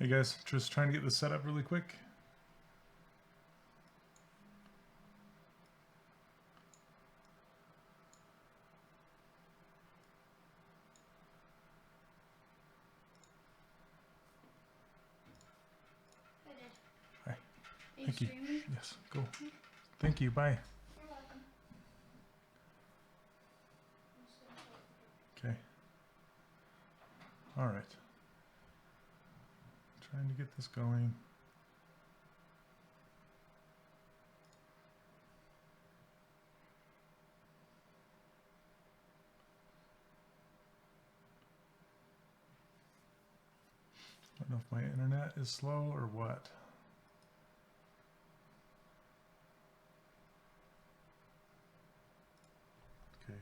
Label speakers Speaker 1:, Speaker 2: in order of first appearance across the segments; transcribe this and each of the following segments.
Speaker 1: Hey guys, just trying to get this set up really quick. Hi. Thank you. Yes, go. Thank you. Bye.
Speaker 2: You're welcome.
Speaker 1: Okay. All right. Trying to get this going. I don't know if my internet is slow or what. Okay.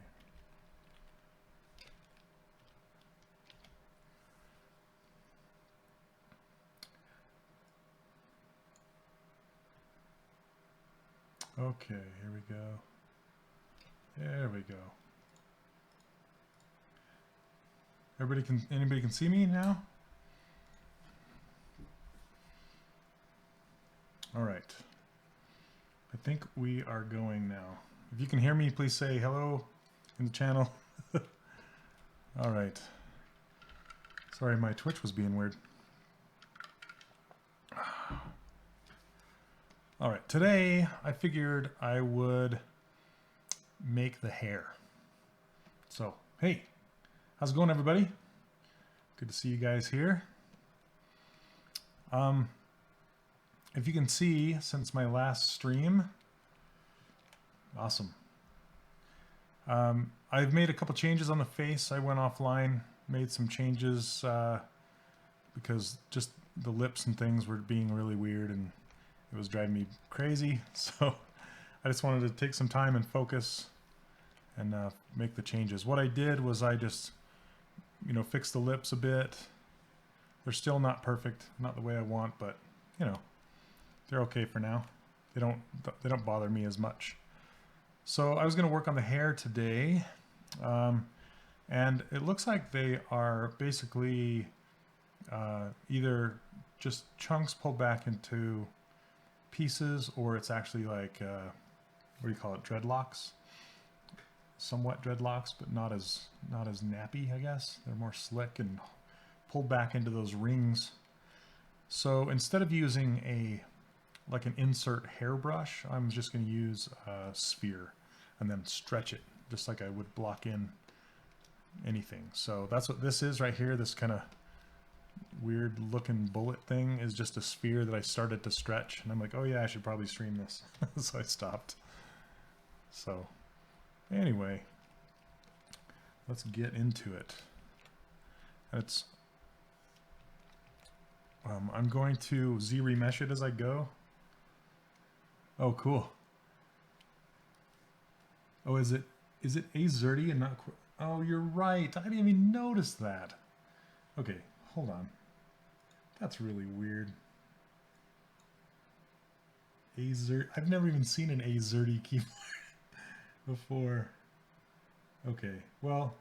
Speaker 1: Okay, here we go. There we go. Anybody can see me now? All right. I think we are going now. If you can hear me, please say hello in the channel. All right. Sorry, my Twitch was being weird. All right, today I figured I would make the hair. So, hey, how's it going, everybody? Good to see you guys here. If you can see, since my last stream, awesome. I've made a couple changes on the face. I went offline, made some changes because just the lips and things were being really weird and it was driving me crazy. So I just wanted to take some time and focus and make the changes. What I did was I just, fixed the lips a bit. They're still not perfect, not the way I want, but they're okay for now. They don't bother me as much. So I was going to work on the hair today, and it looks like they are basically either just chunks pulled back into pieces, or it's actually like what do you call it, dreadlocks, somewhat dreadlocks, but not as nappy, I guess. They're more slick and pulled back into those rings. So instead of using an insert hairbrush, I'm just going to use a sphere and then stretch it just like I would block in anything. So that's what this is right here. This kind of weird looking bullet thing is just a sphere that I started to stretch, and I'm like, oh yeah, I should probably stream this. So I stopped. So anyway, let's get into it. It's I'm going to Z-remesh it as I go. Oh, cool. Oh, is it A30 and not? Oh, you're right. I didn't even notice that. Okay, hold on. That's really weird. A30. I've never even seen an A30 keyboard before. Okay, well,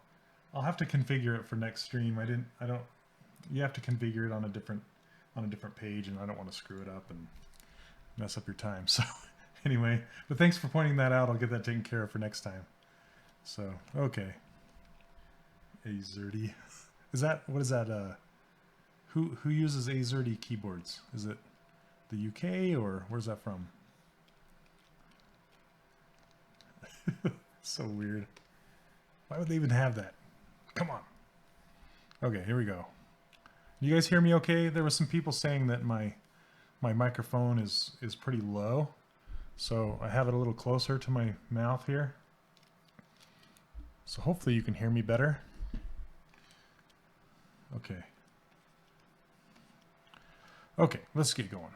Speaker 1: I'll have to configure it for next stream. I don't. You have to configure it on a different page, and I don't want to screw it up and mess up your time. So anyway, but thanks for pointing that out. I'll get that taken care of for next time. So, okay. A30. What is that? Who uses A30 keyboards? Is it the UK, or where's that from? So weird. Why would they even have that? Come on. Okay, here we go. You guys hear me okay? There was some people saying that my microphone is pretty low. So I have it a little closer to my mouth here. So hopefully you can hear me better. Okay. Okay, let's get going.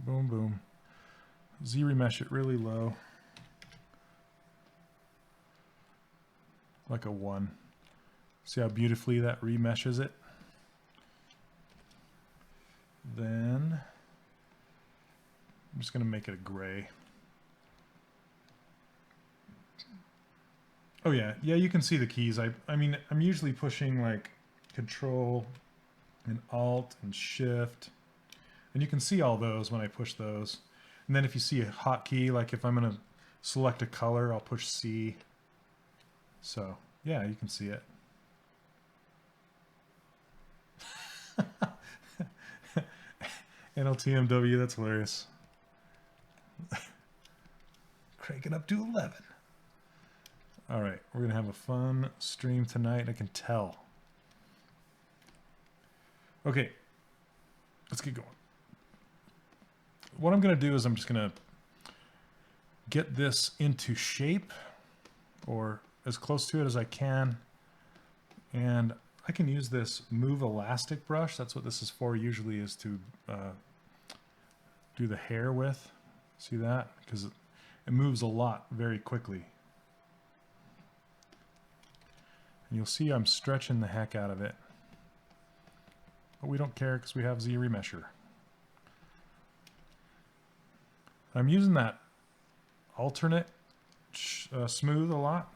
Speaker 1: Boom, boom. Z-remesh it really low. Like a 1. See how beautifully that remeshes it? Then I'm just going to make it a gray. Oh yeah, you can see the keys. I mean, I'm usually pushing like Control and Alt and Shift. And you can see all those when I push those. And then if you see a hotkey, like if I'm going to select a color, I'll push C. So yeah, you can see it. NLTMW, that's hilarious. Cranking up to 11. All right, we're gonna have a fun stream tonight. I can tell. Okay, let's get going. What I'm gonna do is I'm just gonna get this into shape, or as close to it as I can, and I can use this Move Elastic brush. That's what this is for usually, is to do the hair with. See that? Because it moves a lot very quickly. And you'll see I'm stretching the heck out of it. But we don't care because we have ZRemesher. I'm using that alternate smooth a lot,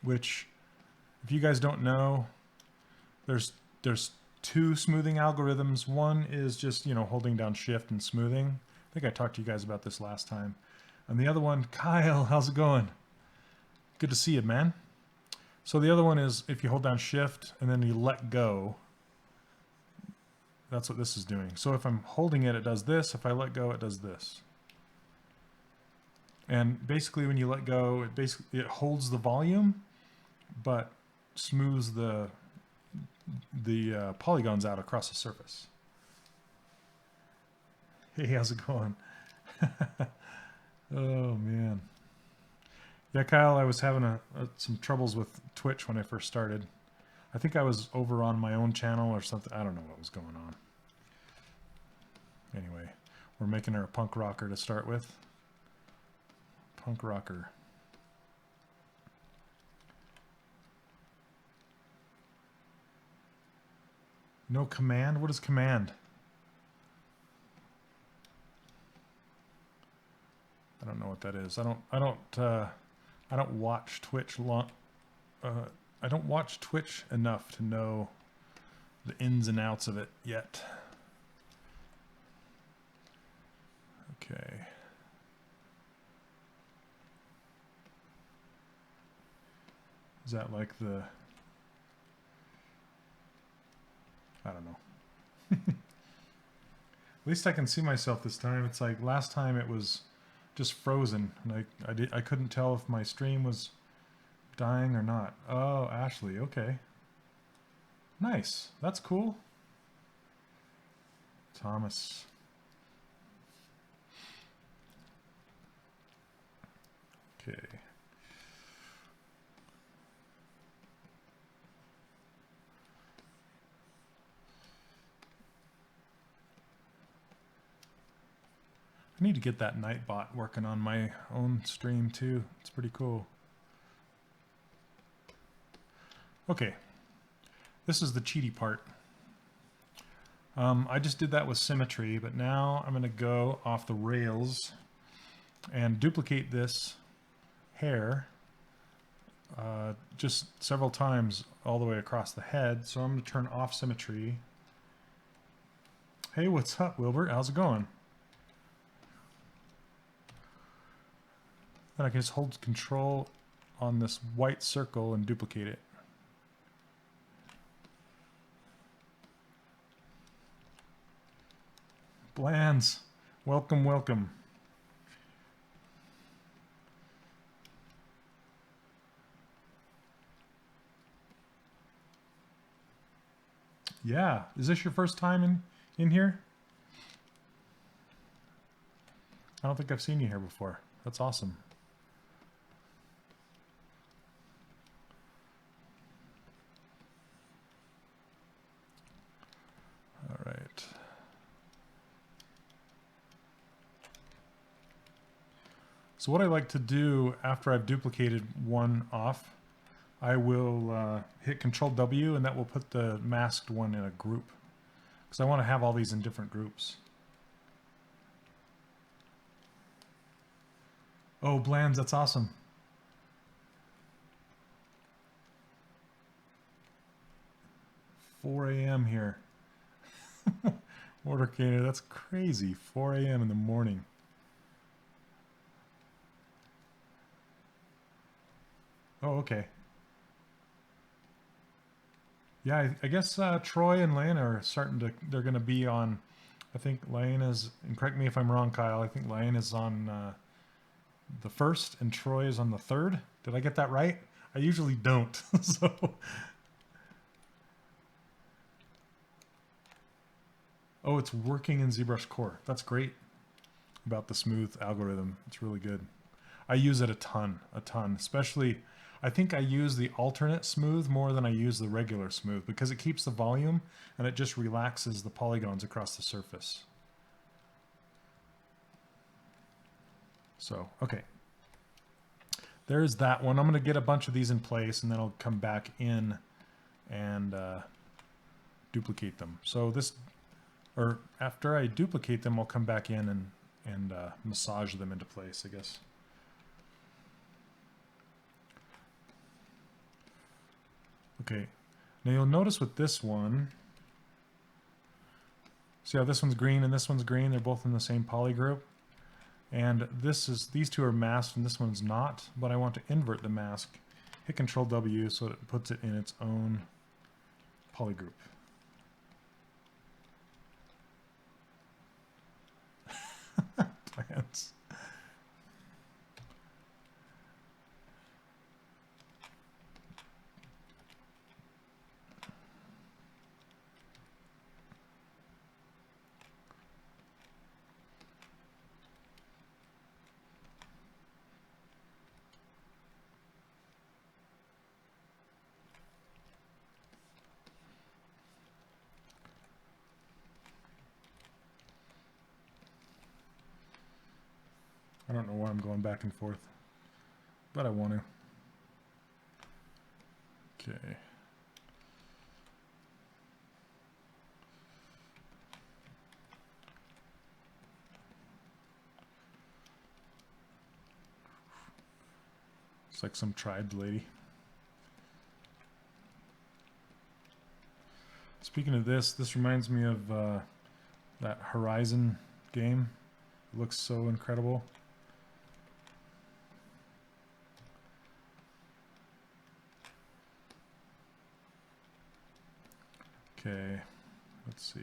Speaker 1: which, if you guys don't know, there's two smoothing algorithms. One is just, you know, holding down Shift and smoothing. I think I talked to you guys about this last time. And the other one, Kyle, how's it going? Good to see you, man. So the other one is if you hold down Shift and then you let go. That's what this is doing. So if I'm holding it, it does this. If I let go, it does this. And basically when you let go, it holds the volume, but smooths the polygons out across the surface. Hey, how's it going? Oh man. Yeah, Kyle, I was having some troubles with Twitch when I first started. I think I was over on my own channel or something. I don't know what was going on. Anyway, we're making her a punk rocker to start with. Punk rocker. No command? What is command? I don't know what that is. I don't watch Twitch I don't watch Twitch enough to know the ins and outs of it yet. Okay. Is that like the... I don't know. At least I can see myself this time. It's like last time it was just frozen, and I couldn't tell if my stream was dying or not. Oh, Ashley, okay. Nice. That's cool. Thomas. Okay. I need to get that Nightbot working on my own stream too. It's pretty cool. Okay, this is the cheaty part. I just did that with symmetry, but now I'm going to go off the rails and duplicate this hair just several times all the way across the head. So I'm going to turn off symmetry. Hey, what's up, Wilbert? How's it going? Then I can just hold Control on this white circle and duplicate it. Blands, welcome, welcome. Yeah, is this your first time in here? I don't think I've seen you here before. That's awesome. All right. So what I like to do after I've duplicated one off, I will hit Control W, and that will put the masked one in a group, because I want to have all these in different groups. Oh, Blands, that's awesome. $4 a.m. here. Motorcader, that's crazy. 4 a.m. in the morning. Oh, okay. Yeah, I guess Troy and Lana are starting to, they're going to be on, I think Lena's, and correct me if I'm wrong, Kyle, I think Lana is on the 1st and Troy is on the 3rd. Did I get that right? I usually don't. So, oh, it's working in ZBrush Core. That's great about the smooth algorithm. It's really good. I use it a ton, especially I think I use the alternate smooth more than I use the regular smooth because it keeps the volume and it just relaxes the polygons across the surface. So, okay. There's that one. I'm going to get a bunch of these in place and then I'll come back in and duplicate them. So this, or after I duplicate them, I'll come back in and massage them into place, I guess. Okay, now you'll notice with this one, see how this one's green and this one's green? They're both in the same poly group. And these two are masked and this one's not, but I want to invert the mask. Hit Control W so it puts it in its own poly group. Plants. I don't know why I'm going back and forth, but I want to. Okay. It's like some tribes lady. Speaking of this reminds me of that Horizon game. It looks so incredible. Okay, let's see.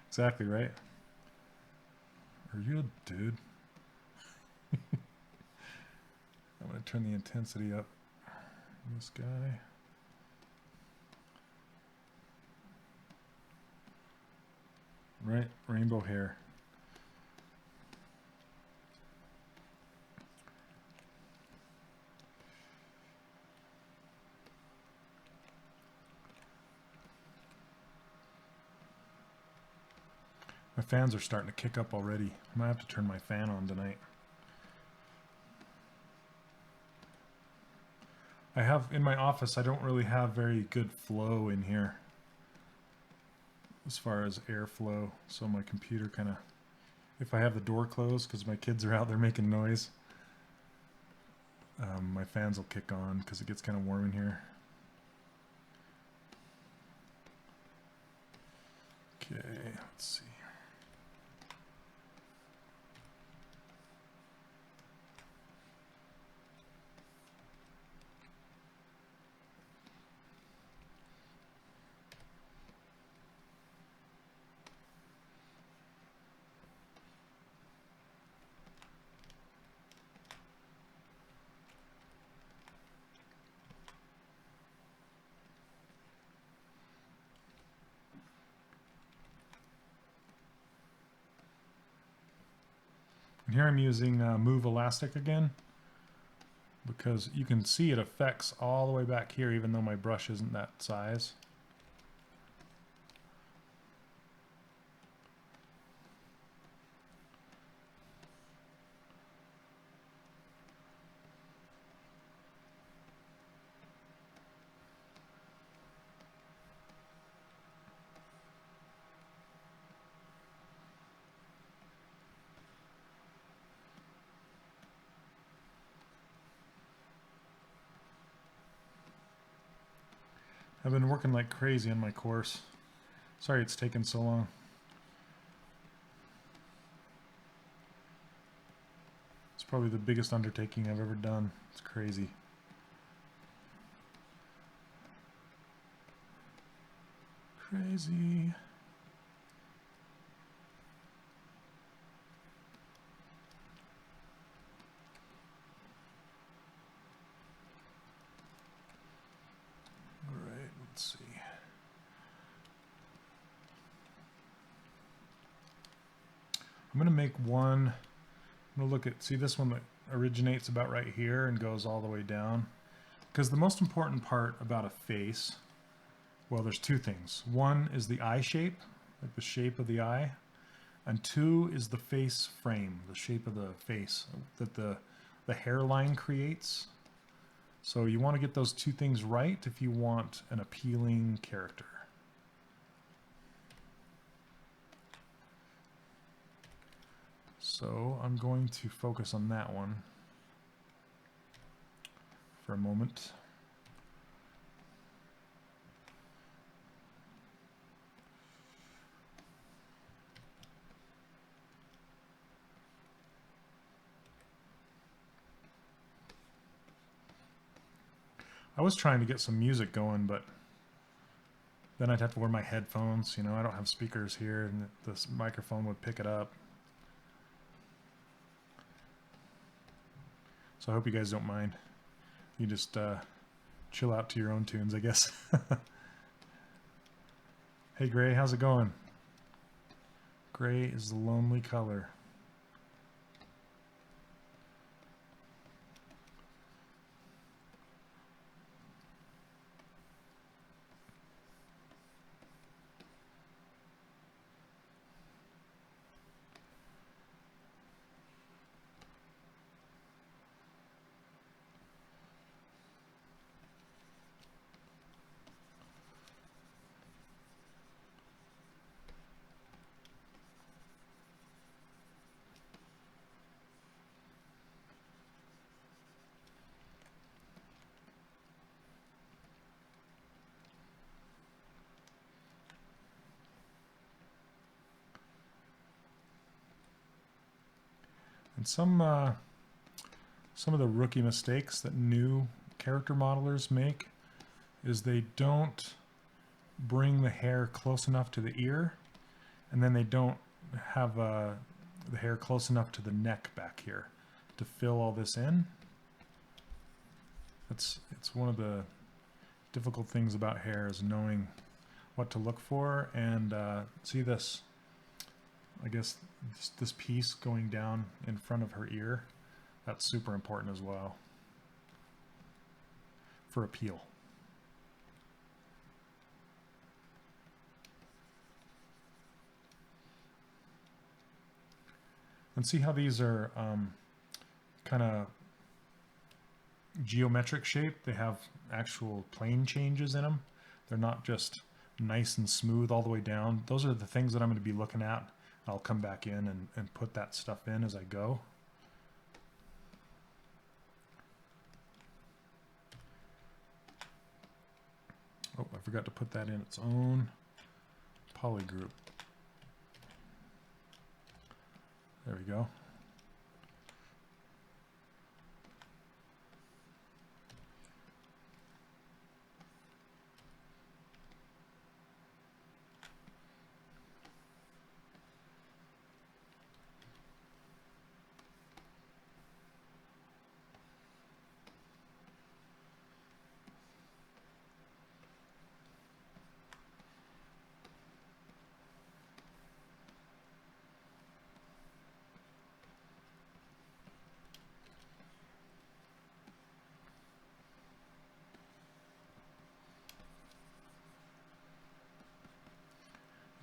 Speaker 1: Exactly right. Are you a dude? I'm going to turn the intensity up. This guy. Right, rainbow hair. My fans are starting to kick up already. I might have to turn my fan on tonight. I have, in my office, I don't really have very good flow in here as far as airflow, so my computer kind of, if I have the door closed because my kids are out there making noise, my fans will kick on because it gets kind of warm in here. Okay, let's see. And here I'm using Move Elastic again because you can see it affects all the way back here even though my brush isn't that size. I've been working like crazy on my course. Sorry it's taken so long. It's probably the biggest undertaking I've ever done. It's crazy. Crazy. All right, let's see. I'm going to make one. I'm going to look at, see this one that originates about right here and goes all the way down. Because the most important part about a face, well, there's two things. One is the eye shape, like the shape of the eye. And two is the face frame, the shape of the face that the hairline creates. So you want to get those two things right if you want an appealing character. So I'm going to focus on that one for a moment. I was trying to get some music going, but then I'd have to wear my headphones. You know, I don't have speakers here, and this microphone would pick it up. So I hope you guys don't mind. You just chill out to your own tunes, I guess. Hey, Gray, how's it going? Gray is the lonely color. And some of the rookie mistakes that new character modelers make is they don't bring the hair close enough to the ear, and then they don't have the hair close enough to the neck back here to fill all this in. It's one of the difficult things about hair is knowing what to look for. And see this, I guess this piece going down in front of her ear, that's super important as well for appeal. And see how these are kind of geometric shape. They have actual plane changes in them. They're not just nice and smooth all the way down. Those are the things that I'm going to be looking at. I'll come back in and put that stuff in as I go. Oh, I forgot to put that in its own polygroup. There we go.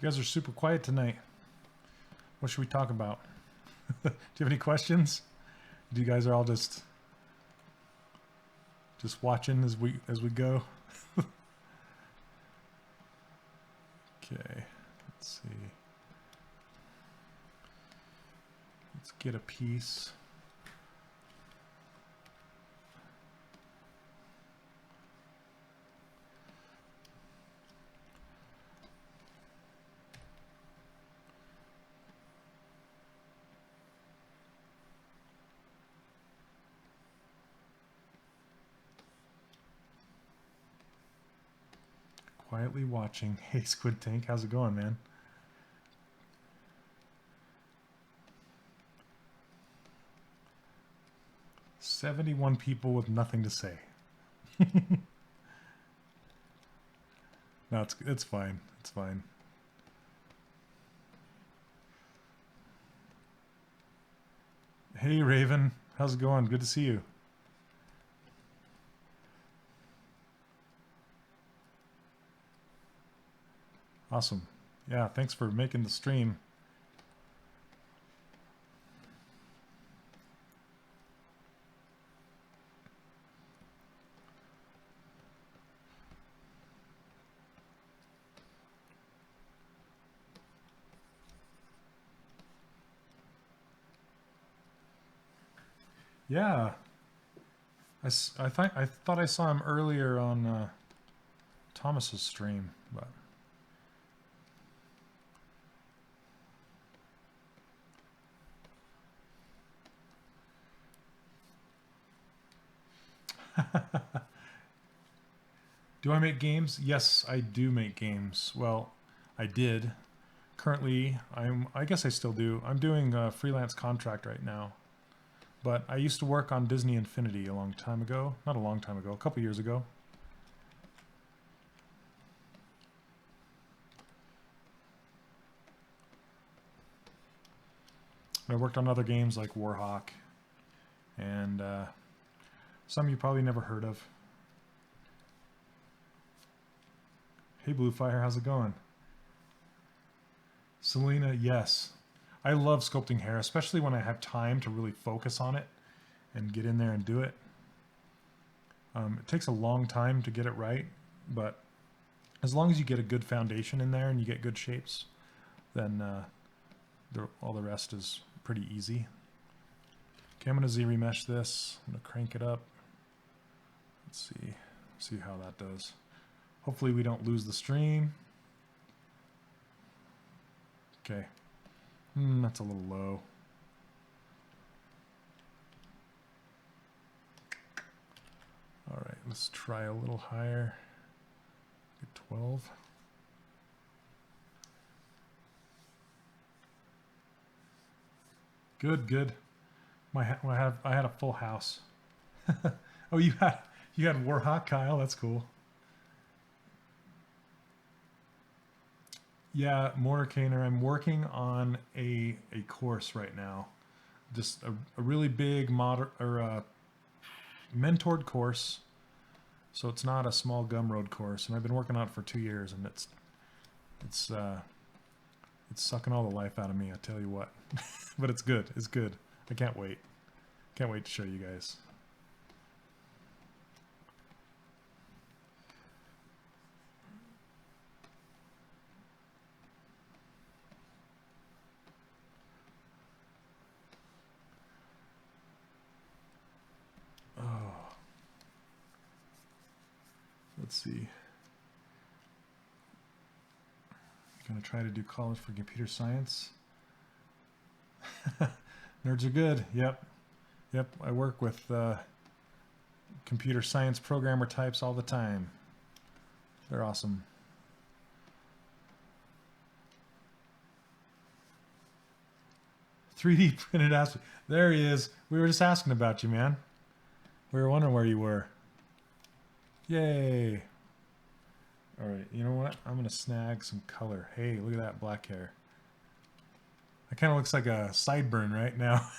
Speaker 1: You guys are super quiet tonight. What should we talk about? Do you have any questions? Do you guys are all just watching as we go? Okay, let's see. Let's get a piece. Quietly watching. Hey, Squid Tank, how's it going, man? "71 people with nothing to say." No, it's fine. It's fine. Hey, Raven, how's it going? Good to see you. Awesome. Yeah, thanks for making the stream. Yeah, I thought I saw him earlier on Thomas's stream, but do I make games? Yes, I do make games. Well, I did. Currently, I guess I still do. I'm doing a freelance contract right now. But I used to work on Disney Infinity a long time ago. Not a long time ago, a couple years ago. I worked on other games like Warhawk and some you probably never heard of. Hey, Bluefire, how's it going? Selena, yes. I love sculpting hair, especially when I have time to really focus on it and get in there and do it. It takes a long time to get it right, but as long as you get a good foundation in there and you get good shapes, then all the rest is pretty easy. Okay, I'm going to Z-remesh this. I'm going to crank it up. Let's see how that does. Hopefully we don't lose the stream. Okay. That's a little low. All right, let's try a little higher. Get 12. Good, good. I had a full house. Oh, you had Warhawk, Kyle. That's cool. Yeah, Mortarcaner. I'm working on a course right now. Just a really big mentored course. So it's not a small Gumroad course, and I've been working on it for 2 years, and it's sucking all the life out of me, I tell you what. But it's good. It's good. I can't wait. Can't wait to show you guys. Oh. Let's see. Gonna try to do college for computer science. Nerds are good. Yep. I work with computer science programmer types all the time. They're awesome. "3D printed ass." There he is. We were just asking about you, man. We were wondering where you were. Yay. All right, you know what? I'm gonna snag some color. Hey, look at that black hair. That kind of looks like a sideburn right now.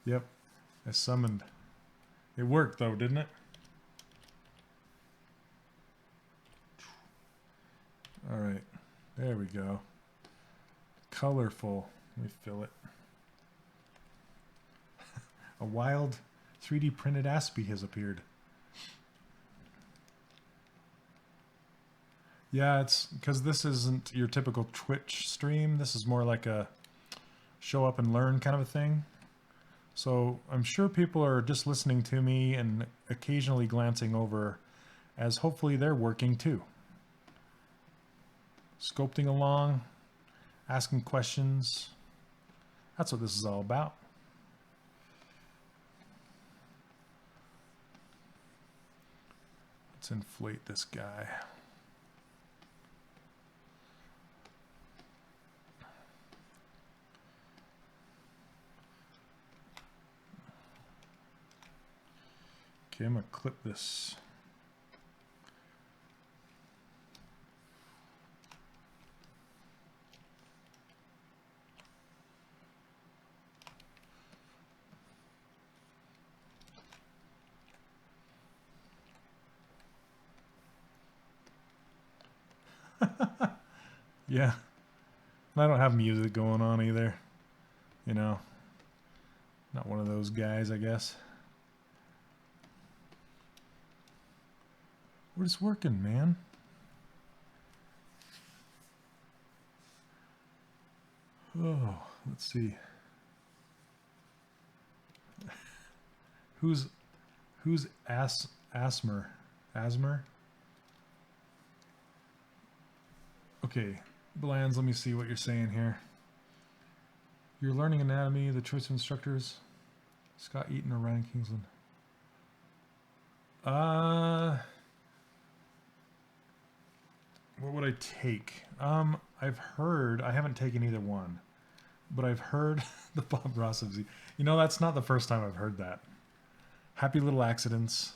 Speaker 1: Yep, I summoned. It worked though, didn't it? All right, there we go. Colorful. Let me fill it. A wild 3D printed Aspie has appeared. Yeah, it's because this isn't your typical Twitch stream. This is more like a show up and learn kind of a thing. So I'm sure people are just listening to me and occasionally glancing over, as hopefully they're working too. Sculpting along, asking questions. That's what this is all about. Let's Let's inflate this guy. Okay, I'm gonna clip this. Yeah, I don't have music going on either. You know, not one of those guys, I guess. We're just working, man. Oh, let's see. Who's Asmer? Asmer? Okay, Blands, let me see what you're saying here. You're learning anatomy, the choice of instructors, Scott Eaton or Ryan Kingsland. What would I take? I've heard, I haven't taken either one, but I've heard the Bob Ross of Z. You know, that's not the first time I've heard that. Happy Little Accidents.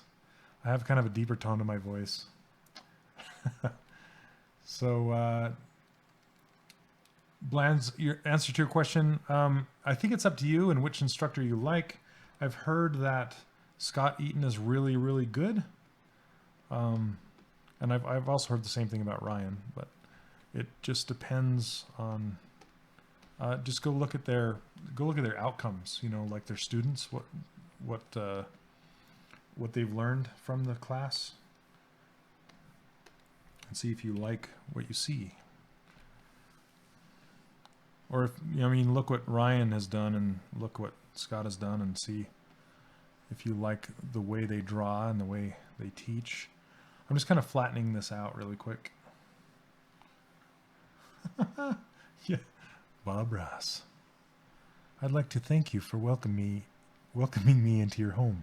Speaker 1: I have kind of a deeper tone to my voice. So, Bland's, your answer to your question, I think it's up to you and which instructor you like. I've heard that Scott Eaton is really, really good. And I've also heard the same thing about Ryan, but it just depends on, just go look at their outcomes, you know, like their students, what they've learned from the class, and see if you like what you see. Or if, you know, I mean, look what Ryan has done and look what Scott has done and see if you like the way they draw and the way they teach. I'm just kind of flattening this out really quick. Yeah, Bob Ross. I'd like to thank you for welcoming me into your home.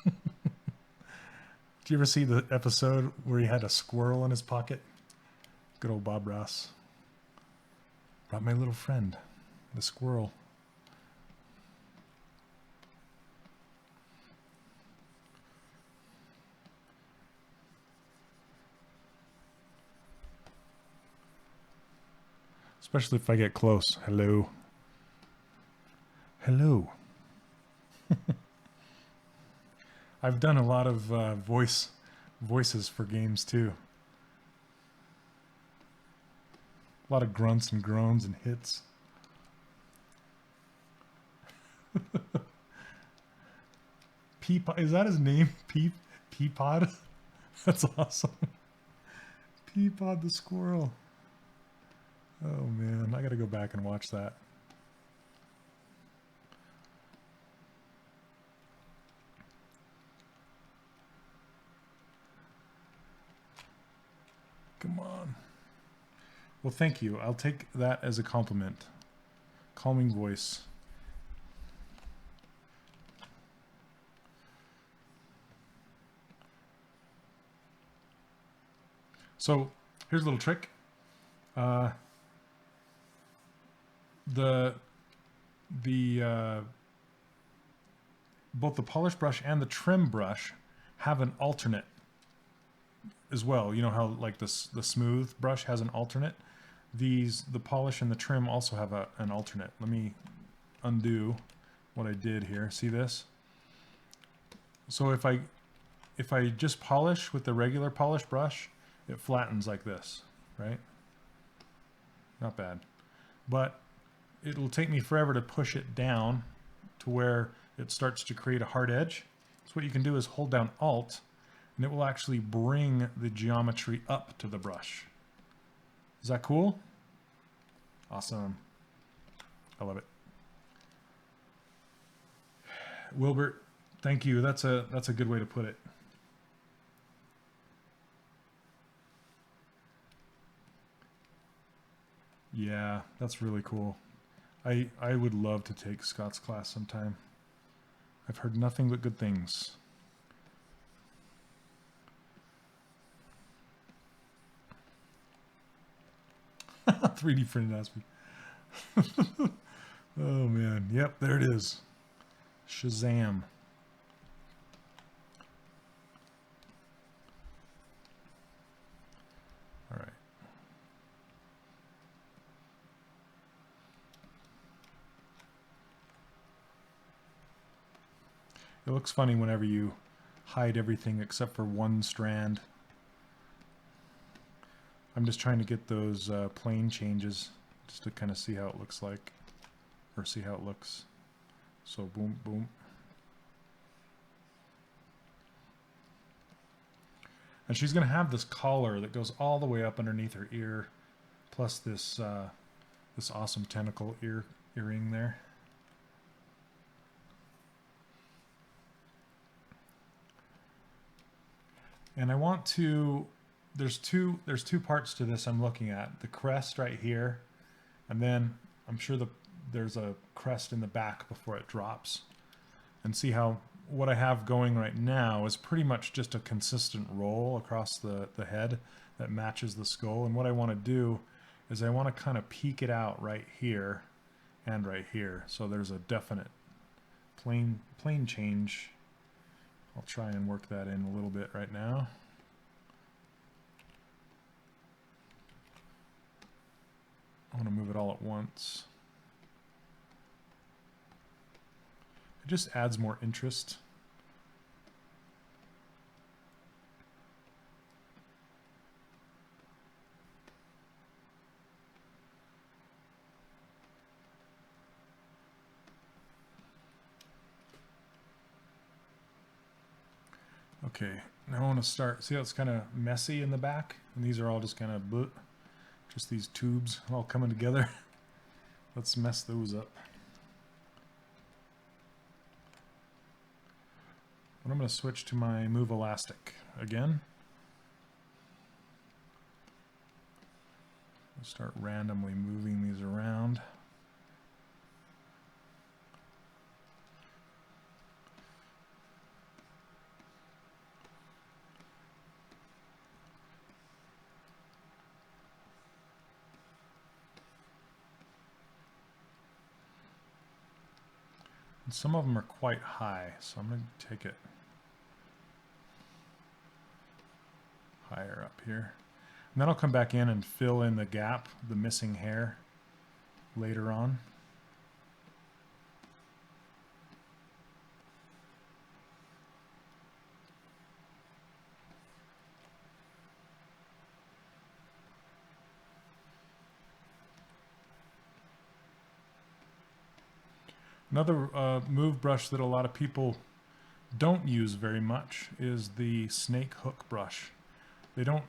Speaker 1: Did you ever see the episode where he had a squirrel in his pocket? Good old Bob Ross. Brought my little friend, the squirrel. Especially if I get close. Hello. Hello. I've done a lot of voices for games too. A lot of grunts and groans and hits. Peapod, is that his name? Peapod? That's awesome. Peapod the squirrel. Oh man, I gotta go back and watch that. Come on. Well, thank you. I'll take that as a compliment. Calming voice. So here's a little trick. Both the polish brush and the trim brush have an alternate as well. You know how like the smooth brush has an alternate? The polish and the trim also have an alternate. Let me undo what I did here. See this? So if I just polish with the regular polish brush, it flattens like this, right? Not bad. But it'll take me forever to push it down to where it starts to create a hard edge. So what you can do is hold down Alt, and it will actually bring the geometry up to the brush. Is that cool? Awesome. I love it. Wilbert, thank you. That's a good way to put it. Yeah, that's really cool. I would love to take Scott's class sometime. I've heard nothing but good things. 3D printed Aspie. Oh man, yep, there it is. Shazam. All right. It looks funny whenever you hide everything except for one strand. I'm just trying to get those plane changes just to kind of see how it looks like, or see how it looks. So boom, boom. And she's going to have this collar that goes all the way up underneath her ear, plus this this awesome tentacle earring there. And I want to, there's two parts to this I'm looking at. The crest right here, and then I'm sure there's a crest in the back before it drops. And see how what I have going right now is pretty much just a consistent roll across the head that matches the skull. And what I want to do is I want to kind of peek it out right here and right here. So there's a definite plane change. I'll try and work that in a little bit right now. I want to move it all at once. It just adds more interest. Okay, now I want to start. See how it's kind of messy in the back? And these are all just kind of just these tubes all coming together. Let's mess those up. And I'm going to switch to my Move Elastic again. I'll start randomly moving these around. And some of them are quite high, so I'm going to take it higher up here. And then I'll come back in and fill in the gap, the missing hair, later on. Another move brush that a lot of people don't use very much is the snake hook brush. They don't.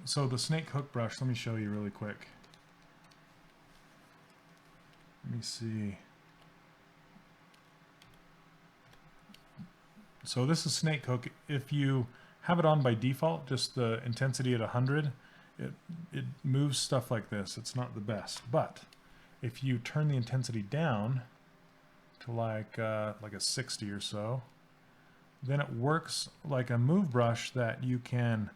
Speaker 1: So the snake hook brush, let me show you really quick. Let me see. So this is snake hook. If you have it on by default, just the intensity at 100, it moves stuff like this. It's not the best. But if you turn the intensity down to like a 60 or so, then it works like a move brush that you can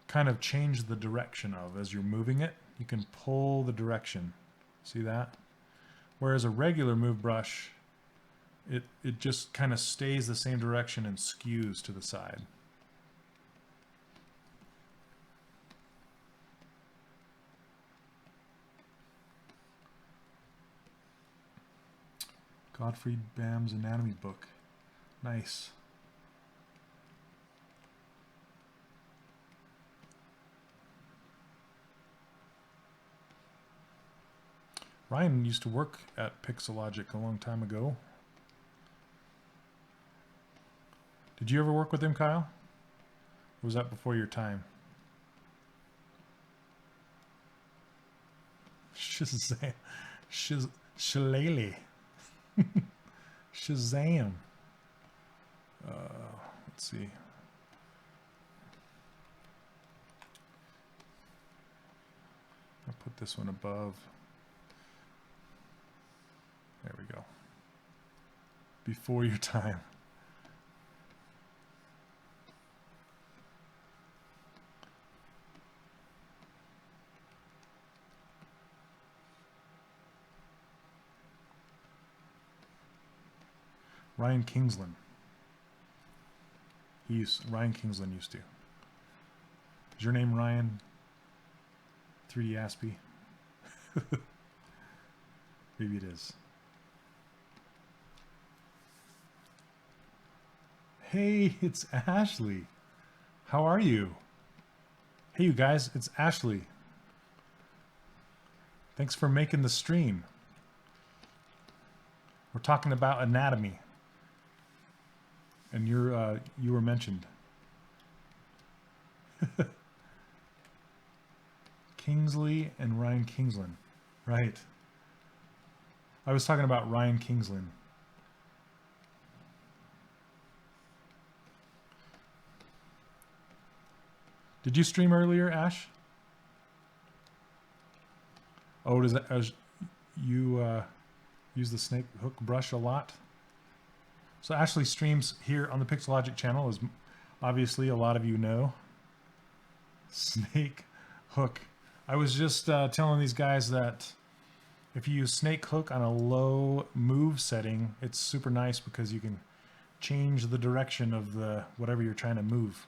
Speaker 1: kind of change the direction of as you're moving it. You can pull the direction. See that? Whereas a regular move brush, it just kind of stays the same direction and skews to the side. Godfrey Bam's anatomy book. Nice. Ryan used to work at Pixelogic a long time ago. Did you ever work with him, Kyle? Or was that before your time? Shazam. Shillelagh. Shazam. Let's see. I'll put this one above. There we go. Before your time. Ryan Kingsland. Ryan Kingsland used to. Is your name Ryan? 3D Aspie? Maybe it is. Hey, it's Ashley. How are you? Hey, you guys, it's Ashley. Thanks for making the stream. We're talking about anatomy. And you were mentioned. Kingsley and Ryan Kingsland. Right. I was talking about Ryan Kingsland. Did you stream earlier, Ash? Oh, does that you use the snake hook brush a lot? So Ashley streams here on the Pixelogic channel, as obviously a lot of you know. Snake hook. I was just telling these guys that if you use snake hook on a low move setting, it's super nice because you can change the direction of the whatever you're trying to move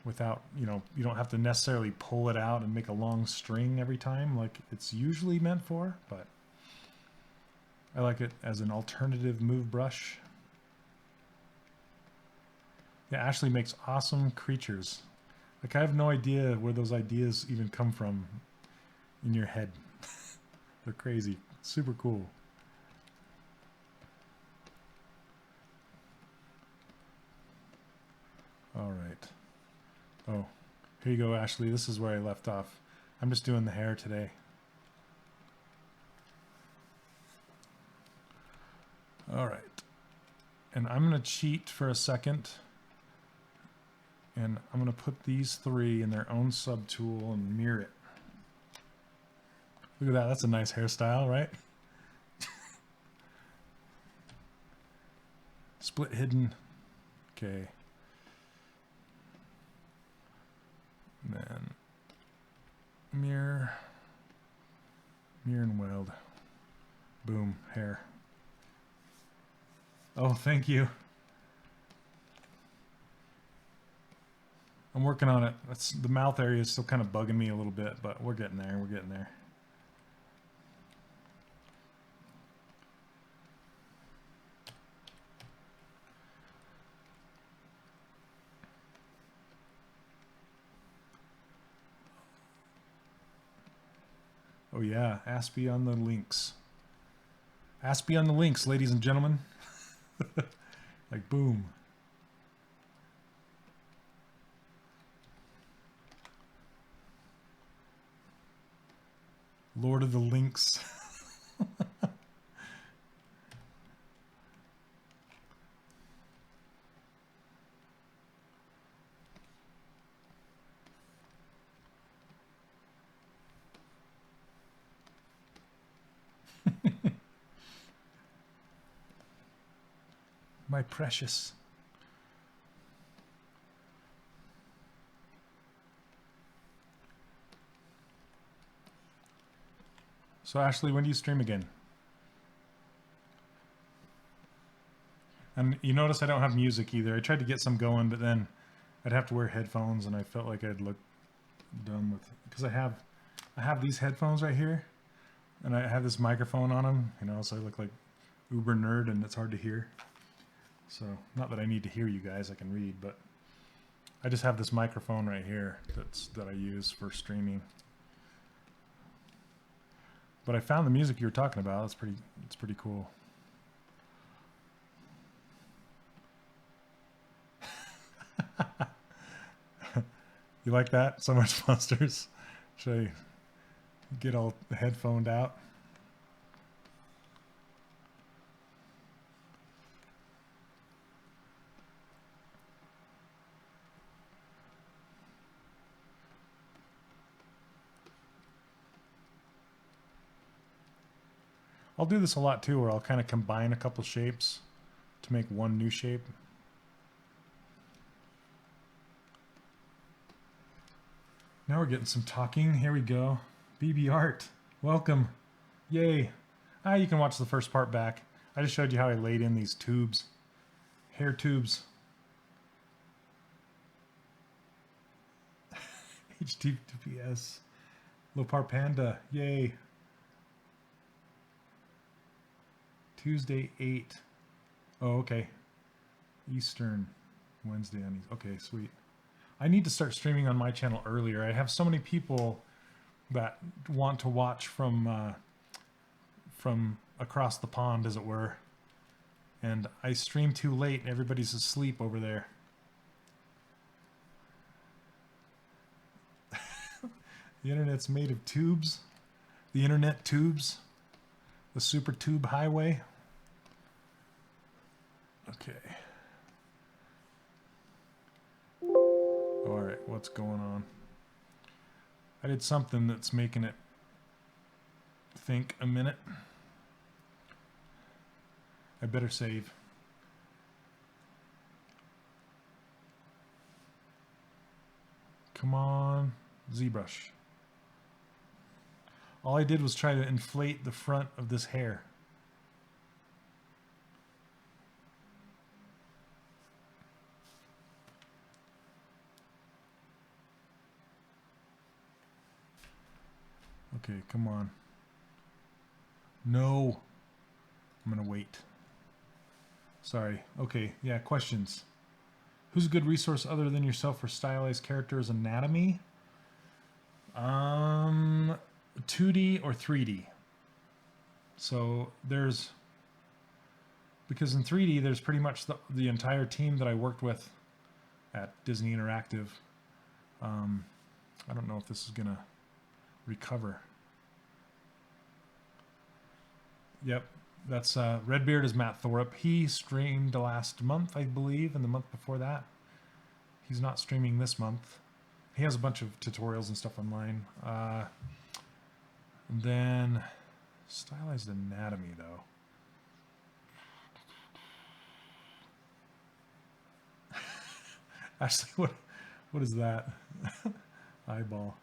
Speaker 1: without, you don't have to necessarily pull it out and make a long string every time like it's usually meant for, but I like it as an alternative move brush. Yeah, Ashley makes awesome creatures. Like, I have no idea where those ideas even come from in your head. They're crazy. Super cool. All right. Oh, here you go, Ashley. This is where I left off. I'm just doing the hair today. All right. And I'm going to cheat for a second. And I'm going to put these three in their own subtool and mirror it. Look at that. That's a nice hairstyle, right? Split hidden. Okay. And then mirror. Mirror and weld. Boom. Hair. Oh, thank you. I'm working on it. The mouth area is still kind of bugging me a little bit, but we're getting there. We're getting there. Oh yeah, Aspie on the links. Aspie on the links, ladies and gentlemen. Like, boom. Lord of the Links. My precious. So Ashley, when do you stream again? And you notice I don't have music either. I tried to get some going, but then I'd have to wear headphones, and I felt like I'd look dumb with it. Because I have these headphones right here, and I have this microphone on them, so I look like uber nerd, and it's hard to hear. So, not that I need to hear you guys, I can read, but I just have this microphone right here that I use for streaming. But I found the music you were talking about. It's pretty cool. You like that? So much monsters. Should I get all headphoned out? I'll do this a lot too, where I'll kind of combine a couple shapes to make one new shape. Now we're getting some talking. Here we go. BB Art, welcome. Yay. You can watch the first part back. I just showed you how I laid in these tubes. Hair tubes. HTTPS. Lopar Panda. Yay. Tuesday 8. Oh, okay. Eastern. Wednesday on East. Okay, sweet. I need to start streaming on my channel earlier. I have so many people that want to watch from across the pond, as it were. And I stream too late and everybody's asleep over there. The internet's made of tubes. The internet tubes. The super tube highway. Okay. Alright, what's going on? I did something that's making it think a minute. I better save. Come on, ZBrush. All I did was try to inflate the front of this hair. Okay, come on. No. I'm gonna wait. Sorry. Okay, yeah, questions. Who's a good resource other than yourself for stylized characters anatomy? 2D or 3D. So there's, because in 3D there's pretty much the entire team that I worked with at Disney Interactive. I don't know if this is gonna recover. Yep, that's Redbeard is Matt Thorup. He streamed last month, I believe, and the month before that. He's not streaming this month. He has a bunch of tutorials and stuff online. And then Stylized Anatomy, though. Actually, what is that? Eyeball.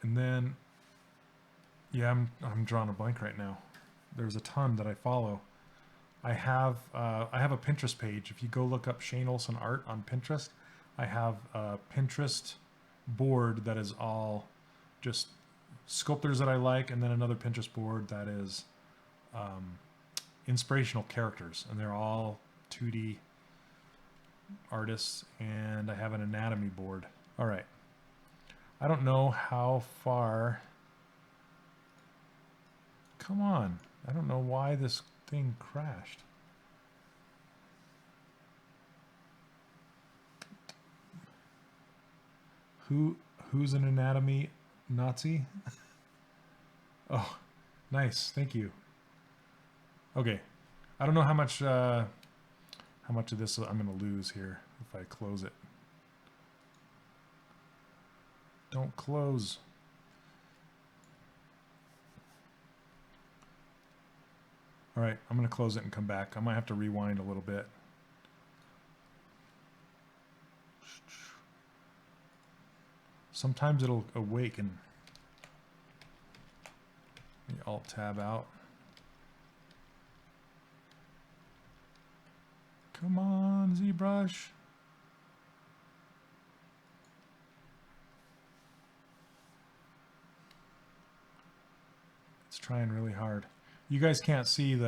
Speaker 1: And then, yeah, I'm drawing a blank right now. There's a ton that I follow. I have a Pinterest page. If you go look up Shane Olson Art on Pinterest, I have a Pinterest board that is all just sculptors that I like, and then another Pinterest board that is inspirational characters, and they're all 2D artists, and I have an anatomy board. All right. I don't know how far. Come on. I don't know why this thing crashed. Who's an anatomy Nazi? Oh, nice. Thank you. Okay. I don't know how much of this I'm going to lose here if I close it. Don't close. All right, I'm going to close it and come back. I might have to rewind a little bit. Sometimes it'll awaken. Let me Alt-Tab out. Come on, ZBrush. It's trying really hard. You guys can't see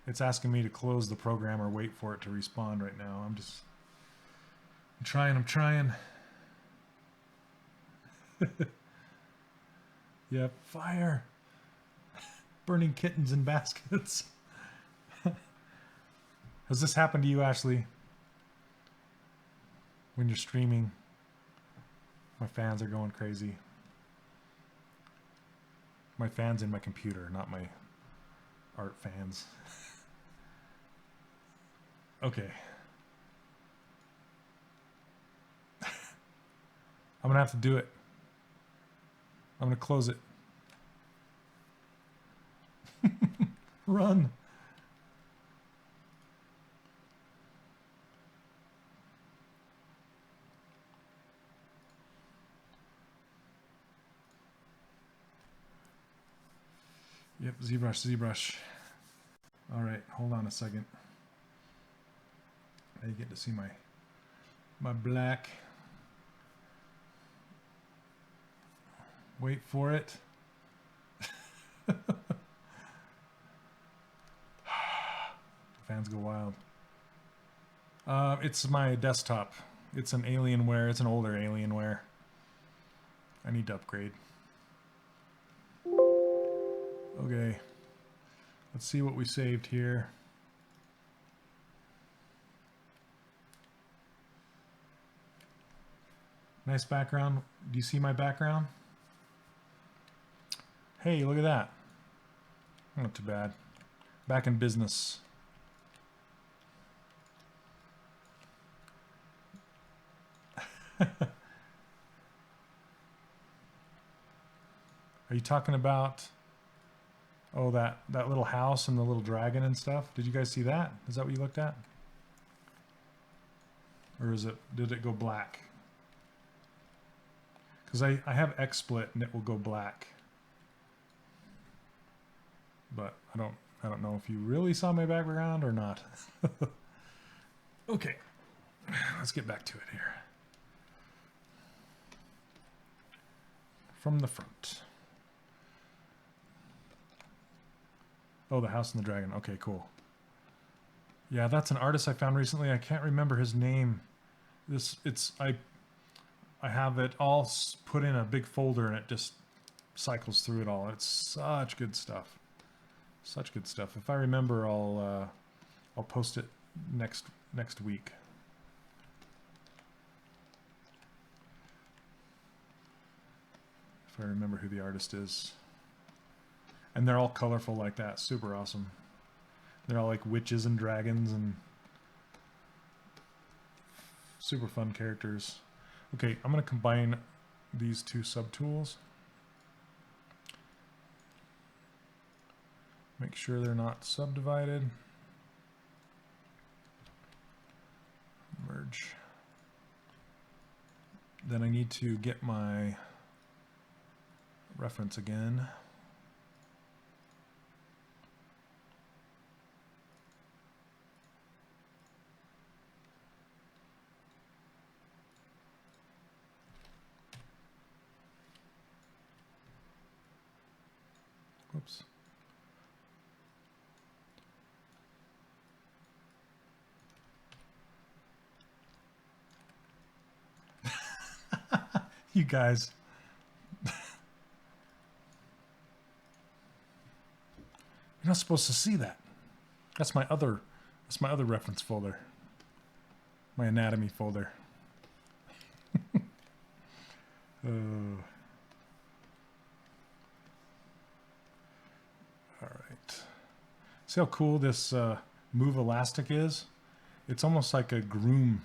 Speaker 1: it's asking me to close the program or wait for it to respond right now. I'm trying. Yep, fire. Burning kittens in baskets. Has this happened to you, Ashley? When you're streaming? My fans are going crazy. My fans in my computer, not my art fans. Okay. I'm gonna have to do it. I'm gonna close it. Run. Yep, ZBrush. All right, hold on a second. I get to see my black. Wait for it. Fans go wild. It's my desktop. It's an Alienware. It's an older Alienware. I need to upgrade. Okay. Let's see what we saved here. Nice background. Do you see my background? Hey, look at that. Not too bad. Back in business. Are you talking about, oh, that little house and the little dragon and stuff? Did you guys see that? Is that what you looked at? Or did it go black? Because I have XSplit and it will go black. But I don't know if you really saw my background or not. Okay, let's get back to it here. From the front. Oh, the house and the dragon. Okay, cool. Yeah, that's an artist I found recently. I can't remember his name. I have it all put in a big folder and it just cycles through it all. It's such good stuff. Such good stuff. If I remember, I'll post it next week. If I remember who the artist is. And they're all colorful like that. Super awesome. They're all like witches and dragons and super fun characters. Okay, I'm going to combine these two subtools. Make sure they're not subdivided. Merge. Then I need to get my reference again. Whoops. You guys. You're not supposed to see that. That's my other reference folder. My anatomy folder. All right. See how cool this move elastic is? It's almost like a groom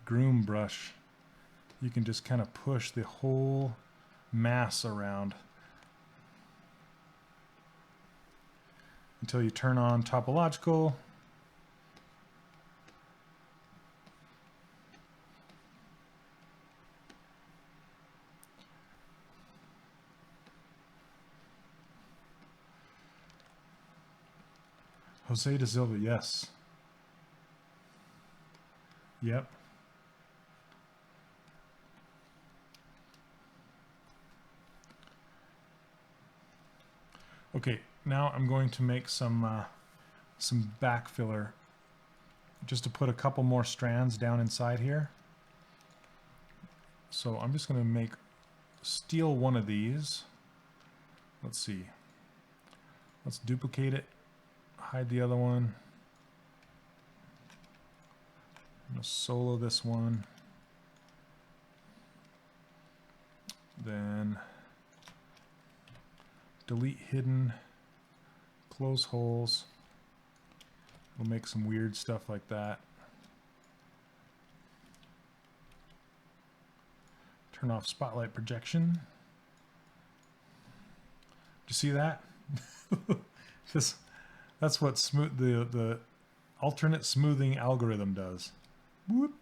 Speaker 1: brush. You can just kind of push the whole mass around until you turn on Topological. Jose de Silva, yes. Yep. Okay, now I'm going to make some back filler just to put a couple more strands down inside here. So I'm just going to steal one of these. Let's see. Let's duplicate it, hide the other one. I'm going to solo this one. Then delete hidden, close holes. We'll make some weird stuff like that. Turn off spotlight projection. Do you see that? That's what the alternate smoothing algorithm does. Whoop.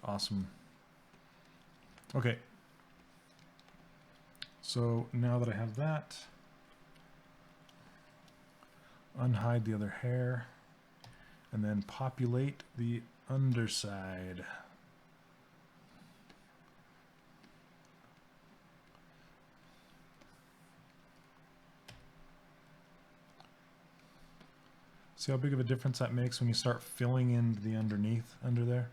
Speaker 1: Awesome. Okay. So now that I have that, unhide the other hair, and then populate the underside. See how big of a difference that makes when you start filling in the underneath under there?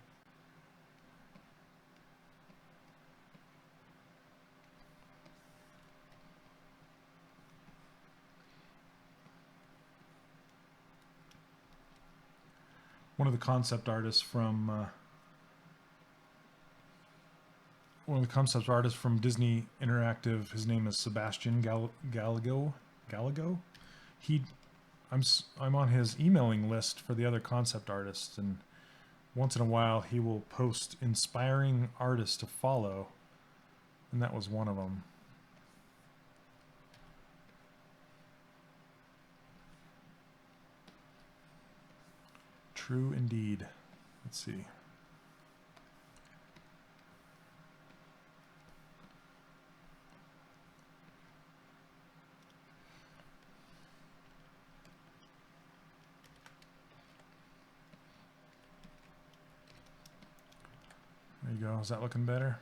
Speaker 1: One of the concept artists from Disney Interactive, his name is Sebastian Gallego. I'm on his emailing list for the other concept artists, and once in a while he will post inspiring artists to follow, and that was one of them. True indeed. Let's see. There you go. Is that looking better?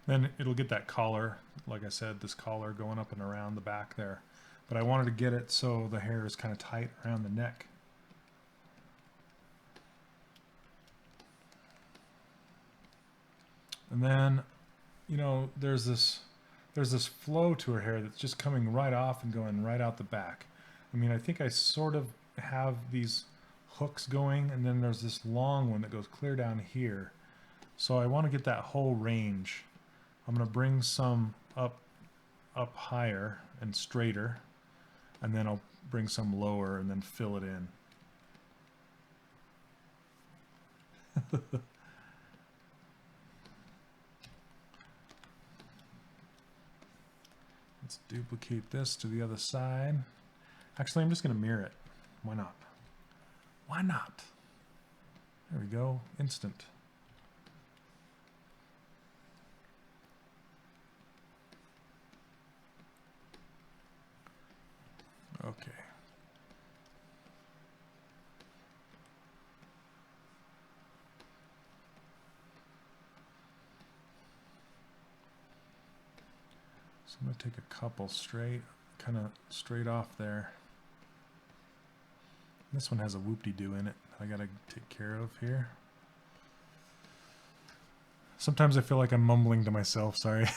Speaker 1: Then it'll get that collar, like I said, this collar going up and around the back there. But I wanted to get it so the hair is kind of tight around the neck. And then, you know, there's this flow to her hair that's just coming right off and going right out the back. I mean, I think I sort of have these hooks going, and then there's this long one that goes clear down here. So I want to get that whole range. I'm going to bring some up higher and straighter, and then I'll bring some lower and then fill it in. Let's duplicate this to the other side. Actually, I'm just going to mirror it. Why not? Why not? There we go. Instant. Okay. So I'm going to take a couple kind of straight off there. This one has a whoop-de-doo in it I got to take care of here. Sometimes I feel like I'm mumbling to myself, sorry.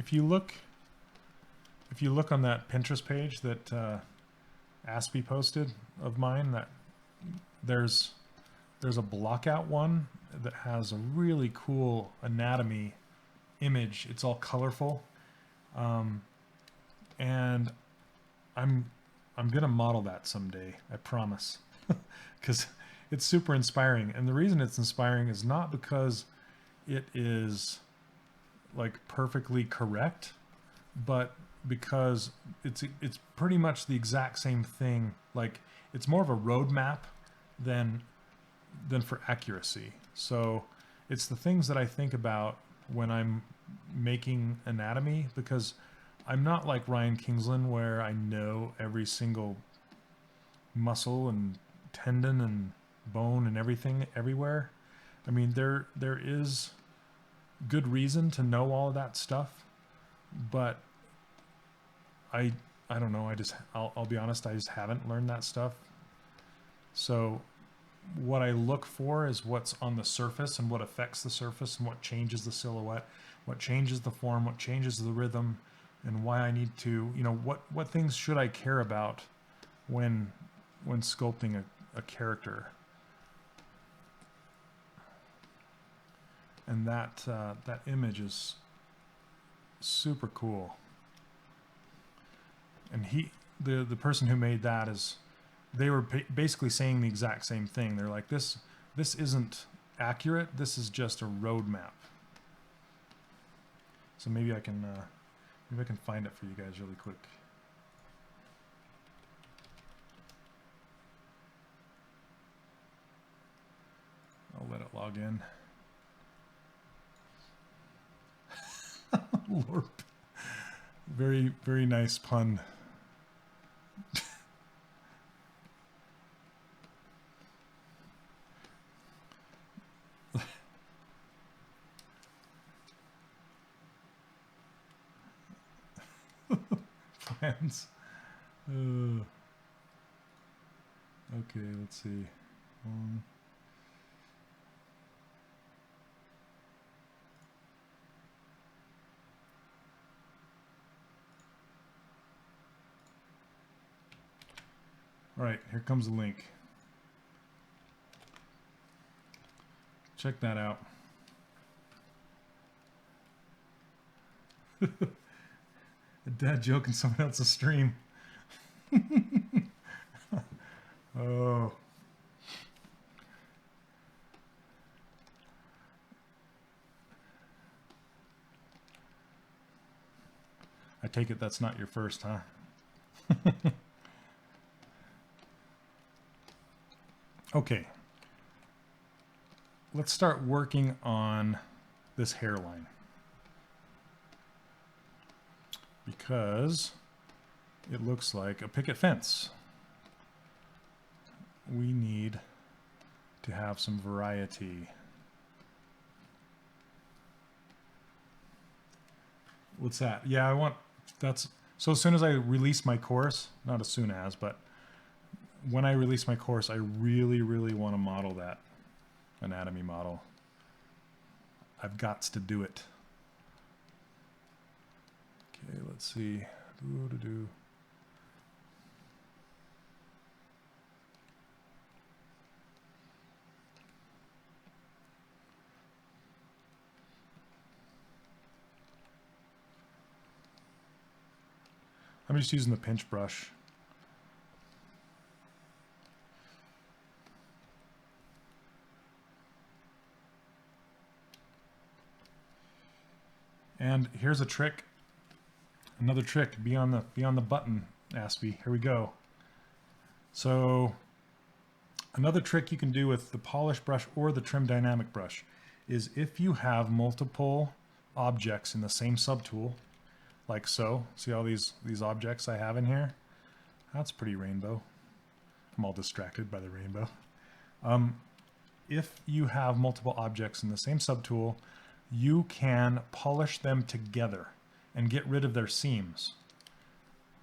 Speaker 1: If you look on that Pinterest page that Aspie posted of mine, that there's a blockout one that has a really cool anatomy image. It's all colorful, and I'm gonna model that someday, I promise, because it's super inspiring. And the reason it's inspiring is not because it is like perfectly correct, but because it's pretty much the exact same thing. Like, it's more of a roadmap than for accuracy. So it's the things that I think about when I'm making anatomy, because I'm not like Ryan Kingsland where I know every single muscle and tendon and bone and everything everywhere. I mean, there is good reason to know all of that stuff, but I don't know. I'll be honest, I just haven't learned that stuff. So what I look for is what's on the surface and what affects the surface and what changes the silhouette, what changes the form, what changes the rhythm, and why I need to, you know, what things should I care about when sculpting a character. And that image is super cool. And the person who made that they were basically saying the exact same thing. They're like, this isn't accurate. This is just a roadmap. So maybe I can find it for you guys really quick. I'll let it log in. Lord. Very, very nice pun. Plans. Okay, let's see. All right, here comes the link. Check that out. A dad joke in someone else's stream. Oh. I take it that's not your first, huh? Okay. Let's start working on this hairline. Because it looks like a picket fence. We need to have some variety. What's that? Yeah, so as soon as I release my course, not as soon as, but when I release my course, I really, really want to model that anatomy model. I've got to do it. Okay, let's see. I'm just using the pinch brush. And here's a trick. Another trick, be on the button, Aspie. Here we go. So another trick you can do with the polish brush or the trim dynamic brush is if you have multiple objects in the same subtool, like so. See all these objects I have in here? That's pretty rainbow. I'm all distracted by the rainbow. If you have multiple objects in the same subtool, you can polish them together and get rid of their seams.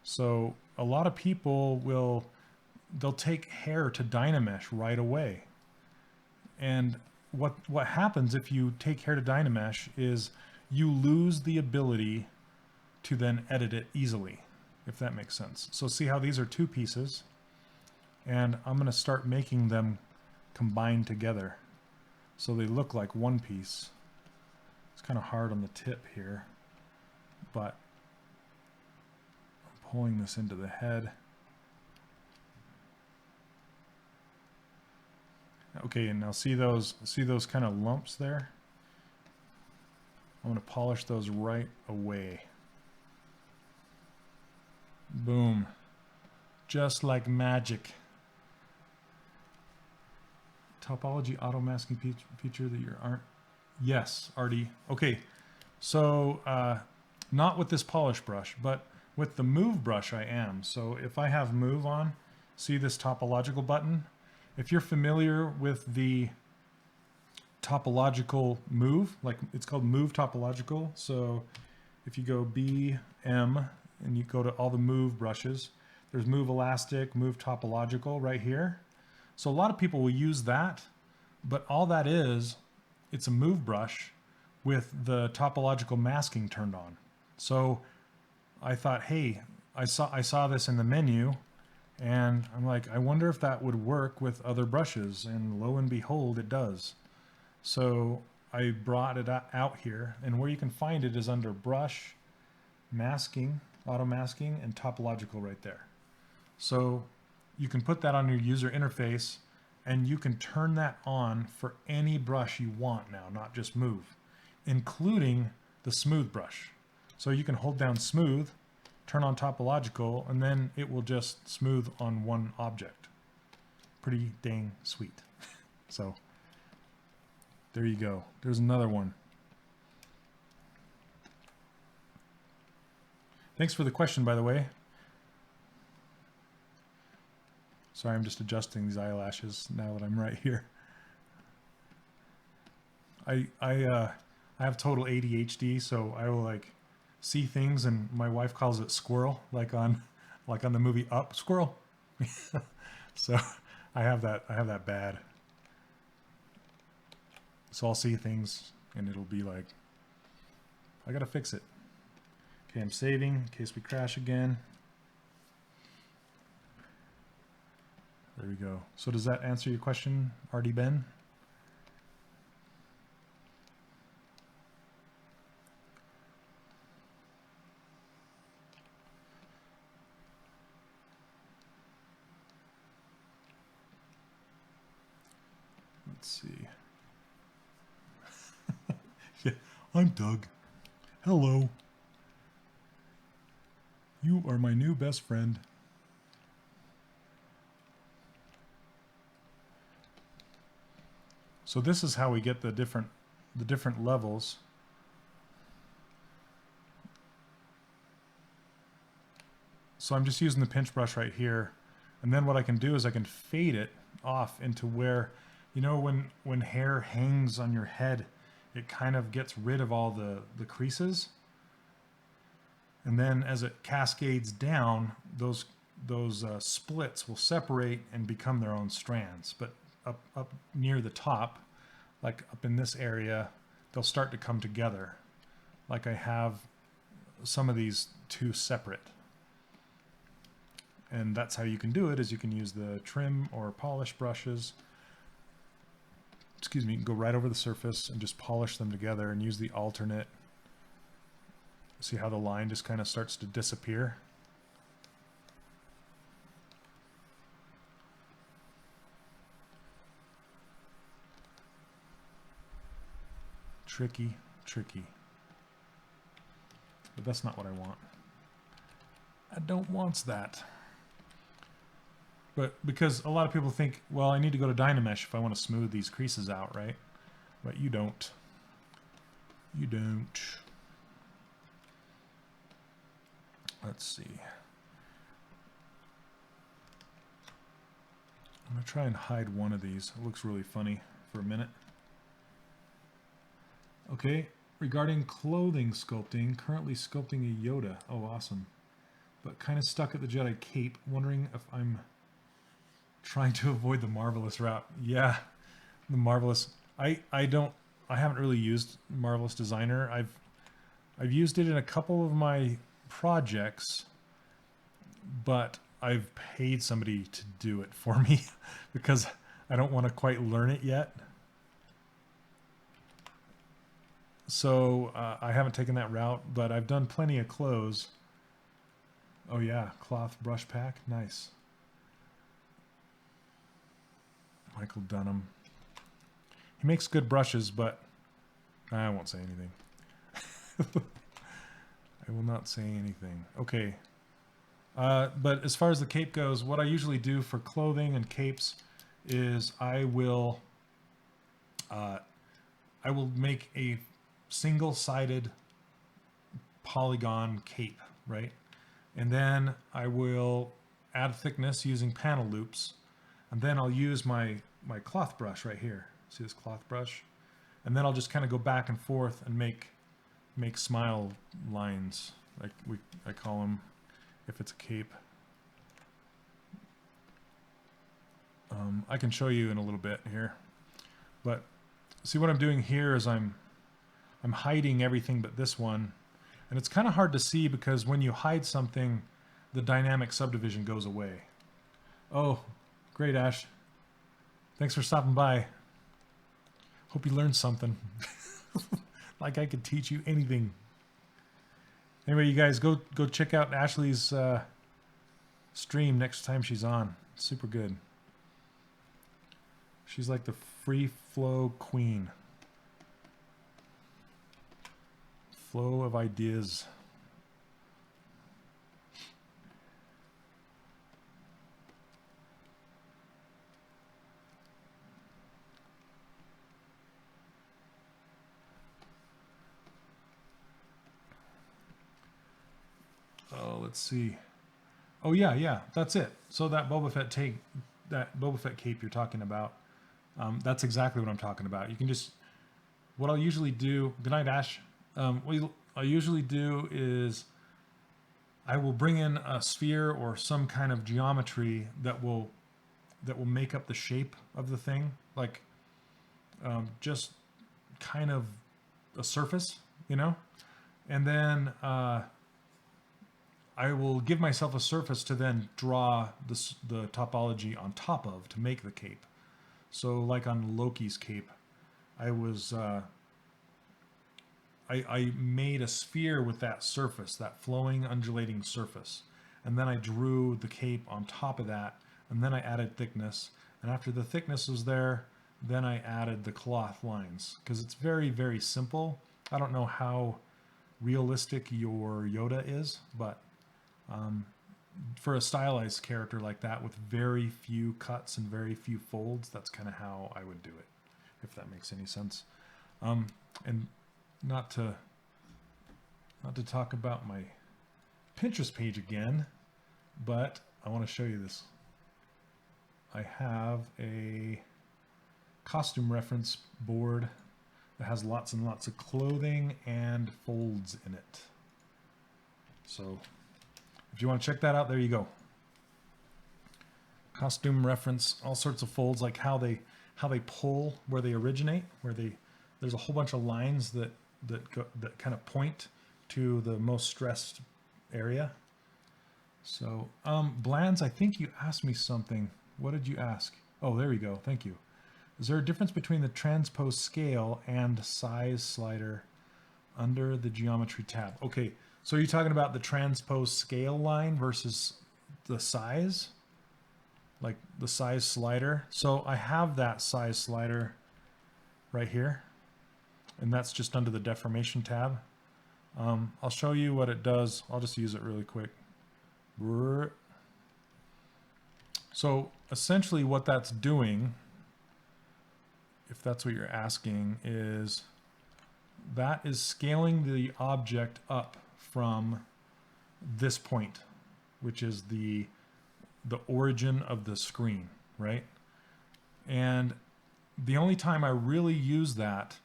Speaker 1: So a lot of people they'll take hair to Dynamesh right away. And what happens if you take hair to Dynamesh is you lose the ability to then edit it easily, if that makes sense. So see how these are two pieces, and I'm going to start making them combine together so they look like one piece. It's kind of hard on the tip here, but I'm pulling this into the head. Okay, and now see those kind of lumps there? I'm going to polish those right away. Boom. Just like magic. Topology auto masking feature that you aren't. Yes, Artie. Okay, so not with this polish brush, but with the move brush I am. So if I have move on, see this topological button? If you're familiar with the topological move, like it's called move topological. So if you go B, M, and you go to all the move brushes, there's move elastic, move topological right here. So a lot of people will use that, but all that is, it's a move brush with the topological masking turned on. So I thought, hey, I saw this in the menu, and I'm like, I wonder if that would work with other brushes, and lo and behold, it does. So I brought it out here, and where you can find it is under brush, masking, auto masking, and topological right there. So you can put that on your user interface and you can turn that on for any brush you want now, not just move, including the smooth brush. So you can hold down smooth, turn on topological, and then it will just smooth on one object. Pretty dang sweet. So there you go. There's another one. Thanks for the question, by the way. Sorry, I'm just adjusting these eyelashes now that I'm right here. I have total ADHD, so I will like see things, and my wife calls it squirrel, like on the movie Up, squirrel. So I have that bad. So I'll see things, and it'll be like, I gotta fix it. Okay, I'm saving in case we crash again. There we go. So does that answer your question, Artie Ben? Let's see. Yeah, I'm Doug. Hello. You are my new best friend. So this is how we get the different levels. So I'm just using the pinch brush right here, and then what I can do is I can fade it off into where, you know, when hair hangs on your head, it kind of gets rid of all the creases, and then as it cascades down, those splits will separate and become their own strands. But up near the top, like up in this area, they'll start to come together. Like I have some of these two separate. And that's how you can do it, is you can use the trim or polish brushes. Excuse me, you can go right over the surface and just polish them together and use the alternate. See how the line just kind of starts to disappear? Tricky, tricky. But that's not what I want. I don't want that. But because a lot of people think, well, I need to go to Dynamesh if I want to smooth these creases out, right? But you don't. You don't. Let's see. I'm going to try and hide one of these. It looks really funny for a minute. Okay, regarding clothing sculpting, currently sculpting a Yoda. Oh, awesome. But kind of stuck at the Jedi cape, wondering if I'm trying to avoid the Marvelous route. Yeah, the Marvelous. I haven't really used Marvelous Designer. I've used it in a couple of my projects, but I've paid somebody to do it for me because I don't want to quite learn it yet. So I haven't taken that route, but I've done plenty of clothes. Oh yeah, cloth brush pack, nice. Michael Dunham. He makes good brushes, but I won't say anything. I will not say anything. Okay. But as far as the cape goes, what I usually do for clothing and capes is I will make a single-sided polygon cape, right? And then I will add thickness using panel loops, and then I'll use my cloth brush right here. See this cloth brush? And then I'll just kind of go back and forth and make smile lines, like I call them, if it's a cape. I can show you in a little bit here, but see what I'm doing here is I'm hiding everything but this one, and it's kind of hard to see because when you hide something, the dynamic subdivision goes away. Oh, great, Ash. Thanks for stopping by. Hope you learned something. Like I could teach you anything. Anyway, you guys go check out Ashley's stream next time she's on. Super good. She's like the free flow queen. Flow of ideas. Oh, let's see. Oh yeah, that's it. So that Boba Fett cape you're talking about, that's exactly what I'm talking about. You can just, what I'll usually do. Good night, Ash. What I usually do is I will bring in a sphere or some kind of geometry that will make up the shape of the thing, like just kind of a surface, you know, and then I will give myself a surface to then draw the topology on top of to make the cape. So like on Loki's cape, I was I made a sphere with that surface, that flowing, undulating surface. And then I drew the cape on top of that, and then I added thickness. And after the thickness was there, then I added the cloth lines, because it's very, very simple. I don't know how realistic your Yoda is, but for a stylized character like that with very few cuts and very few folds, that's kind of how I would do it, if that makes any sense. And not to talk about my Pinterest page again, but I want to show you this. I have a costume reference board that has lots and lots of clothing and folds in it. So if you want to check that out, there you go. Costume reference, all sorts of folds, like how they pull where they originate, there's a whole bunch of lines that kind of point to the most stressed area. So Blands, I think you asked me something. What did you ask? Oh, there we go. Thank you. Is there a difference between the transpose scale and size slider under the geometry tab? Okay, so you're talking about the transpose scale line versus the size, like the size slider. So I have that size slider right here, and that's just under the deformation tab. I'll show you what it does. I'll just use it really quick. So essentially what that's doing, if that's what you're asking, is that is scaling the object up from this point, which is the origin of the screen, right? And the only time I really use that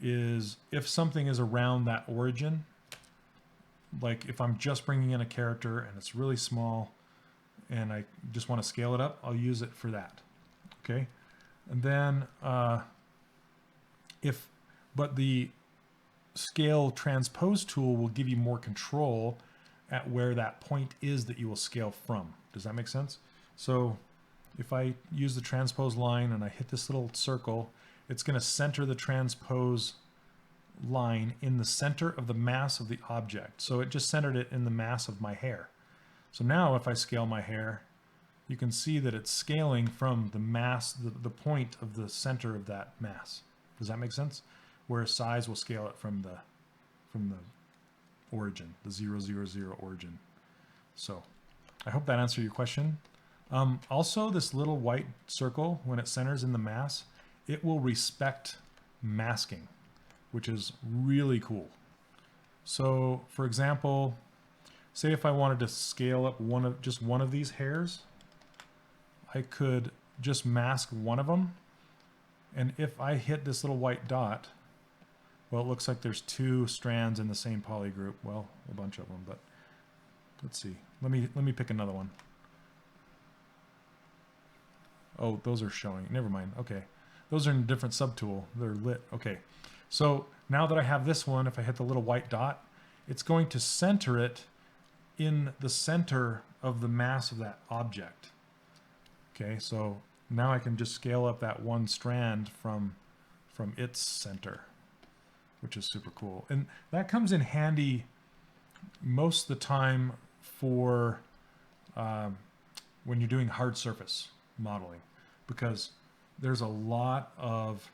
Speaker 1: is if something is around that origin. Like if I'm just bringing in a character and it's really small and I just want to scale it up, I'll use it for that. Okay. And then but the scale transpose tool will give you more control at where that point is that you will scale from. Does that make sense? So if I use the transpose line and I hit this little circle, it's going to center the transpose line in the center of the mass of the object. So it just centered it in the mass of my hair. So now if I scale my hair, you can see that it's scaling from the mass, the point of the center of that mass. Does that make sense? Whereas size will scale it from the origin, the 0, 0, 0 origin. So I hope that answered your question. Also, this little white circle, when it centers in the mass, it will respect masking, which is really cool. So for example, say if I wanted to scale up just one of these hairs, I could just mask one of them. And if I hit this little white dot, well, it looks like there's two strands in the same poly group. Well, a bunch of them, but let's see. Let me pick another one. Oh, those are showing. Never mind. Okay. Those are in a different subtool. They're lit. Okay. So now that I have this one, if I hit the little white dot, it's going to center it in the center of the mass of that object. Okay. So now I can just scale up that one strand from its center, which is super cool. And that comes in handy most of the time for when you're doing hard surface modeling, because there's a lot of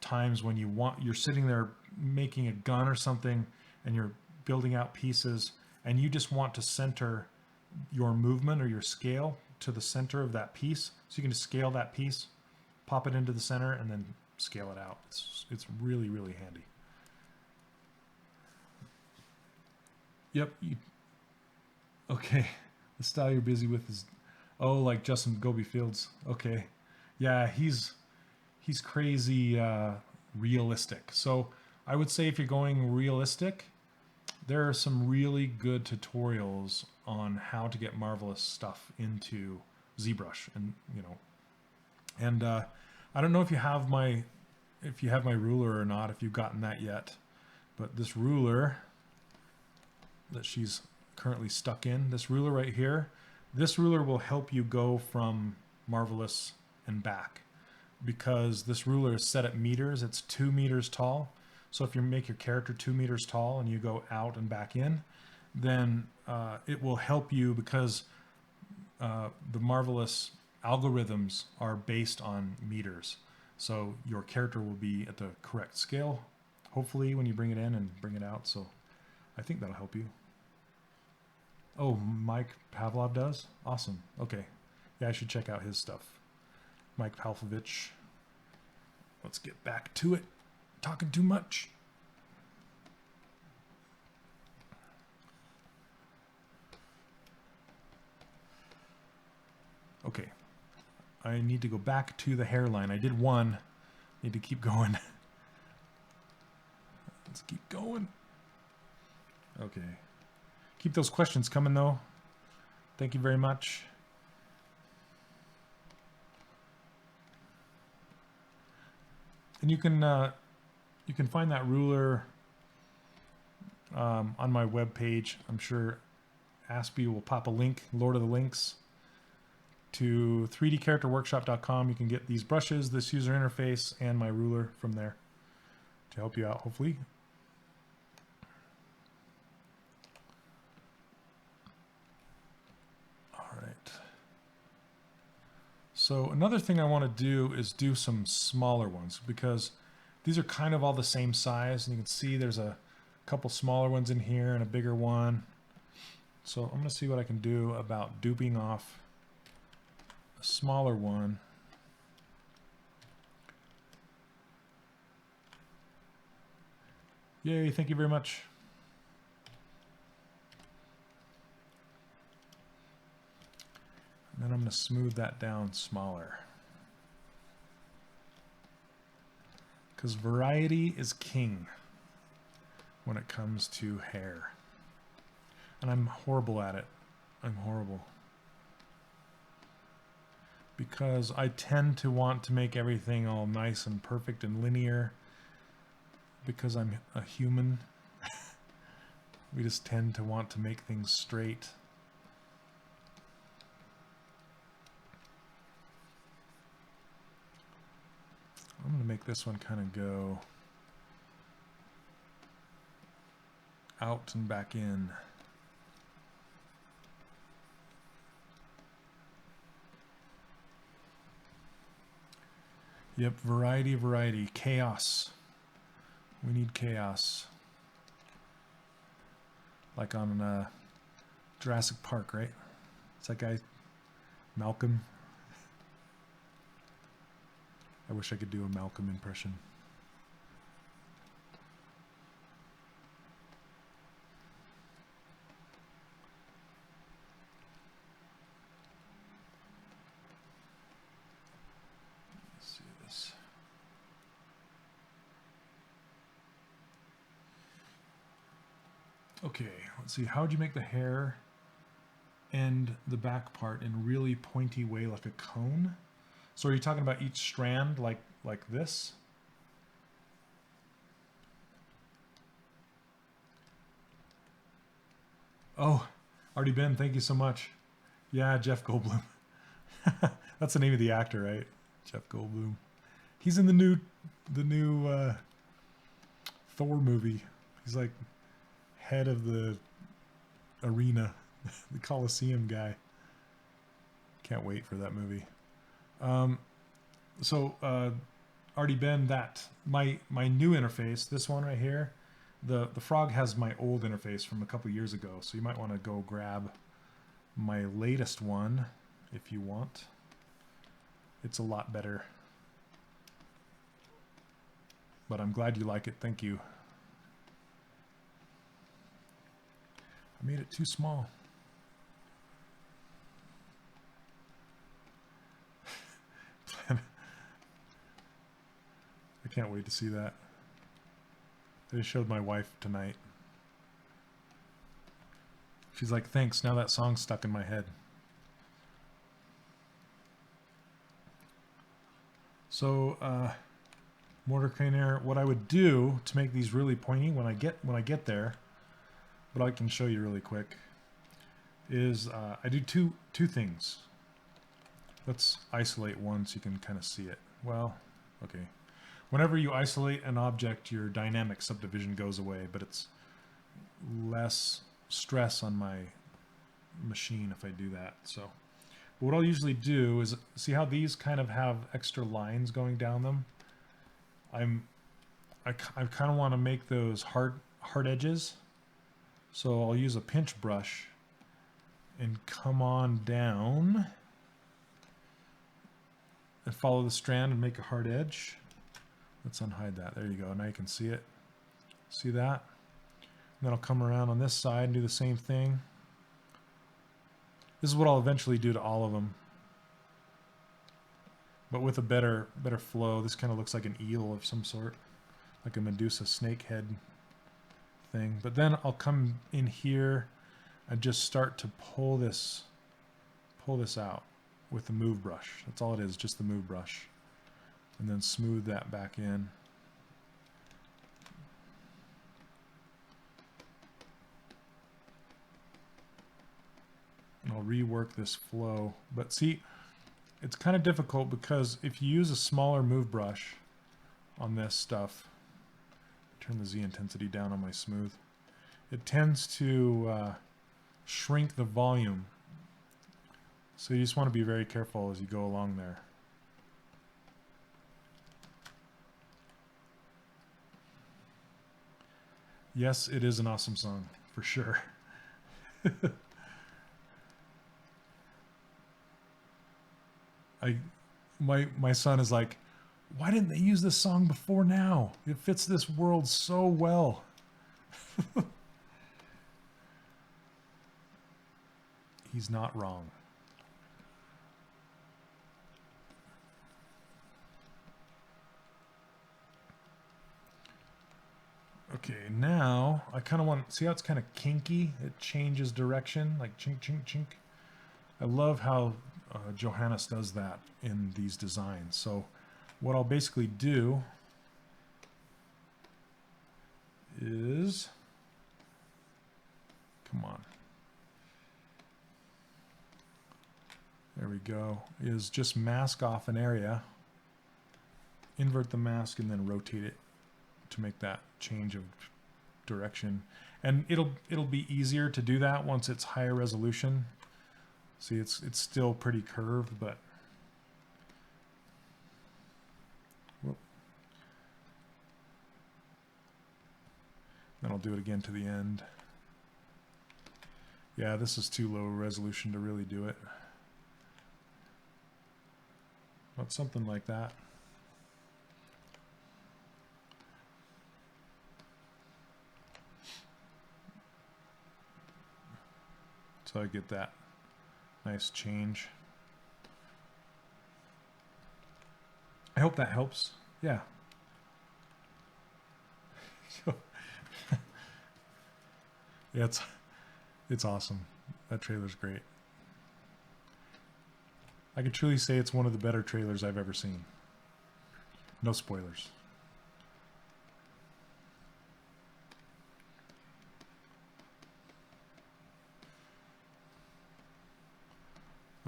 Speaker 1: times when you're sitting there making a gun or something and you're building out pieces and you just want to center your movement or your scale to the center of that piece. So you can just scale that piece, pop it into the center, and then scale it out. It's really, really handy. Yep. Okay. The style you're busy with is, oh, like Justin Goby Fields. Okay. Yeah, he's crazy realistic. So I would say if you're going realistic, there are some really good tutorials on how to get marvelous stuff into ZBrush, and I don't know if you have my ruler or not, if you've gotten that yet, but this ruler that she's currently stuck in, this ruler right here, this ruler will help you go from marvelous and back, because this ruler is set at meters. It's 2 meters tall. So if you make your character 2 meters tall and you go out and back in, then it will help you, because the marvelous algorithms are based on meters. So your character will be at the correct scale, hopefully, when you bring it in and bring it out. So I think that'll help you. Oh, Mike Pavlov does? Awesome. Okay. Yeah, I should check out his stuff. Mike Pavlovich. Let's get back to it. Talking too much. Okay. I need to go back to the hairline. I did one. Need to keep going. Let's keep going. Okay. Keep those questions coming, though. Thank you very much. And you can find that ruler on my webpage. I'm sure Aspie will pop a link, Lord of the Links, to 3dcharacterworkshop.com. You can get these brushes, this user interface, and my ruler from there to help you out, hopefully. All right. So another thing I want to do is do some smaller ones, because these are kind of all the same size, and you can see there's a couple smaller ones in here and a bigger one. So I'm going to see what I can do about duping off a smaller one. Yay, thank you very much. And then I'm going to smooth that down smaller, because variety is king when it comes to hair. And I'm horrible at it. I'm horrible. Because I tend to want to make everything all nice and perfect and linear, because I'm a human. We just tend to want to make things straight. I'm going to make this one kind of go out and back in. Yep, variety, variety. Chaos. We need chaos. Like on Jurassic Park, right? It's that guy, Malcolm. I wish I could do a Malcolm impression. Let's see this. Okay, let's see. How would you make the hair and the back part in a really pointy way, like a cone? So are you talking about each strand like this? Oh, already been. Thank you so much. Yeah, Jeff Goldblum. That's the name of the actor, right? Jeff Goldblum. He's in the new Thor movie. He's like head of the arena, the Coliseum guy. Can't wait for that movie. Already been that my new interface, this one right here, the frog has my old interface from a couple years ago, so you might want to go grab my latest one if you want. It's a lot better, but I'm glad you like it. Thank you. I made it too small. I can't wait to see that. I just showed my wife tonight. She's like, thanks, now that song's stuck in my head. So, mortar crane air, what I would do to make these really pointy when I get there, but I can show you really quick, is I do two things. Let's isolate one so you can kind of see it. Well, okay. Whenever you isolate an object, your dynamic subdivision goes away, but it's less stress on my machine if I do that. So what I'll usually do is, see how these kind of have extra lines going down them? I kind of want to make those hard edges. So I'll use a pinch brush and come on down and follow the strand and make a hard edge. Let's unhide that. There you go. Now you can see it. See that? And then I'll come around on this side and do the same thing. This is what I'll eventually do to all of them, but with a better flow. This kind of looks like an eel of some sort, like a Medusa snake head thing. But then I'll come in here and just start to pull this out with the move brush. That's all it is, just the move brush. And then smooth that back in. And I'll rework this flow. But see, it's kind of difficult because if you use a smaller move brush on this stuff, turn the Z intensity down on my smooth, it tends to shrink the volume. So you just want to be very careful as you go along there. Yes, it is an awesome song, for sure. My son is like, why didn't they use this song before now? It fits this world so well. He's not wrong. Okay, now I kind of want to see how it's kind of kinky. It changes direction, like chink, chink, chink. I love how Johannes does that in these designs. So what I'll basically do is, come on, there we go, is just mask off an area, invert the mask, and then rotate it to make that change of direction. And it'll be easier to do that once it's higher resolution. See, it's still pretty curved, but whoop. Then I'll do it again to the end. Yeah, this is too low resolution to really do it. But something like that. So I get that nice change. I hope that helps. Yeah. Yeah, it's awesome. That trailer's great. I could truly say it's one of the better trailers I've ever seen. No spoilers.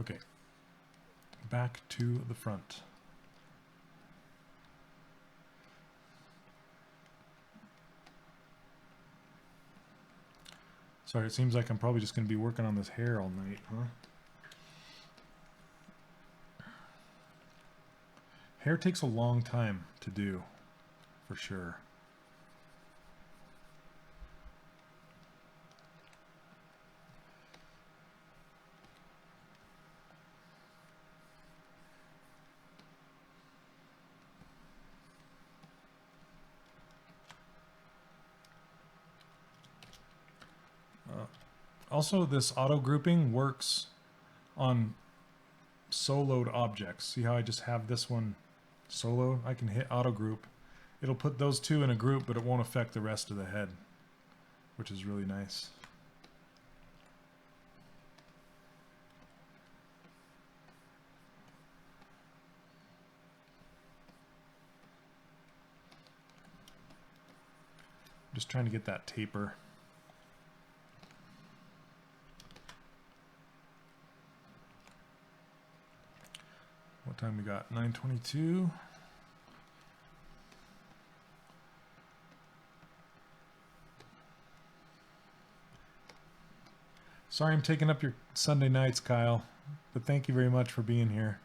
Speaker 1: Okay, back to the front. Sorry, it seems like I'm probably just going to be working on this hair all night, huh? Hair takes a long time to do, for sure. Also, this auto grouping works on soloed objects. See how I just have this one soloed? I can hit auto group. It'll put those two in a group, but it won't affect the rest of the head, which is really nice. Just trying to get that taper. What time we got? 9:22. Sorry I'm taking up your Sunday nights, Kyle, but thank you very much for being here.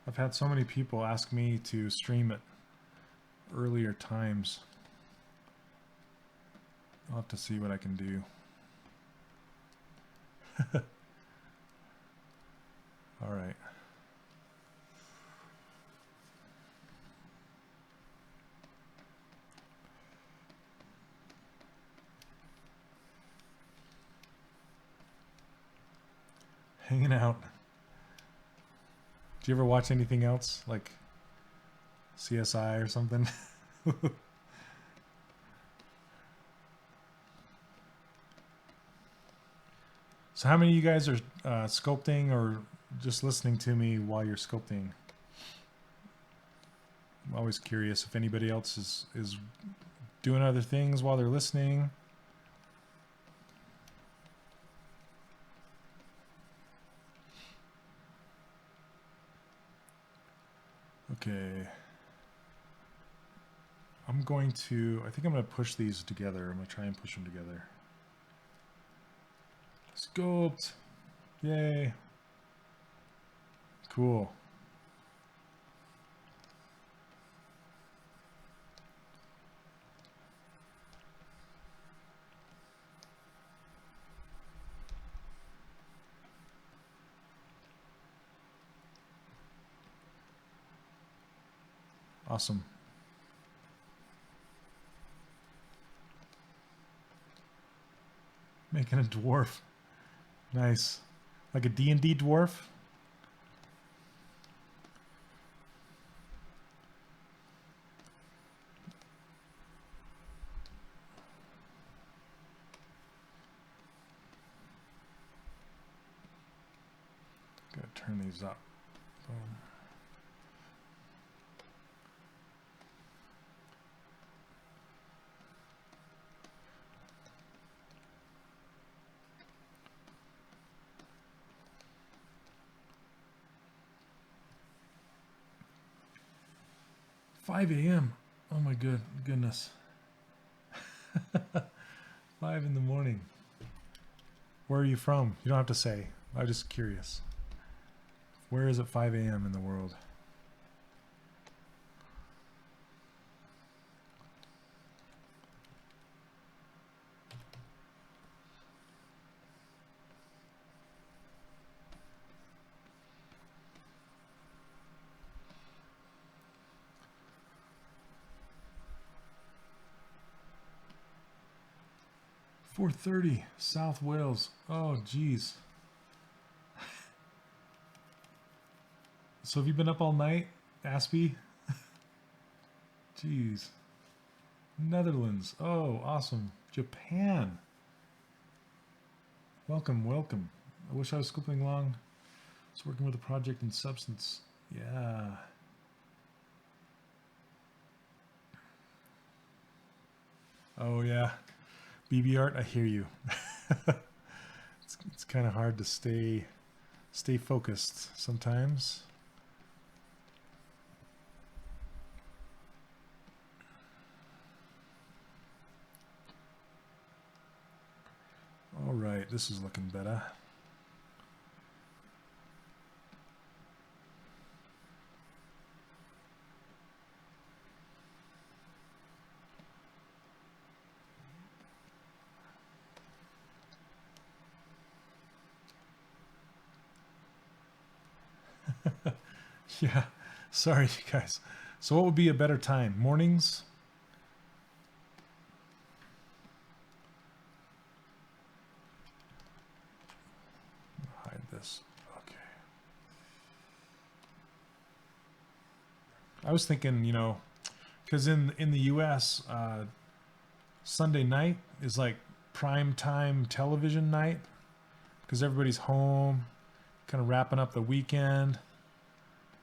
Speaker 1: I've had so many people ask me to stream at earlier times. I'll have to see what I can do. All right. Hanging out. Do you ever watch anything else, like CSI or something? So how many of you guys are sculpting or just listening to me while you're sculpting? I'm always curious if anybody else is doing other things while they're listening. Okay. I think I'm going to push these together. I'm going to try and push them together. Sculpt. Yay. Cool. Awesome. Making a dwarf. Nice. Like a D&D dwarf? Gotta turn these up. Boom. $5 a.m. Oh my goodness. 5 in the morning. Where are you from? You don't have to say. I'm just curious. Where is it 5 a.m. in the world? .4:30 South Wales. Oh, geez. So have you been up all night, Aspie? Jeez. Netherlands. Oh, awesome. Japan. Welcome, welcome. I wish I was sculpting along. I was working with a project in Substance. Yeah. Oh, yeah. BB art, I hear you. It's kind of hard to stay focused sometimes. All right, this is looking better. Yeah, sorry, you guys. So what would be a better time? Mornings? Hide this. Okay. I was thinking, you know, because in the U.S., Sunday night is like prime time television night because everybody's home, kind of wrapping up the weekend.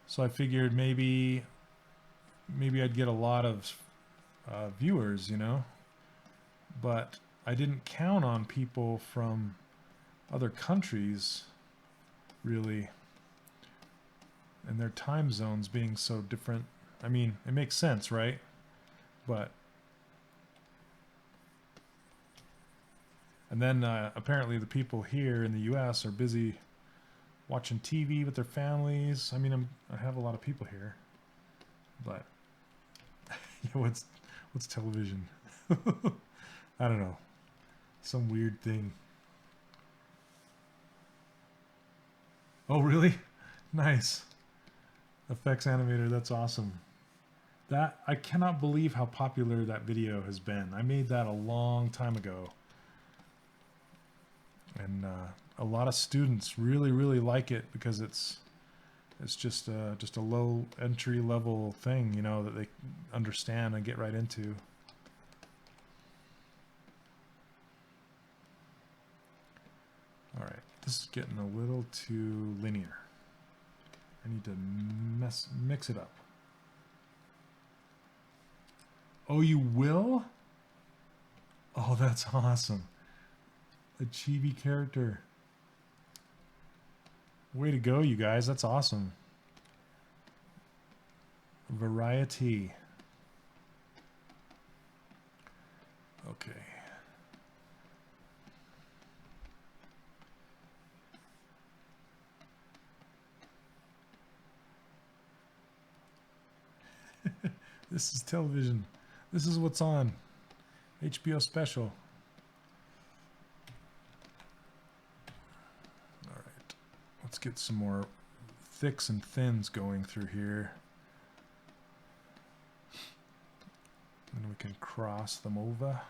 Speaker 1: So I figured maybe I'd get a lot of viewers, you know, but I didn't count on people from other countries really, and their time zones being so different. I mean, it makes sense, right? But and then apparently the people here in the U.S. are busy watching TV with their families. I mean, I have a lot of people here, but yeah, what's television? I don't know, some weird thing. Oh, really? Nice. Effects animator, that's awesome. That, I cannot believe how popular that video has been. I made that a long time ago. And a lot of students really like it because it's just a low entry level thing, you know, that they understand and get right into. All right, this is getting a little too linear. I need to mix it up. Oh, you will? Oh, that's awesome. A chibi character. Way to go, you guys. That's awesome. Variety. Okay. This is television. This is what's on. HBO special. All right. Let's get some more thicks and thins going through here. And we can cross them over.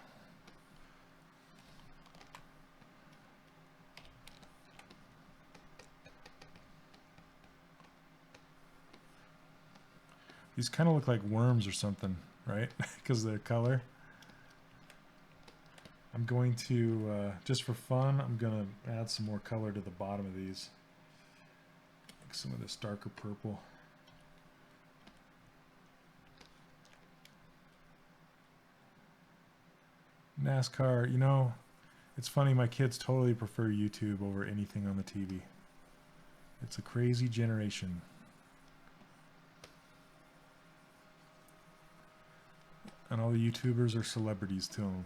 Speaker 1: These kind of look like worms or something, right? Because of their color. I'm going to, just for fun, I'm going to add some more color to the bottom of these. Like some of this darker purple. NASCAR, you know, it's funny, my kids totally prefer YouTube over anything on the TV. It's a crazy generation. And all the YouTubers are celebrities to them.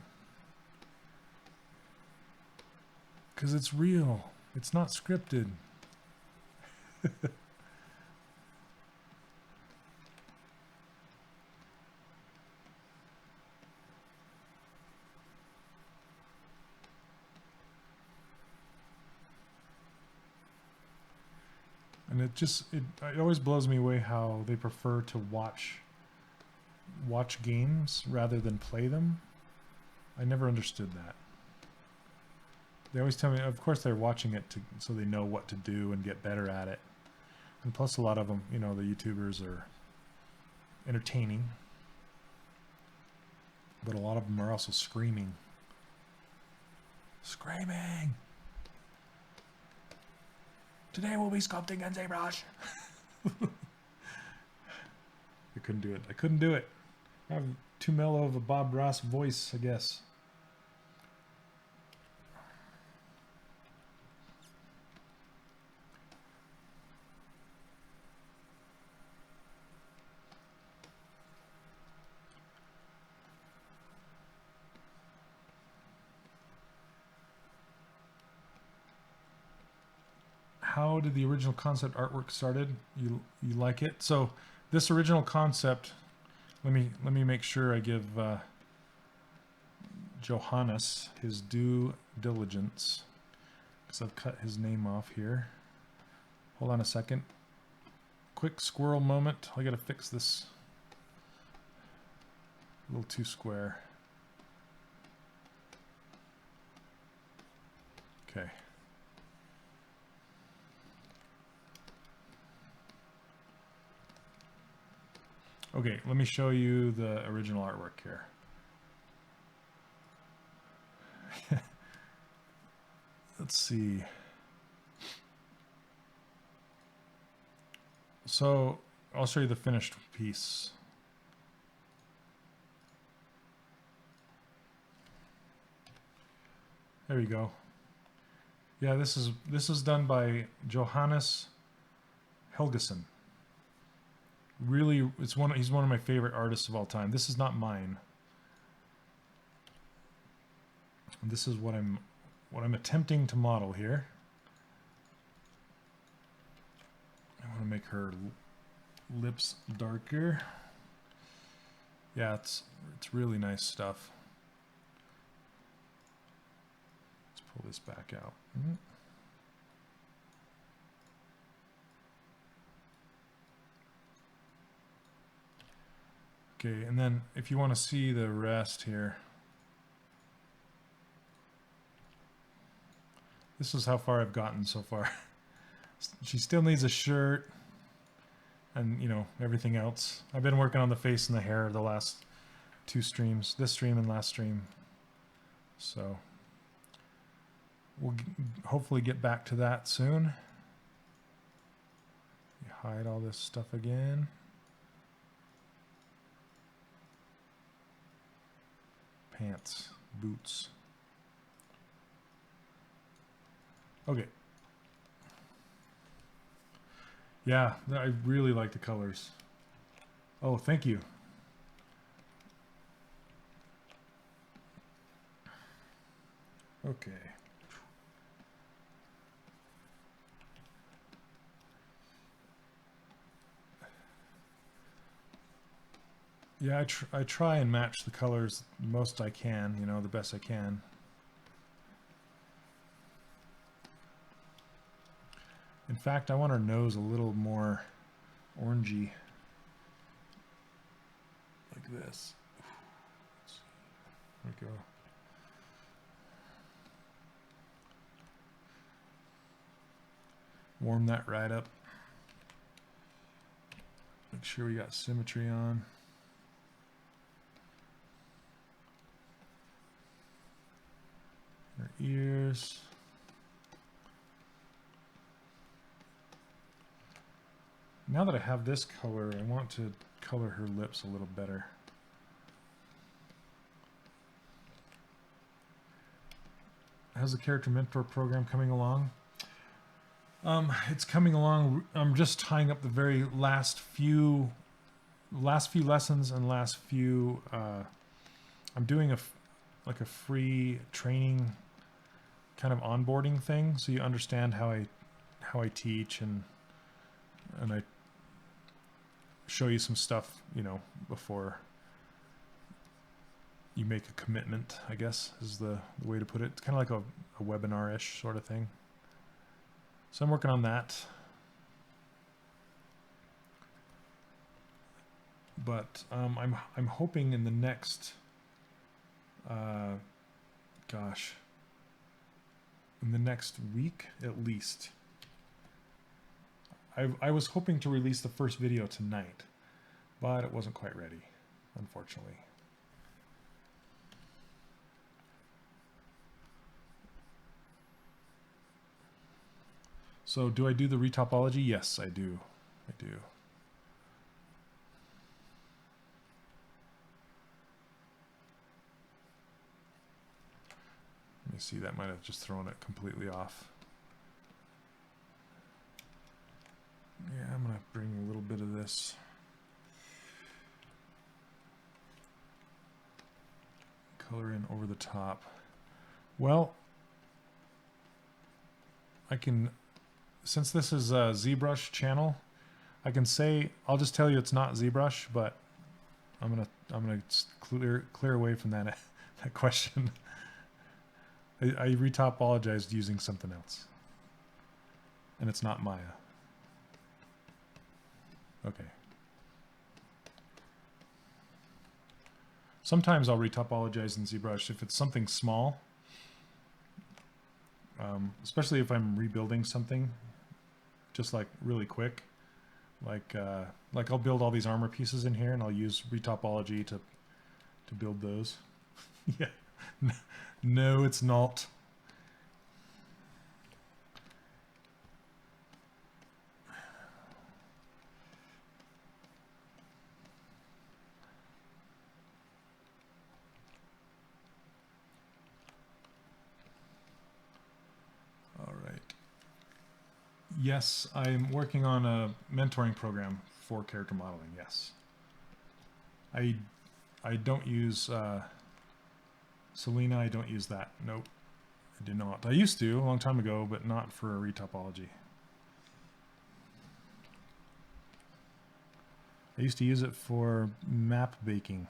Speaker 1: Because it's real. It's not scripted. And it always blows me away how they prefer to watch games rather than play them. I never understood that. They always tell me, of course they're watching it so they know what to do and get better at it. And plus a lot of them, you know, the YouTubers are entertaining. But a lot of them are also screaming. Screaming! Today we'll be sculpting in ZBrush. I couldn't do it. I couldn't do it. I have too mellow of a Bob Ross voice, I guess. how did the original concept artwork started? You like it? So this original concept, let me make sure I give Johannes his due diligence, because I've cut his name off here. Hold on a second. Quick squirrel moment. I gotta fix this. A little too square. Okay. Okay, let me show you the original artwork here. Let's see. So I'll show you the finished piece. There you go. Yeah, this is done by Johannes Helgeson. Really, he's one of my favorite artists of all time. This is not mine. And this is what I'm attempting to model here. I want to make her lips darker. Yeah, it's really nice stuff. Let's pull this back out. Okay, and then if you want to see the rest here, this is how far I've gotten so far. She still needs a shirt and, you know, everything else. I've been working on the face and the hair the last 2 streams, this stream and last stream. So we'll hopefully get back to that soon. Hide all this stuff again. Pants, boots. Okay. Yeah, I really like the colors. Oh, thank you. Okay. Yeah, I try and match the colors the most I can, you know, the best I can. In fact, I want her nose a little more orangey, like this. There we go. Warm that right up. Make sure we got symmetry on. Her ears. Now that I have this color, I want to color her lips a little better. How's the character mentor program coming along? It's coming along. I'm just tying up the very last few lessons and last few. I'm doing like a free training kind of onboarding thing, so you understand how I teach and I show you some stuff, you know, before you make a commitment, I guess is the way to put it. It's kind of like a webinar-ish sort of thing. So I'm working on that. But I'm hoping in the next in the next week at least. I was hoping to release the first video tonight, but it wasn't quite ready, unfortunately. So do I do the retopology? Yes, I do. I do. Let me see, that might have just thrown it completely off. Yeah, I'm going to bring a little bit of this. Color in over the top. Well, I can since this is a ZBrush channel, I can say, I'll just tell you it's not ZBrush, but I'm gonna clear away from that that question. I retopologized using something else, and it's not Maya. Okay. Sometimes I'll retopologize in ZBrush if it's something small, especially if I'm rebuilding something, just like really quick. Like I'll build all these armor pieces in here, and I'll use retopology to build those. Yeah, no, it's not. All right. Yes, I'm working on a mentoring program for character modeling. Yes. I don't use Selena. I don't use that. Nope. I do not. I used to a long time ago, but not for retopology. I used to use it for map baking,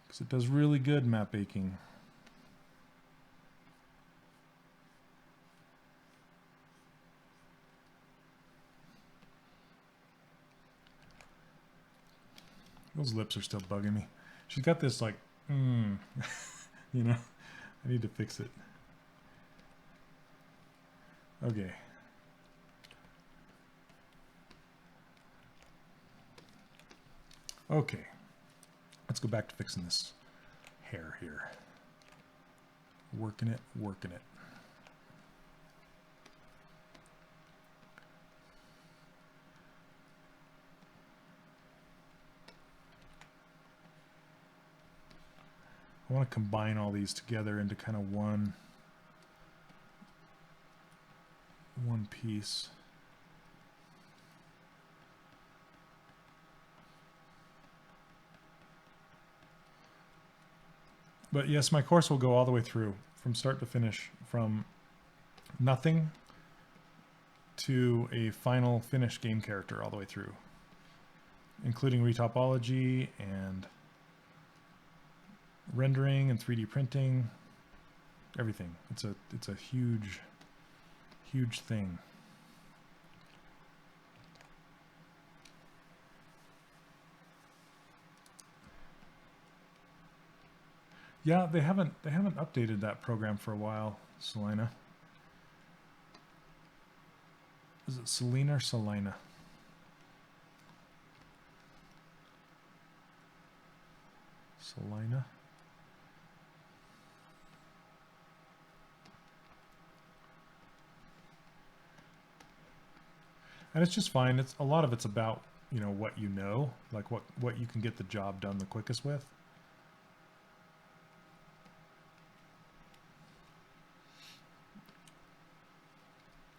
Speaker 1: because it does really good map baking. Those lips are still bugging me. She's got this like, you know, I need to fix it. Okay. Okay. Let's go back to fixing this hair here. Working it, working it. I want to combine all these together into kind of one piece. But yes, my course will go all the way through, from start to finish, from nothing to a final finished game character all the way through, including retopology and rendering and 3D printing, everything. It's a huge thing. Yeah, they haven't updated that program for a while, Selena. Is it Selena or Selena? Selena? And it's just fine. It's a lot of it's about, you know, what you know, like what you can get the job done the quickest with.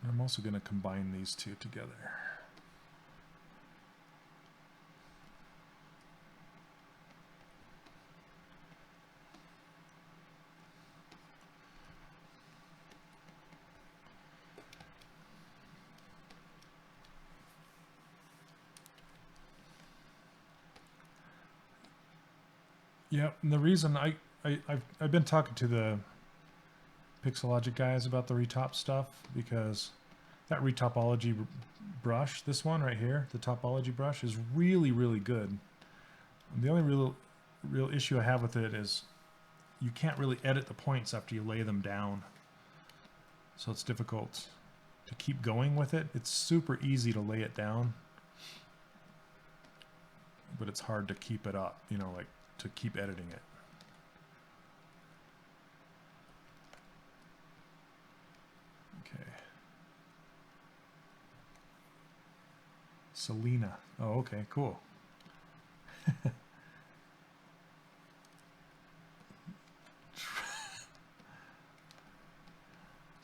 Speaker 1: I'm also going to combine these two together. Yeah, and the reason I've been talking to the Pixelogic guys about the retop stuff, because that retopology brush, this one right here, the topology brush, is really good. And the only real issue I have with it is you can't really edit the points after you lay them down, so it's difficult to keep going with it. It's super easy to lay it down, but it's hard to keep it up, you know, like to keep editing it. Okay. Selena. Oh, okay, cool.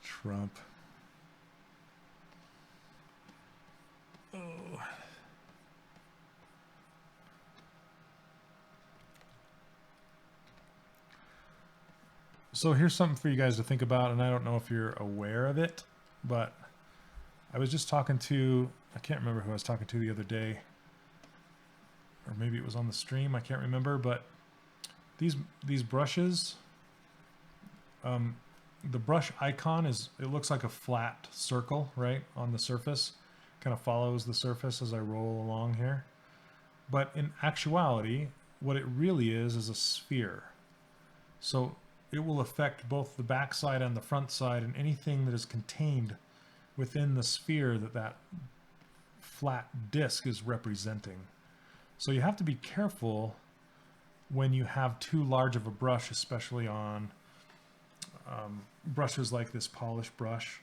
Speaker 1: Trump. Oh. So here's something for you guys to think about, and I don't know if you're aware of it, but I was just talking to, I can't remember who I was talking to the other day, or maybe it was on the stream, I can't remember, but these brushes, the brush icon is, it looks like a flat circle, right, on the surface, kind of follows the surface as I roll along here. But in actuality, what it really is a sphere. So it will affect both the back side and the front side, and anything that is contained within the sphere that that flat disc is representing. So you have to be careful when you have too large of a brush, especially on brushes like this polish brush,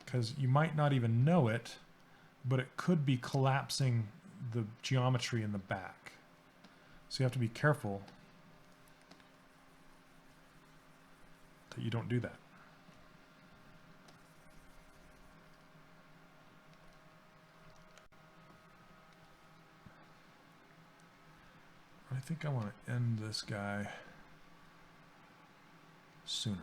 Speaker 1: because you might not even know it, but it could be collapsing the geometry in the back. So you have to be careful that you don't do that. I think I want to end this guy sooner.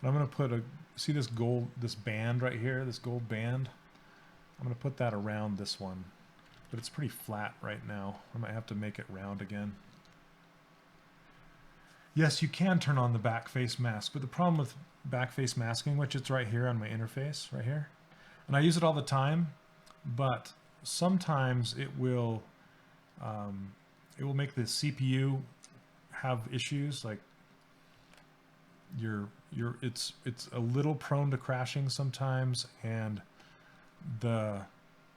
Speaker 1: And I'm going to put a, see this gold, this band right here, this gold band? I'm going to put that around this one, but it's pretty flat right now. I might have to make it round again. Yes, you can turn on the back face mask, but the problem with back face masking, which it's right here on my interface, right here, and I use it all the time, but sometimes it will make the CPU have issues, like it's a little prone to crashing sometimes, and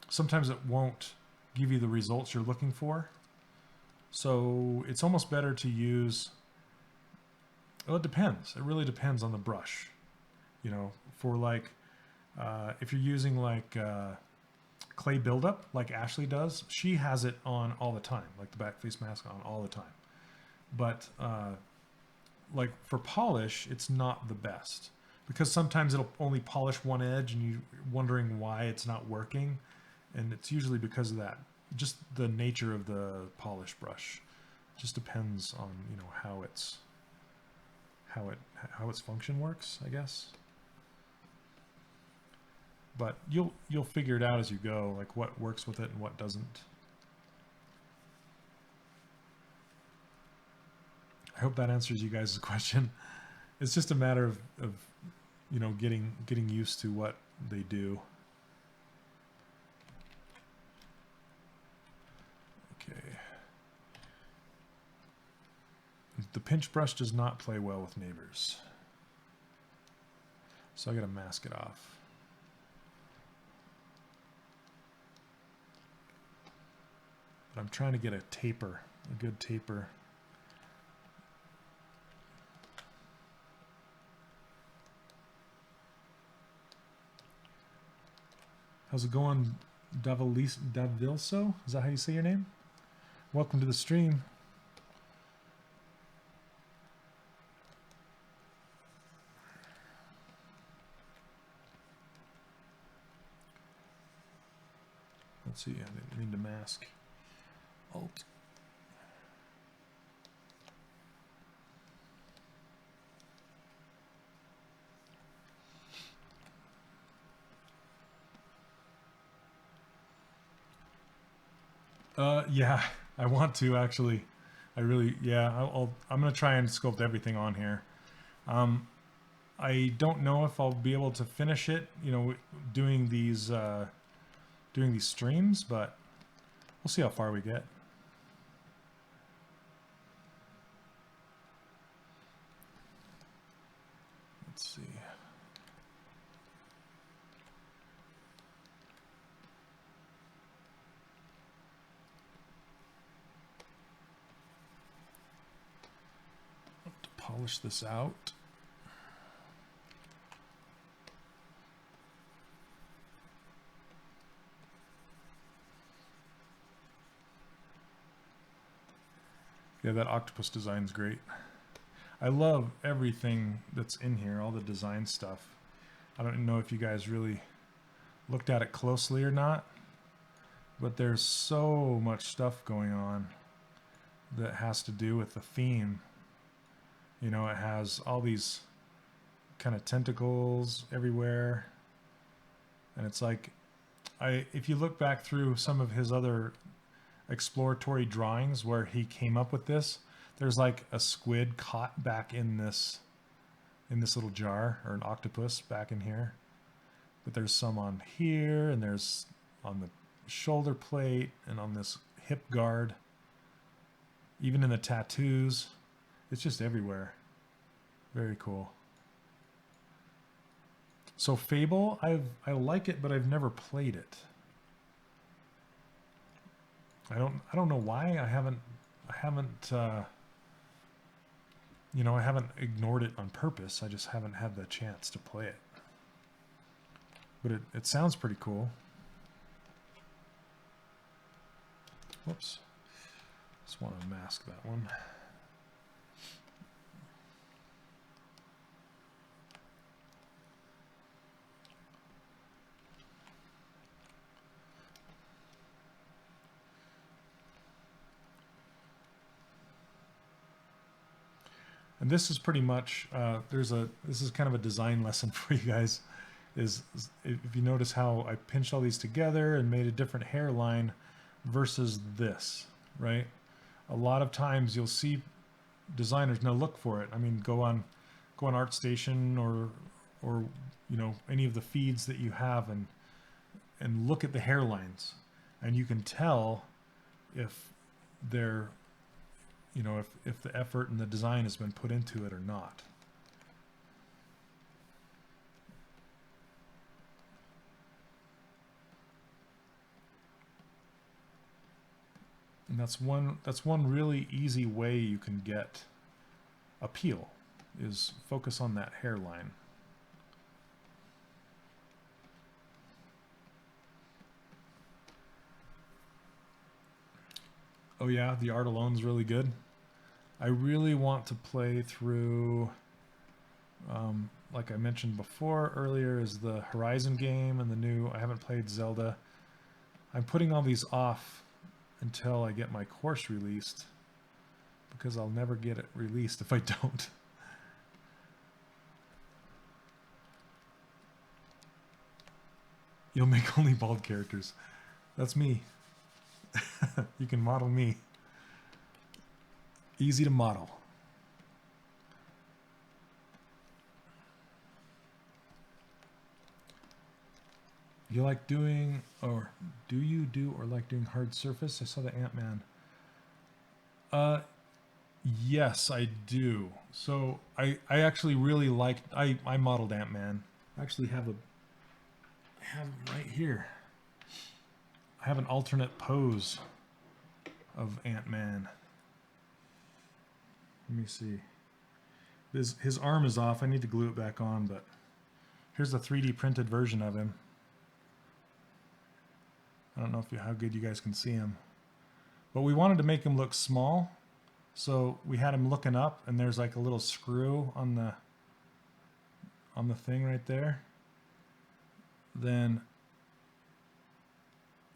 Speaker 1: sometimes it won't give you the results you're looking for. So it's almost better to use, well, it depends. It really depends on the brush. You know, for like, if you're using like clay buildup, like Ashley does, she has it on all the time, like the back face mask on all the time. But like for polish, it's not the best, because sometimes it'll only polish one edge and you're wondering why it's not working. And it's usually because of that, just the nature of the polish brush. It just depends on, you know, how its function works, I guess. But you'll figure it out as you go, like what works with it and what doesn't. I hope that answers you guys' question. It's just a matter of you know, getting used to what they do. Okay. The pinch brush does not play well with neighbors, so I gotta mask it off. But I'm trying to get a taper, a good taper. How's it going, Davilso? Is that how you say your name? Welcome to the stream. Let's see, I didn't mean to mask. Alt. Yeah, I want to actually. I really, yeah, I'm gonna try and sculpt everything on here. I don't know if I'll be able to finish it, you know, doing these streams, but we'll see how far we get. Let's see. Polish this out. Yeah, that octopus design's great. I love everything that's in here, all the design stuff. I don't know if you guys really looked at it closely or not, but there's so much stuff going on that has to do with the theme. You know, it has all these kind of tentacles everywhere, and it's like, if you look back through some of his other exploratory drawings where he came up with this, there's like a squid caught back in this little jar, or an octopus back in here. But there's some on here, and there's on the shoulder plate, and on this hip guard, even in the tattoos. It's just everywhere. Very cool. So Fable, I like it, but I've never played it. I don't know why I haven't you know, I haven't ignored it on purpose. I just haven't had the chance to play it. But it sounds pretty cool. Whoops. Just want to mask that one. And this is pretty much, this is kind of a design lesson for you guys, is if you notice how I pinched all these together and made a different hairline versus this, right? A lot of times you'll see designers, now look for it. I mean, go on ArtStation or you know, any of the feeds that you have, and look at the hairlines, and you can tell if they're, you know, if the effort and the design has been put into it or not. And that's one really easy way you can get appeal, is focus on that hairline. Oh yeah, the art alone is really good. I really want to play through, like I mentioned before earlier, is the Horizon game and the new, I haven't played Zelda. I'm putting all these off until I get my course released, because I'll never get it released if I don't. You'll make only bald characters. That's me. You can model me. Easy to model. You like doing, or do you do or like doing hard surface? I saw the Ant-Man. Yes, I do. So I actually really liked, I modeled Ant-Man. I actually have him right here. I have an alternate pose of Ant-Man. Let me see. His arm is off. I need to glue it back on, but here's the 3D printed version of him. I don't know how good you guys can see him. But we wanted to make him look small, so we had him looking up, and there's like a little screw on the thing right there. Then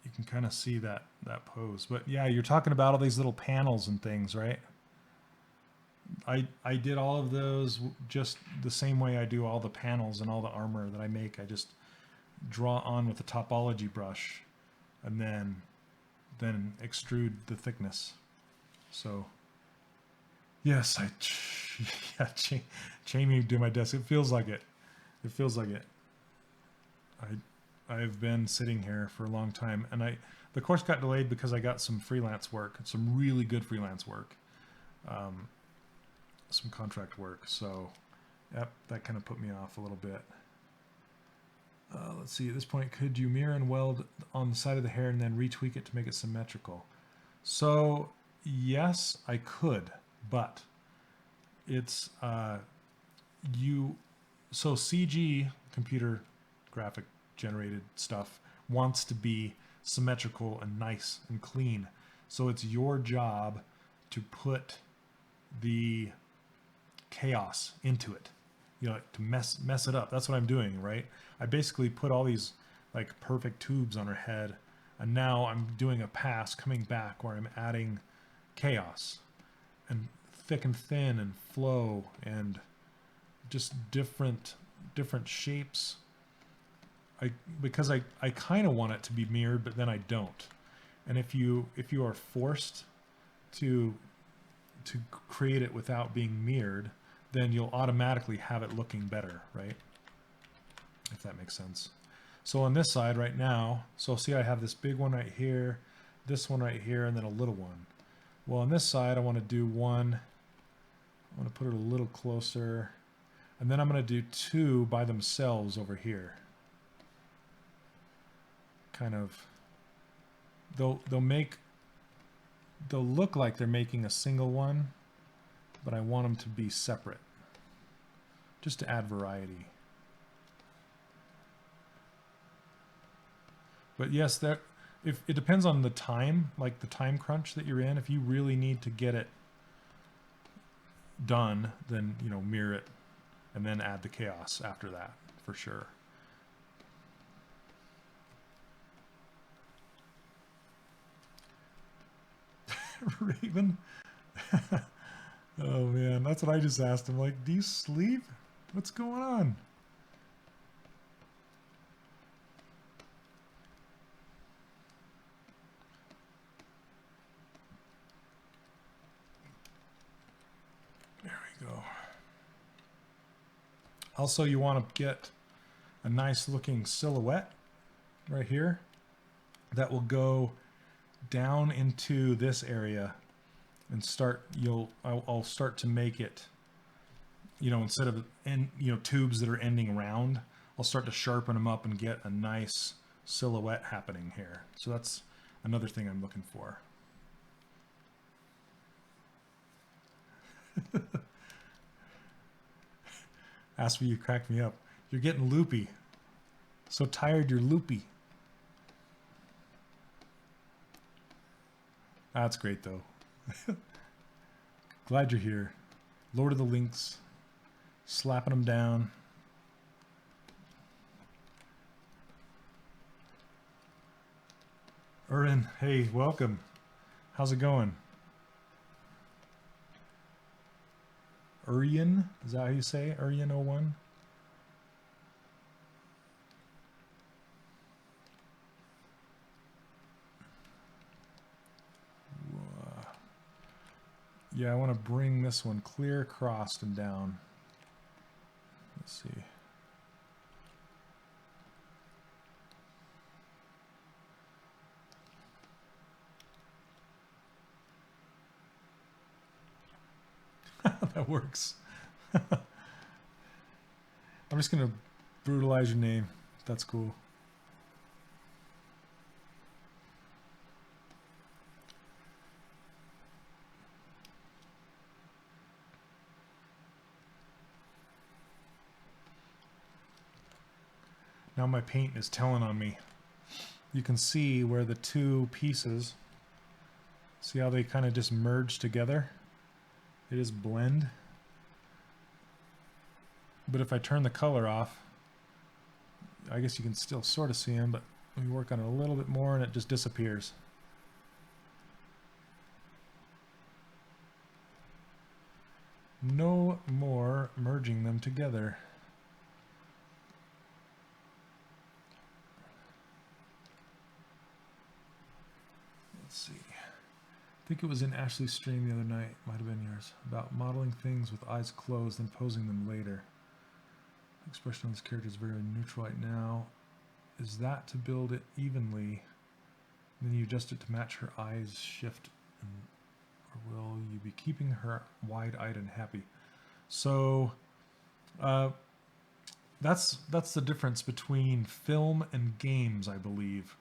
Speaker 1: you can kind of see that pose. But yeah, you're talking about all these little panels and things, right? I did all of those just the same way I do all the panels and all the armor that I make. I just draw on with the topology brush, and then extrude the thickness. So yes, yeah, chain me to my desk. It feels like it. It feels like it. I've been sitting here for a long time, and the course got delayed because I got some freelance work, some really good freelance work, some contract work. So yep, that kind of put me off a little bit. Let's see, at this point, could you mirror and weld on the side of the hair and then retweak it to make it symmetrical? So yes, I could, but it's so CG, computer graphic generated stuff, wants to be symmetrical and nice and clean. So it's your job to put the chaos into it, you know, to mess it up. That's what I'm doing, right? I basically put all these like perfect tubes on her head. And now I'm doing a pass coming back where I'm adding chaos and thick and thin and flow and just different shapes. Because I kind of want it to be mirrored, but then I don't. And if you are forced to create it without being mirrored, then you'll automatically have it looking better, right? If that makes sense. So on this side right now, so see I have this big one right here, this one right here, and then a little one. Well, on this side I want to do one, I want to put it a little closer, and then I'm going to do two by themselves over here. Kind of, they'll look like they're making a single one, but I want them to be separate, just to add variety. But yes, if it depends on the time, like the time crunch that you're in. If you really need to get it done, then mirror it, and then add the chaos after that for sure. Raven. Oh man, that's what I just asked him. Like, do you sleep? What's going on? There we go. Also, you want to get a nice looking silhouette right here that will go down into this area and I'll start to make it, instead of tubes that are ending round, I'll start to sharpen them up and get a nice silhouette happening here. So that's another thing I'm looking for. Ask me, you cracked me up. You're getting loopy. So tired you're loopy. That's great though. Glad you're here. Lord of the Links. Slapping them down. Urin, hey, welcome. How's it going? Urian, is that how you say? Urian01? Yeah, I want to bring this one clear across and down. Let's see. That works. I'm just going to brutalize your name. That's cool. Now my paint is telling on me. You can see where the two pieces, see how they kind of just merge together? They just blend. But if I turn the color off, I guess you can still sort of see them, but we work on it a little bit more and it just disappears. No more merging them together. Let's see. I think it was in Ashley's stream the other night, might have been yours, about modeling things with eyes closed and posing them later. The expression on this character is very neutral right now. Is that to build it evenly? Then you adjust it to match her eyes shift, or will you be keeping her wide-eyed and happy? So that's the difference between film and games, I believe.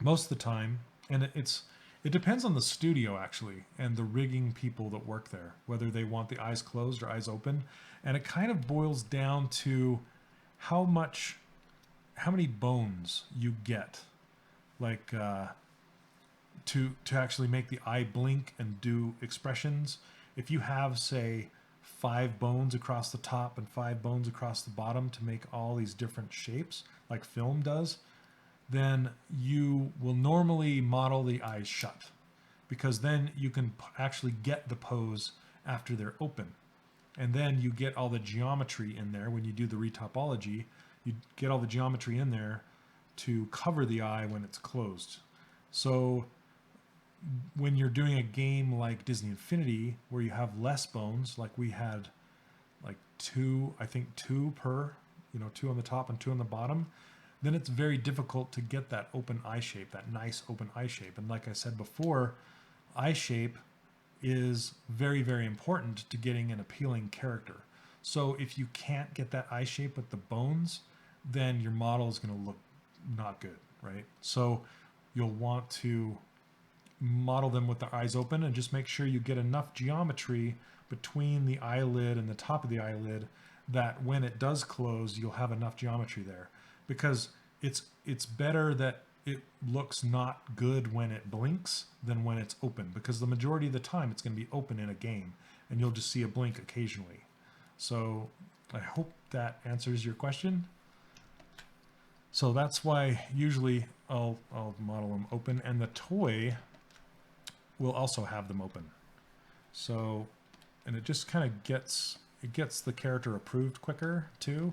Speaker 1: Most of the time, and it depends on the studio actually, and the rigging people that work there, whether they want the eyes closed or eyes open, and it kind of boils down to how many bones you get, like to actually make the eye blink and do expressions. If you have, say, 5 bones across the top and 5 bones across the bottom to make all these different shapes like film does, then you will normally model the eyes shut, because then you can actually get the pose after they're open. And then you get all the geometry in there. When you do the retopology, you get all the geometry in there to cover the eye when it's closed. So when you're doing a game like Disney Infinity, where you have less bones, like we had like 2, I think 2 per, 2 on the top and 2 on the bottom, then it's very difficult to get that open eye shape, that nice open eye shape. And like I said before, eye shape is very, very important to getting an appealing character. So if you can't get that eye shape with the bones, then your model is going to look not good, right? So you'll want to model them with the eyes open and just make sure you get enough geometry between the eyelid and the top of the eyelid that when it does close, you'll have enough geometry there. Because it's better that it looks not good when it blinks than when it's open, because the majority of the time it's going to be open in a game and you'll just see a blink occasionally. So I hope that answers your question. So that's why usually I'll model them open, and the toy will also have them open. So, and it just kind of gets the character approved quicker too.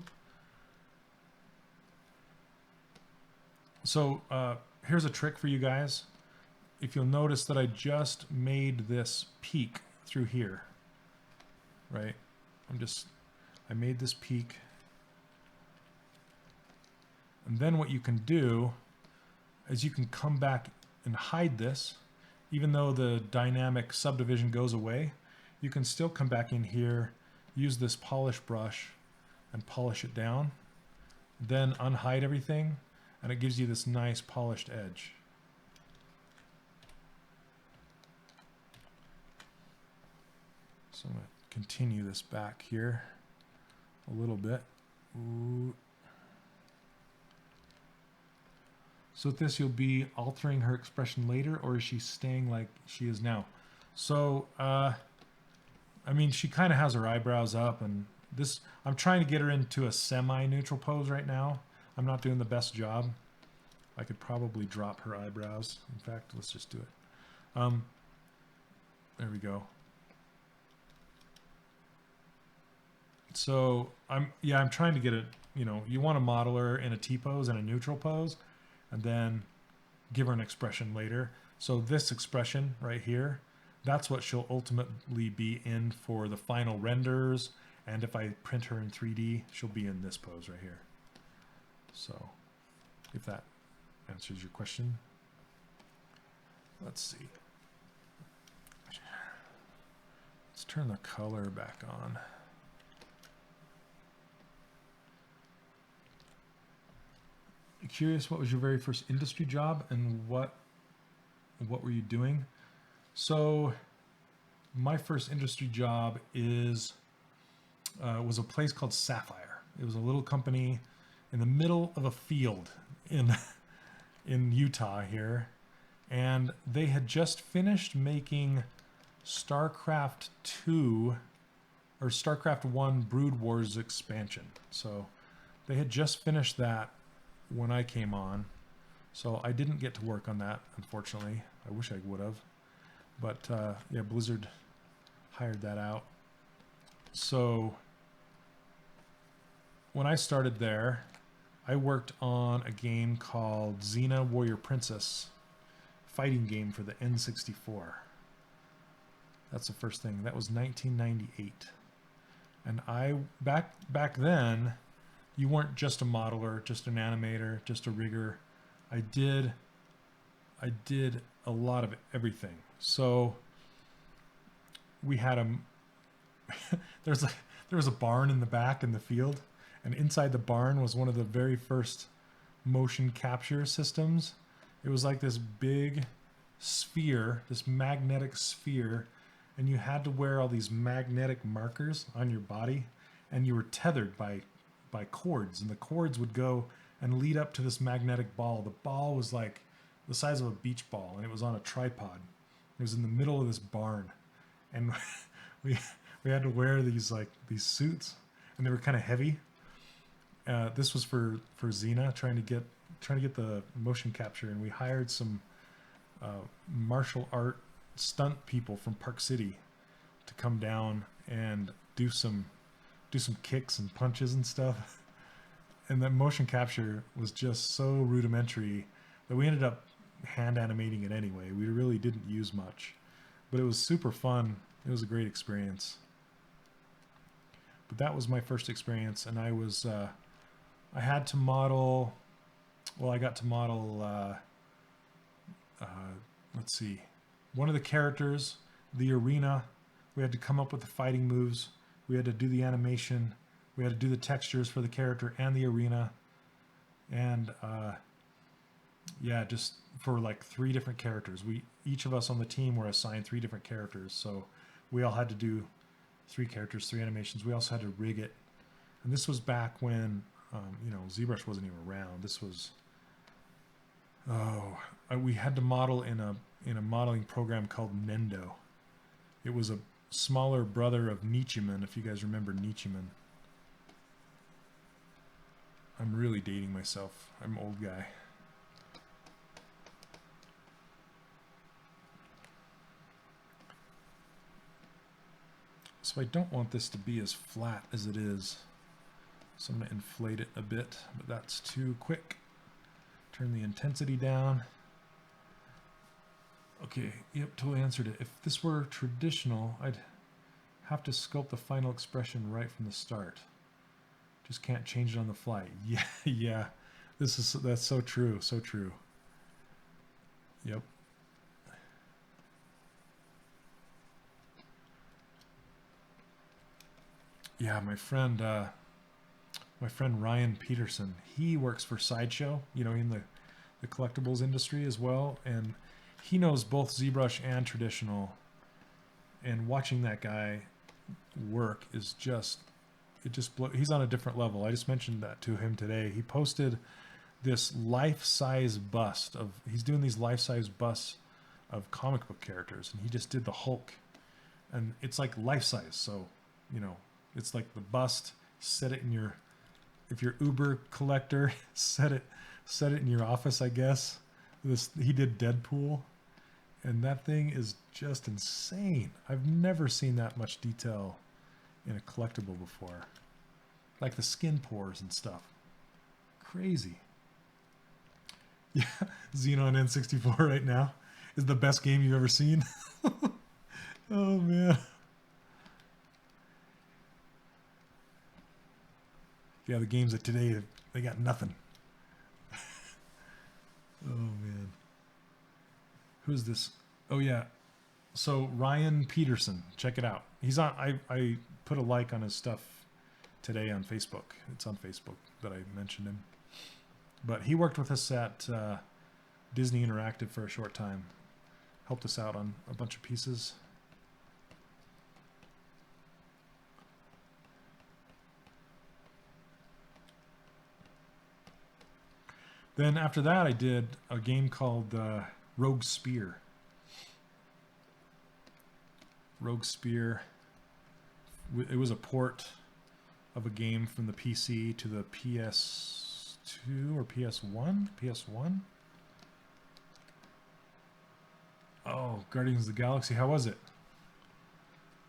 Speaker 1: So here's a trick for you guys. If you'll notice that I just made this peak through here, right? I made this peak. And then what you can do is you can come back and hide this. Even though the dynamic subdivision goes away, you can still come back in here, use this polish brush and polish it down, then unhide everything, and it gives you this nice polished edge. So I'm going to continue this back here a little bit. Ooh. So with this, you'll be altering her expression later, or is she staying like she is now? So, I mean, she kind of has her eyebrows up, and this, I'm trying to get her into a semi-neutral pose right now. I'm not doing the best job. I could probably drop her eyebrows. In fact, let's just do it. There we go. So I'm trying to get it, you want to model her in a T-pose and a neutral pose, and then give her an expression later. So this expression right here, that's what she'll ultimately be in for the final renders. And if I print her in 3D, she'll be in this pose right here. So if that answers your question. Let's see. Let's turn the color back on. Curious, what was your very first industry job and what were you doing? So my first industry job was a place called Sapphire. It was a little company in the middle of a field in Utah here, and they had just finished making StarCraft 2 or StarCraft 1 Brood Wars expansion. So they had just finished that when I came on, so I didn't get to work on that, unfortunately. I wish I would have, but yeah, Blizzard hired that out. So when I started there, I worked on a game called Xena Warrior Princess, fighting game for the N64. That's the first thing. That was 1998, and back then, you weren't just a modeler, just an animator, just a rigger. I did a lot of everything. So we had there was a barn in the back in the field, and inside the barn was one of the very first motion capture systems. It was like this big sphere, this magnetic sphere, and you had to wear all these magnetic markers on your body, and you were tethered by cords, and the cords would go and lead up to this magnetic ball. The ball was like the size of a beach ball, and it was on a tripod. It was in the middle of this barn, and we we had to wear these suits, and they were kind of heavy. This was for Xena, trying to get the motion capture, and we hired some martial art stunt people from Park City to come down and do some kicks and punches and stuff. And the motion capture was just so rudimentary that we ended up hand animating it anyway. We really didn't use much, but it was super fun. It was a great experience. But that was my first experience, and I had to model. Well, I got to model. Let's see, one of the characters, the arena. We had to come up with the fighting moves. We had to do the animation. We had to do the textures for the character and the arena. And yeah, just for like 3 different characters. Each of us on the team were assigned 3 different characters. So we all had to do 3 characters, 3 animations. We also had to rig it. And this was back when, ZBrush wasn't even around. This was, we had to model in a modeling program called Nendo. It was a smaller brother of Nichiman, if you guys remember Nichiman. I'm really dating myself. I'm an old guy. So I don't want this to be as flat as it is. So I'm going to inflate it a bit, but that's too quick. Turn the intensity down. Okay, yep, totally answered it. If this were traditional, I'd have to sculpt the final expression right from the start. Just can't change it on the fly. Yeah, yeah. That's so true, so true. Yep. Yeah, my friend Ryan Peterson, he works for Sideshow, in the collectibles industry as well, and he knows both ZBrush and traditional, and watching that guy work is just, he's on a different level. I just mentioned that to him today. He posted this life-size bust he's doing these life-size busts of comic book characters, and he just did the Hulk, and it's like life-size, so, it's like the bust, set it in if you're Uber collector, set it in your office, I guess. He did Deadpool, and that thing is just insane. I've never seen that much detail in a collectible before. Like the skin pores and stuff. Crazy. Yeah, Xenon N64 right now is the best game you've ever seen. Oh, man. Yeah, the games of today, they got nothing. Oh, man. Who's this? Oh, yeah. So, Ryan Peterson. Check it out. He's on, I put a like on his stuff today on Facebook. It's on Facebook that I mentioned him. But he worked with us at Disney Interactive for a short time. Helped us out on a bunch of pieces. Then after that, I did a game called Rogue Spear. Rogue Spear. It was a port of a game from the PC to the PS2 or PS1? PS1? Oh, Guardians of the Galaxy. How was it?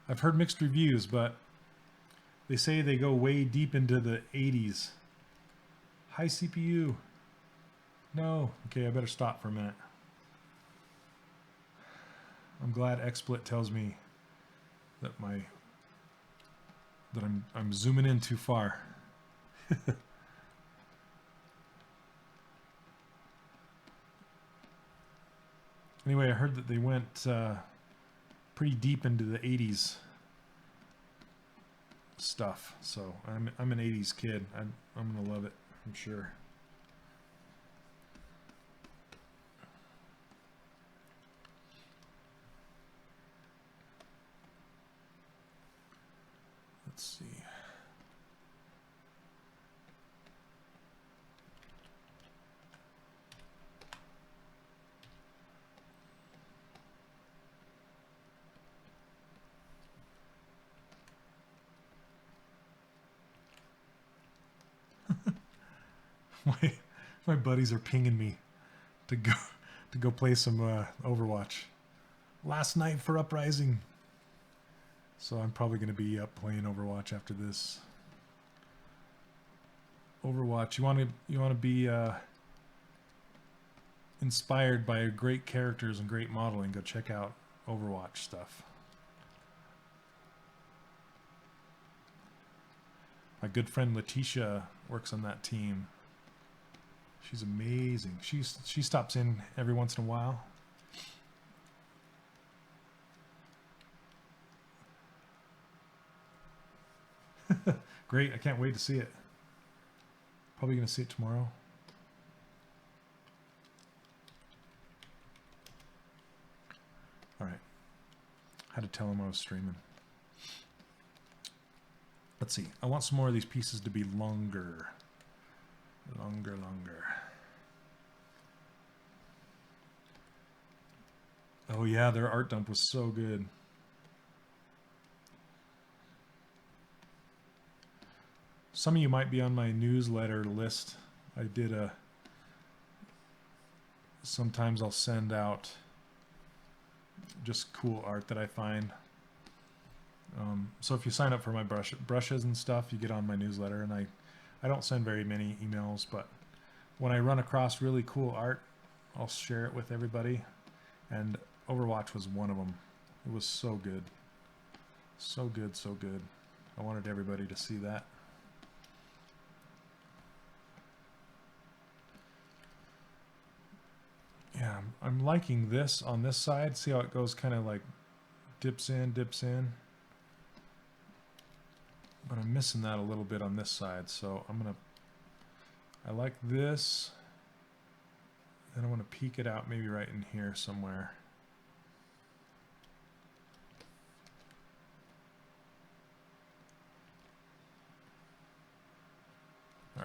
Speaker 1: I've heard mixed reviews, but they say they go way deep into the 80s. High CPU. No. Okay, I better stop for a minute. I'm glad XSplit tells me that I'm zooming in too far. Anyway, I heard that they went pretty deep into the 80s stuff, so I'm an 80s kid. I'm gonna love it, I'm sure. Let's see. my buddies are pinging me to go play some Overwatch. Last night for Uprising. So I'm probably going to be up playing Overwatch after this. Overwatch. You want to be inspired by great characters and great modeling? Go check out Overwatch stuff. My good friend Letitia works on that team. She's amazing. She stops in every once in a while. Great, I can't wait to see it. Probably going to see it tomorrow. All right. Had to tell him I was streaming. Let's see. I want some more of these pieces to be longer. Longer. Oh yeah, their art dump was so good. Some of you might be on my newsletter list. I did sometimes I'll send out just cool art that I find. So if you sign up for my brushes and stuff, you get on my newsletter, and I don't send very many emails, but when I run across really cool art, I'll share it with everybody. And Overwatch was one of them. It was so good. So good. I wanted everybody to see that. Yeah, I'm liking this on this side. See how it goes, kind of like dips in. But I'm missing that a little bit on this side, so I like this. Then I want to peek it out maybe right in here somewhere. All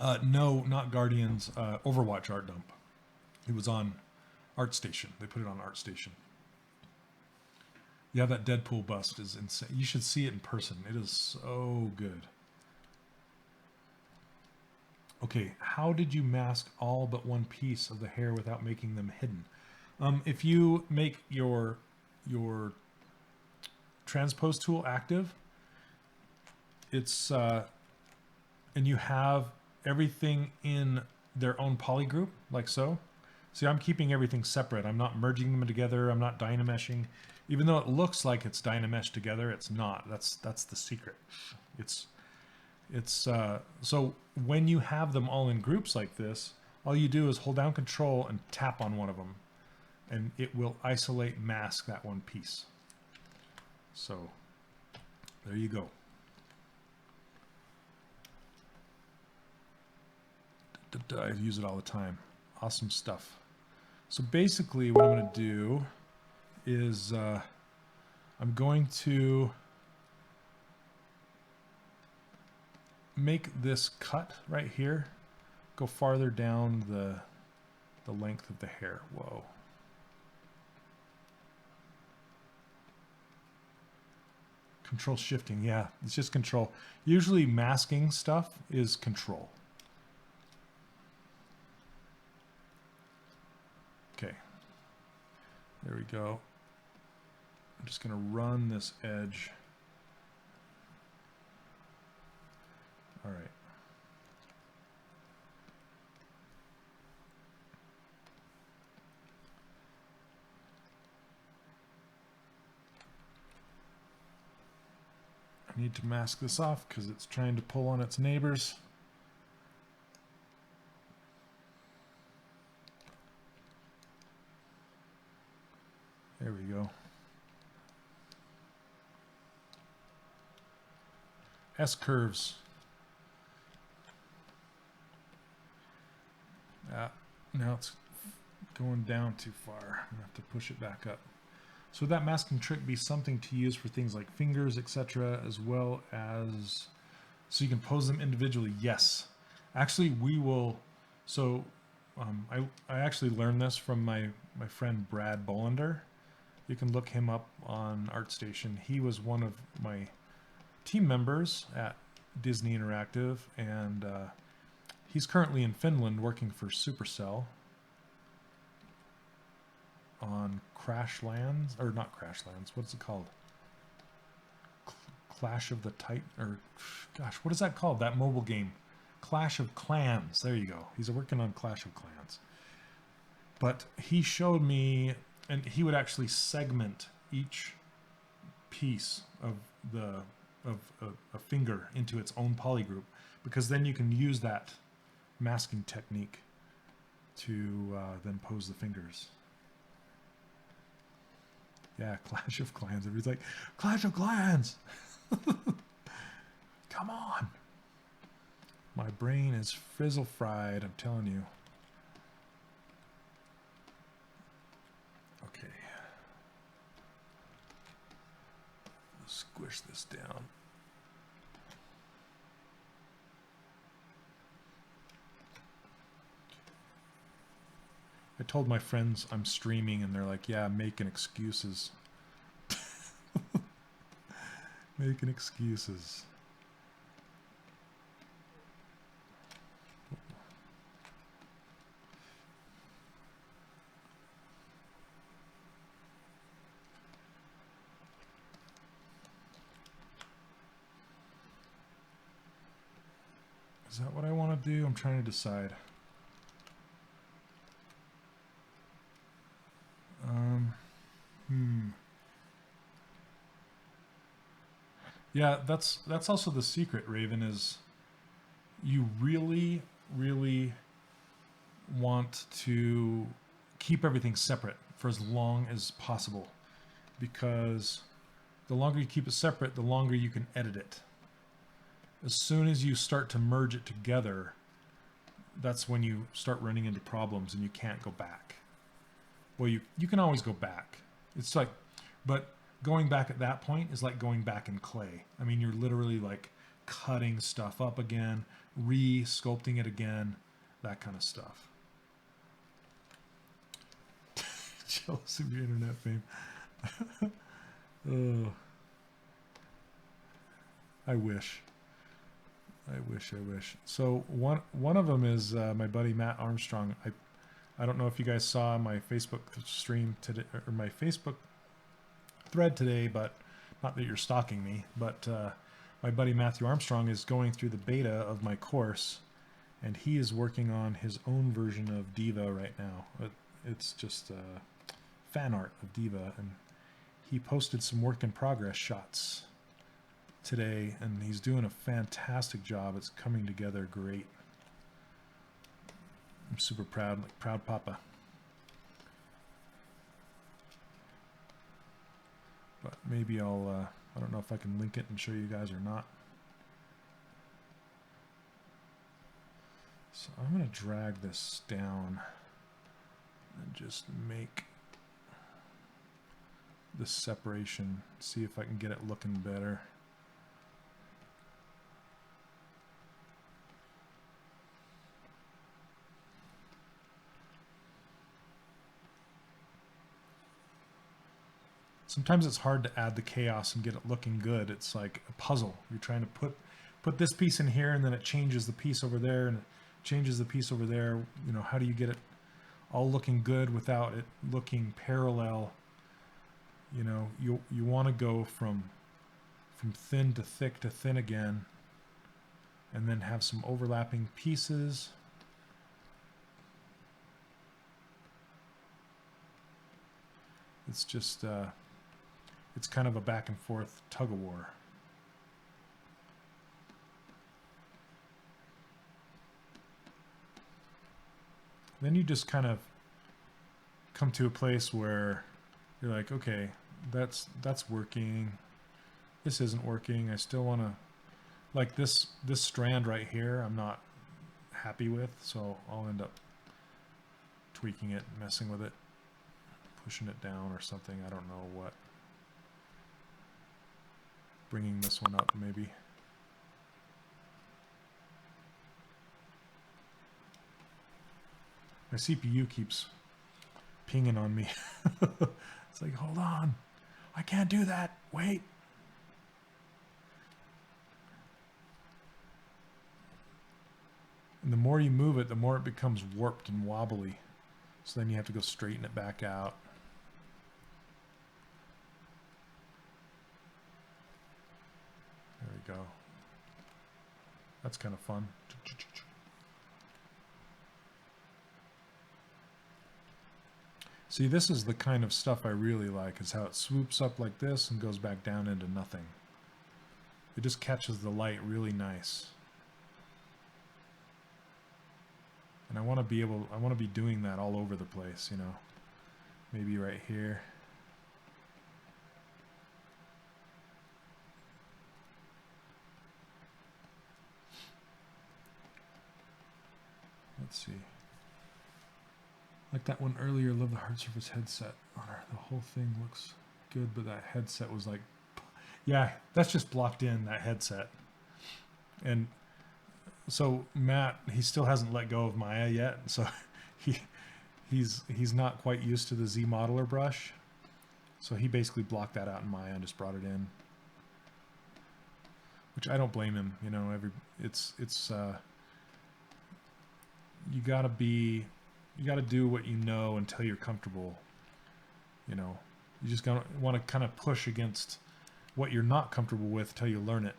Speaker 1: right. No, not Guardians. Overwatch art dump. It was on ArtStation. They put it on ArtStation. Yeah, that Deadpool bust is insane. You should see it in person. It is so good. Okay, how did you mask all but one piece of the hair without making them hidden? If you make your transpose tool active, it's and you have everything in their own poly group, like so. See, I'm keeping everything separate. I'm not merging them together. I'm not dynameshing. Even though it looks like it's dynameshed together, it's not. That's the secret. It's so when you have them all in groups like this, all you do is hold down Control and tap on one of them, and it will isolate mask that one piece. So there you go. I use it all the time. Awesome stuff. So basically what I'm going to do is I'm going to make this cut right here go farther down the length of the hair. Whoa. Control shifting, yeah, it's just Control. Usually masking stuff is Control. Okay, there we go. I'm just going to run this edge. All right. I need to mask this off because it's trying to pull on its neighbors. There we go. S-curves. Now it's going down too far. I'm going to have to push it back up. So would that masking trick be something to use for things like fingers, etc., as well as so you can pose them individually? Yes. Actually, we will. So I actually learned this from my friend Brad Bollender. You can look him up on ArtStation. He was one of my team members at Disney Interactive, and he's currently in Finland working for Supercell on Crashlands, or not Crashlands, what's it called? Clash of the Titan, or gosh, what is that called? That mobile game, Clash of Clans. There you go. He's working on Clash of Clans. But he showed me, and he would actually segment each piece of a finger into its own polygroup, because then you can use that masking technique to then pose the fingers. Yeah, Clash of Clans. Everybody's like, Clash of Clans! Come on! My brain is frizzle fried, I'm telling you. Okay. Let's squish this down. I told my friends I'm streaming, and they're like, yeah, making excuses. Making excuses. Is that what I want to do? I'm trying to decide. Yeah, that's also the secret, Raven, is you really, really want to keep everything separate for as long as possible, because the longer you keep it separate, the longer you can edit it. As soon as you start to merge it together, that's when you start running into problems and you can't go back. Well, you can always go back. It's like, but going back at that point is like going back in clay. I mean, you're literally like cutting stuff up again, re-sculpting it again, that kind of stuff. Jealous of your internet fame. Oh, I wish. I wish. So one of them is my buddy Matt Armstrong. I don't know if you guys saw my Facebook stream today, or my Facebook thread today, but not that you're stalking me, but my buddy Matthew Armstrong is going through the beta of my course, and he is working on his own version of Diva right now. It's just fan art of Diva, and he posted some work in progress shots today, and he's doing a fantastic job. It's coming together great. I'm super proud, like proud papa. But maybe I'll, I don't know if I can link it and show you guys or not. So I'm going to drag this down and just make this separation, see if I can get it looking better. Sometimes it's hard to add the chaos and get it looking good. It's like a puzzle. You're trying to put this piece in here, and then it changes the piece over there, and it changes the piece over there. You know, how do you get it all looking good without it looking parallel? You know, you want to go from thin to thick to thin again, and then have some overlapping pieces. It's just it's kind of a back and forth tug of war. Then you just kind of come to a place where you're like, okay, that's working. This isn't working. I still want to, like this strand right here, I'm not happy with, so I'll end up tweaking it, messing with it, pushing it down or something. I don't know what. Bringing this one up, maybe. My CPU keeps pinging on me. It's like, hold on, I can't do that. Wait. And the more you move it, the more it becomes warped and wobbly. So then you have to go straighten it back out. There we go. That's kind of fun. See, this is the kind of stuff I really like, is how it swoops up like this and goes back down into nothing. It just catches the light really nice. And I want to be doing that all over the place, you know. Maybe right here. Let's see. Like that one earlier, love the hard surface headset on her. The whole thing looks good, but that headset was like, yeah, that's just blocked in, that headset. And so Matt, he still hasn't let go of Maya yet, so he's not quite used to the Z modeler brush. So he basically blocked that out in Maya and just brought it in. Which I don't blame him, you know, you gotta do what you know until you're comfortable. You know, you just want to kind of push against what you're not comfortable with till you learn it.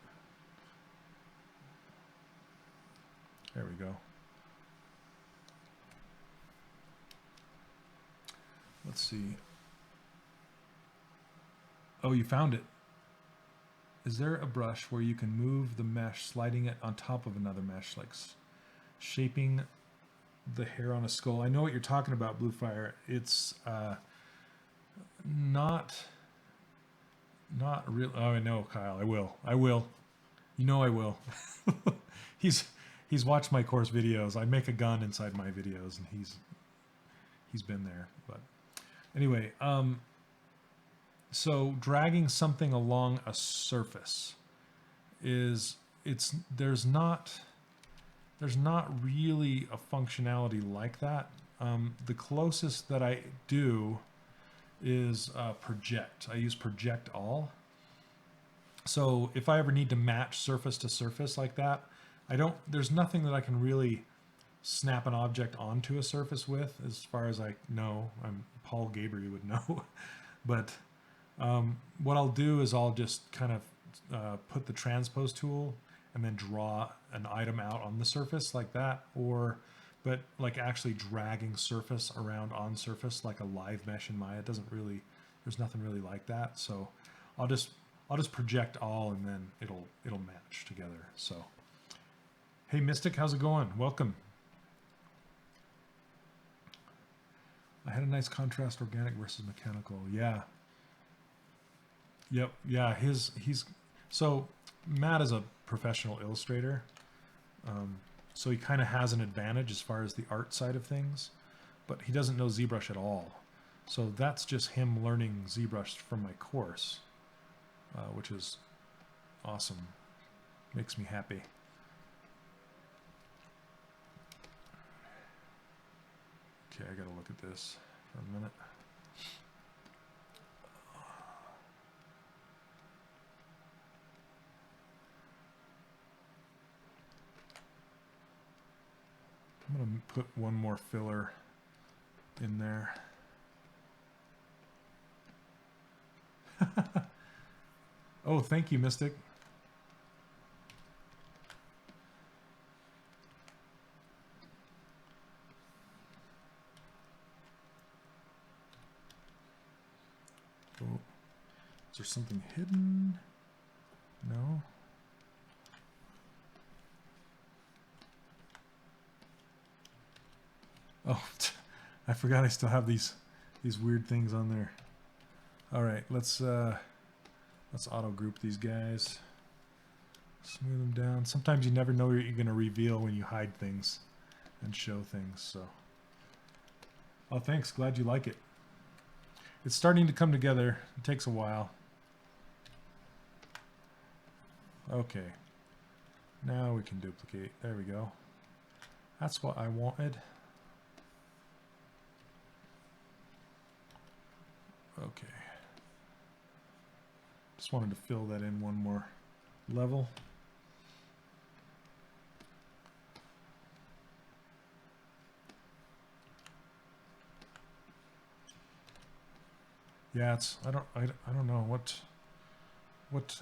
Speaker 1: There we go. Let's see. Oh, you found it. Is there a brush where you can move the mesh, sliding it on top of another mesh, like shaping the hair on a skull? I know what you're talking about, Bluefire. It's not real. Oh, I know, Kyle. I will. You know I will. He's watched my course videos. I make a gun inside my videos, and he's been there. But anyway, so dragging something along a surface there's not really a functionality like that. The closest that I do is project. I use project all. So if I ever need to match surface to surface like that, there's nothing that I can really snap an object onto a surface with, as far as I know. Paul Gabriel would know. But what I'll do is I'll just kind of put the transpose tool and then draw an item out on the surface like that, but like actually dragging surface around on surface like a live mesh in Maya, there's nothing really like that. So I'll just project all, and then it'll match together. So hey Mystic, how's it going? Welcome. I had a nice contrast, organic versus mechanical. Yeah. Yep. Yeah. So Matt is a professional illustrator. So he kind of has an advantage as far as the art side of things, but he doesn't know ZBrush at all. So that's just him learning ZBrush from my course, which is awesome. Makes me happy. Okay, I gotta look at this for a minute. I'm gonna put one more filler in there. Oh, thank you, Mystic. Oh, is there something hidden? No. Oh, I forgot I still have these weird things on there. All right, let's auto group these guys. Smooth them down. Sometimes you never know what you're going to reveal when you hide things and show things. So, oh, thanks. Glad you like it. It's starting to come together. It takes a while. Okay. Now we can duplicate. There we go. That's what I wanted. Okay. Just wanted to fill that in one more level. Yeah, it's I don't know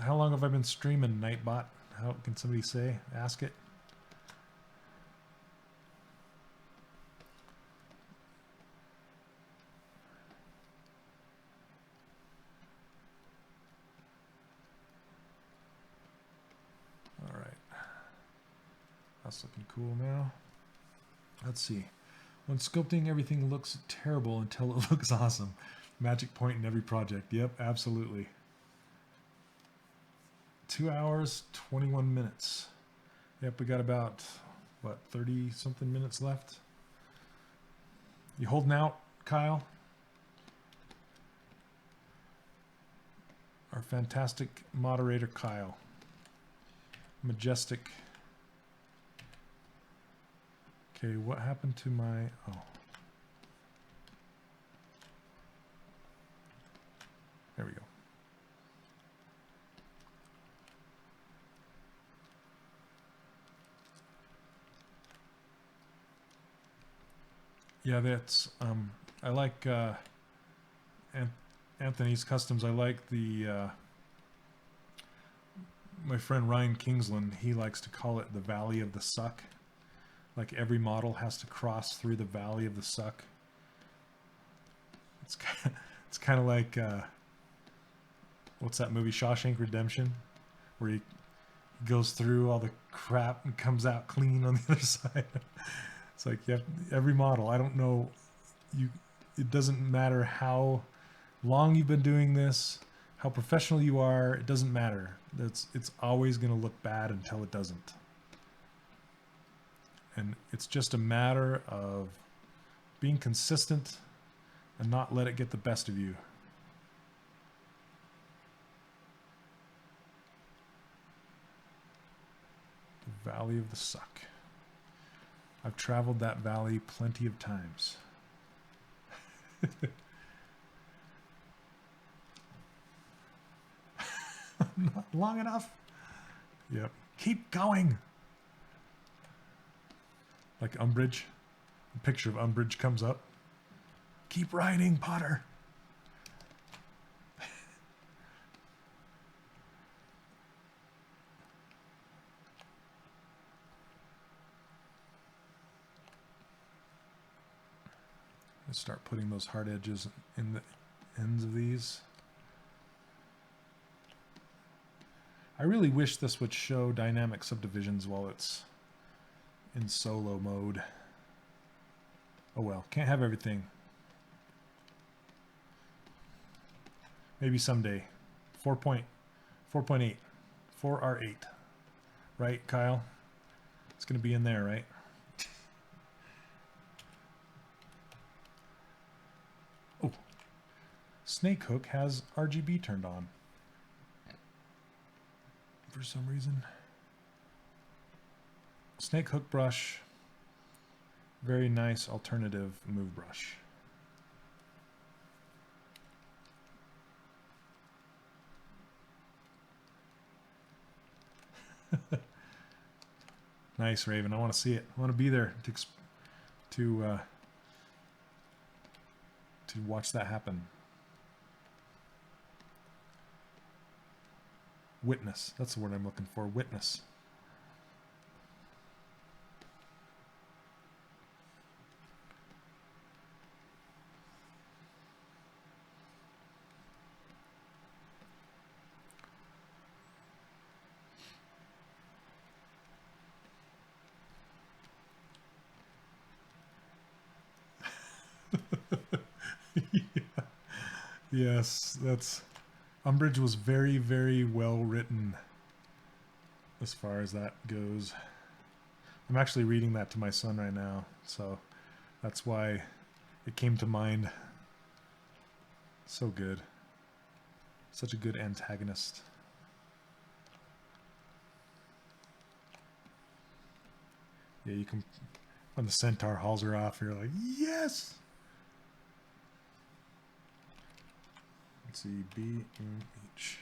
Speaker 1: how long have I been streaming, Nightbot? How can somebody say? Ask it. All right. That's looking cool now. Let's see. When sculpting, everything looks terrible until it looks awesome. Magic point in every project. Yep, absolutely. 2 hours, 21 minutes. Yep, we got about, what, 30 something minutes left. You holding out, Kyle? Our fantastic moderator, Kyle. Majestic. Okay, what happened to my... Oh. There we go. Yeah, that's... I like Anthony's Customs. I like the... my friend Ryan Kingsland, he likes to call it the Valley of the Suck. Like every model has to cross through the Valley of the Suck. It's kind of like what's that movie, Shawshank Redemption, where he goes through all the crap and comes out clean on the other side. It's like you have, every model. I don't know, it doesn't matter how long you've been doing this, how professional you are. It doesn't matter. It's always going to look bad until it doesn't. And it's just a matter of being consistent and not let it get the best of you. The Valley of the Suck. I've traveled that valley plenty of times. Not long enough. Yep. Keep going. Like Umbridge. A picture of Umbridge comes up. Keep riding, Potter. Let's start putting those hard edges in the ends of these. I really wish this would show dynamic subdivisions while it's in solo mode. Oh well, can't have everything. Maybe someday. 4.8. 4R8. Right, Kyle? It's going to be in there, right? Oh. Snake Hook has RGB turned on. For some reason. Snake Hook brush. Very nice alternative move brush. Nice, Raven. I want to see it. I want to be there to watch that happen. Witness. That's the word I'm looking for. Witness. Yeah. Yes, that's... Umbridge was very, very well written as far as that goes. I'm actually reading that to my son right now, so that's why it came to mind. So good. Such a good antagonist. Yeah, you can... When the centaur hauls her off, you're like, yes! Let's see, B, M, H.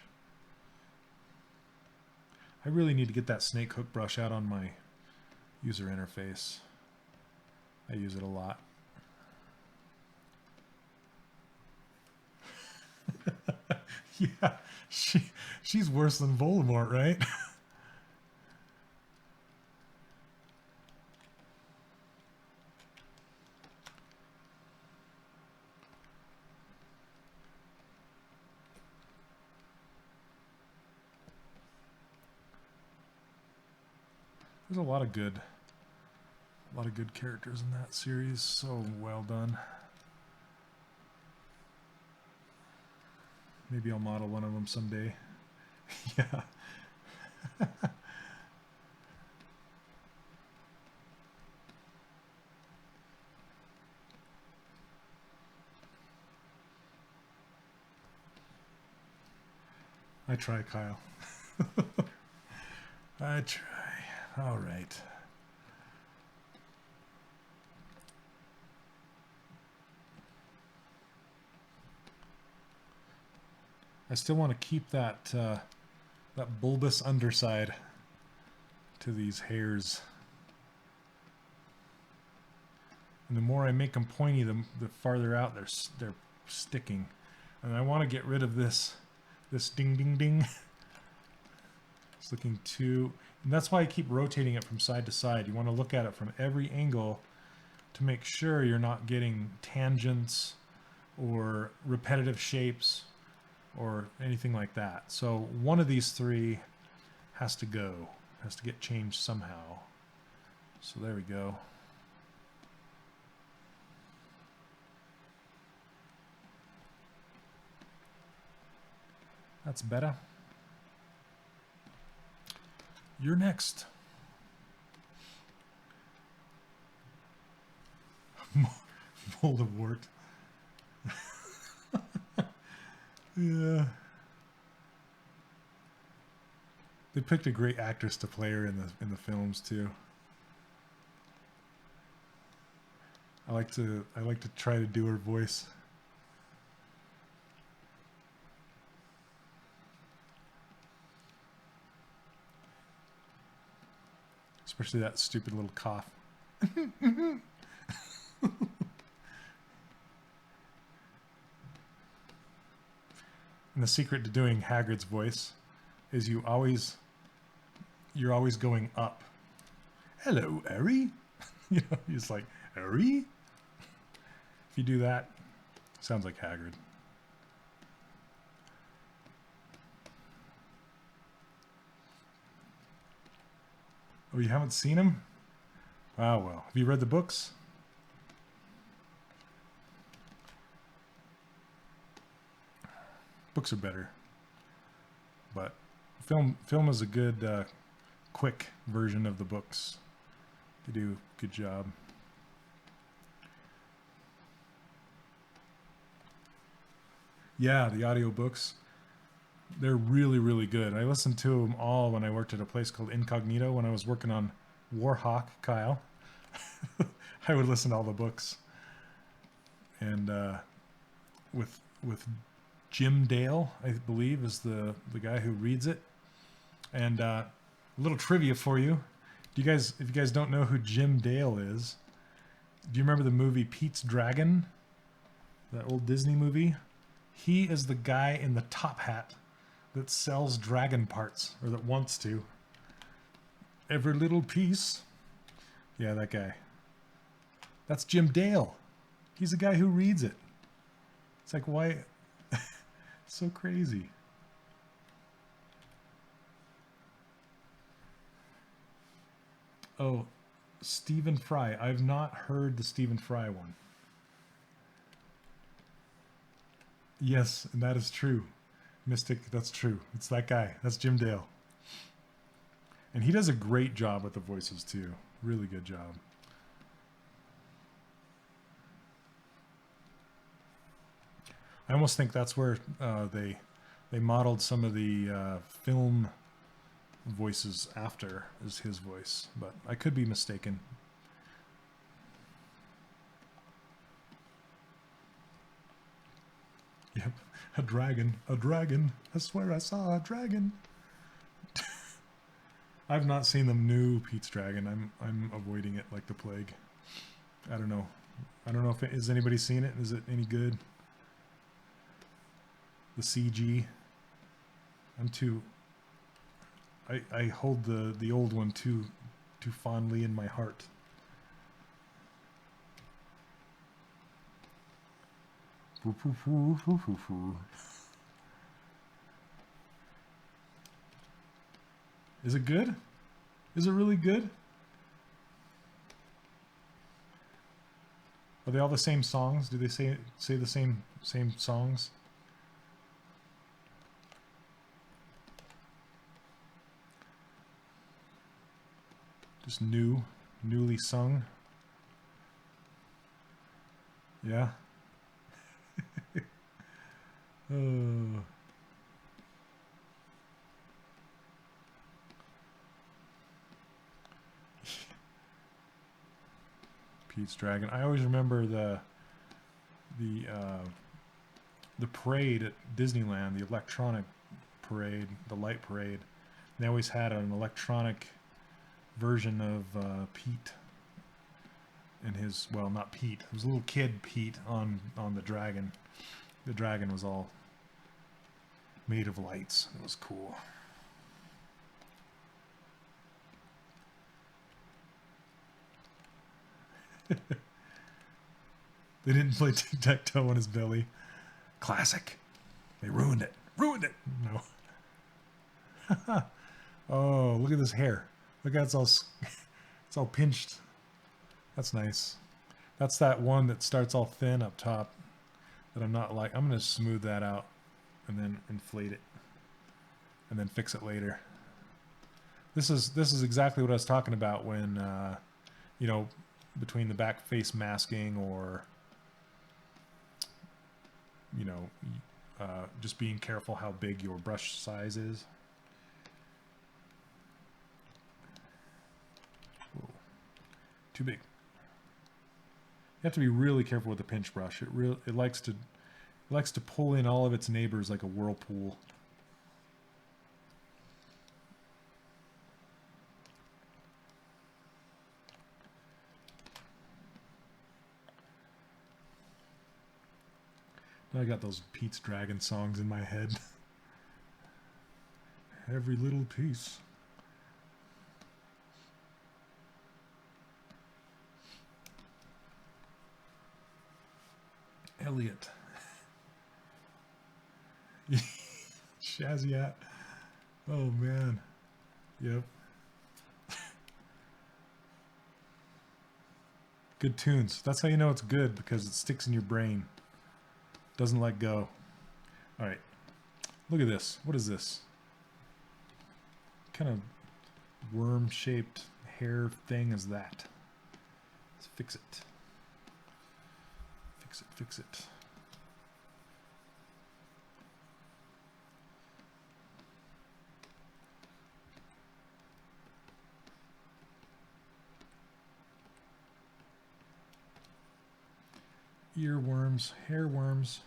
Speaker 1: I really need to get that snake hook brush out on my user interface. I use it a lot. Yeah, she's worse than Voldemort, right? There's a lot of good characters in that series. So well done. Maybe I'll model one of them someday. Yeah. I try, Kyle. I try. All right. I still want to keep that that bulbous underside to these hairs. And the more I make them pointy, the farther out they're sticking. And I want to get rid of this ding ding ding. It's looking too, and that's why I keep rotating it from side to side. You want to look at it from every angle to make sure you're not getting tangents or repetitive shapes or anything like that. So one of these three has to go, has to get changed somehow. So there we go. That's better. You're next. Voldemort. Yeah. They picked a great actress to play her in the films too. I like to try to do her voice. Especially that stupid little cough. And the secret to doing Hagrid's voice is you're always going up. Hello, Harry. You know, he's like, Harry? If you do that, it sounds like Hagrid. Oh, you haven't seen him? Ah, well. Have you read the books? Books are better. But film is a good, quick version of the books. They do a good job. Yeah, the audiobooks. They're really, really good. I listened to them all when I worked at a place called Incognito when I was working on Warhawk, Kyle. I would listen to all the books. And with Jim Dale, I believe, is the guy who reads it. And a little trivia for you. If you guys don't know who Jim Dale is, do you remember the movie Pete's Dragon? That old Disney movie? He is the guy in the top hat that sells dragon parts, or that wants to. Every little piece. Yeah, that guy. That's Jim Dale. He's the guy who reads it. It's like, why? So crazy. Oh, Stephen Fry. I've not heard the Stephen Fry one. Yes, and that is true. Mystic, that's true. It's that guy. That's Jim Dale. And he does a great job with the voices too. Really good job. I almost think that's where they modeled some of the film voices after is his voice, but I could be mistaken. Yep, a dragon, a dragon. I swear I saw a dragon. I've not seen the new Pete's Dragon. I'm avoiding it like the plague. I don't know. I don't know if has anybody seen it? Is it any good? The CG. I'm too. I hold the old one too fondly in my heart. Is it good? Is it really good? Are they all the same songs? Do they say the same songs? Just newly sung. Yeah. Oh. Pete's Dragon. I always remember the parade at Disneyland, the electronic parade, the light parade. They always had an electronic version of Pete and his, well, not Pete. It was a little kid Pete on the dragon. The dragon was all made of lights. It was cool. They didn't play tic-tac-toe on his belly. Classic. They ruined it. Ruined it. No. Oh, look at this hair. Look at it's all pinched. That's nice. That's that one that starts all thin up top that I'm not like. I'm going to smooth that out and then inflate it and then fix it later. This is exactly what I was talking about when you know, between the back face masking or, you know, just being careful how big your brush size is. Whoa. Too big. You have to be really careful with the pinch brush. It likes to pull in all of its neighbors like a whirlpool. I got those Pete's Dragon songs in my head. Every little piece. Elliot. Shaziat. Oh man. Yep. Good tunes. That's how you know it's good, because it sticks in your brain. Doesn't let go. All right. Look at this. What is this? What kind of worm-shaped hair thing is that? Let's fix it. Fix it, fix it. Earworms, hair worms.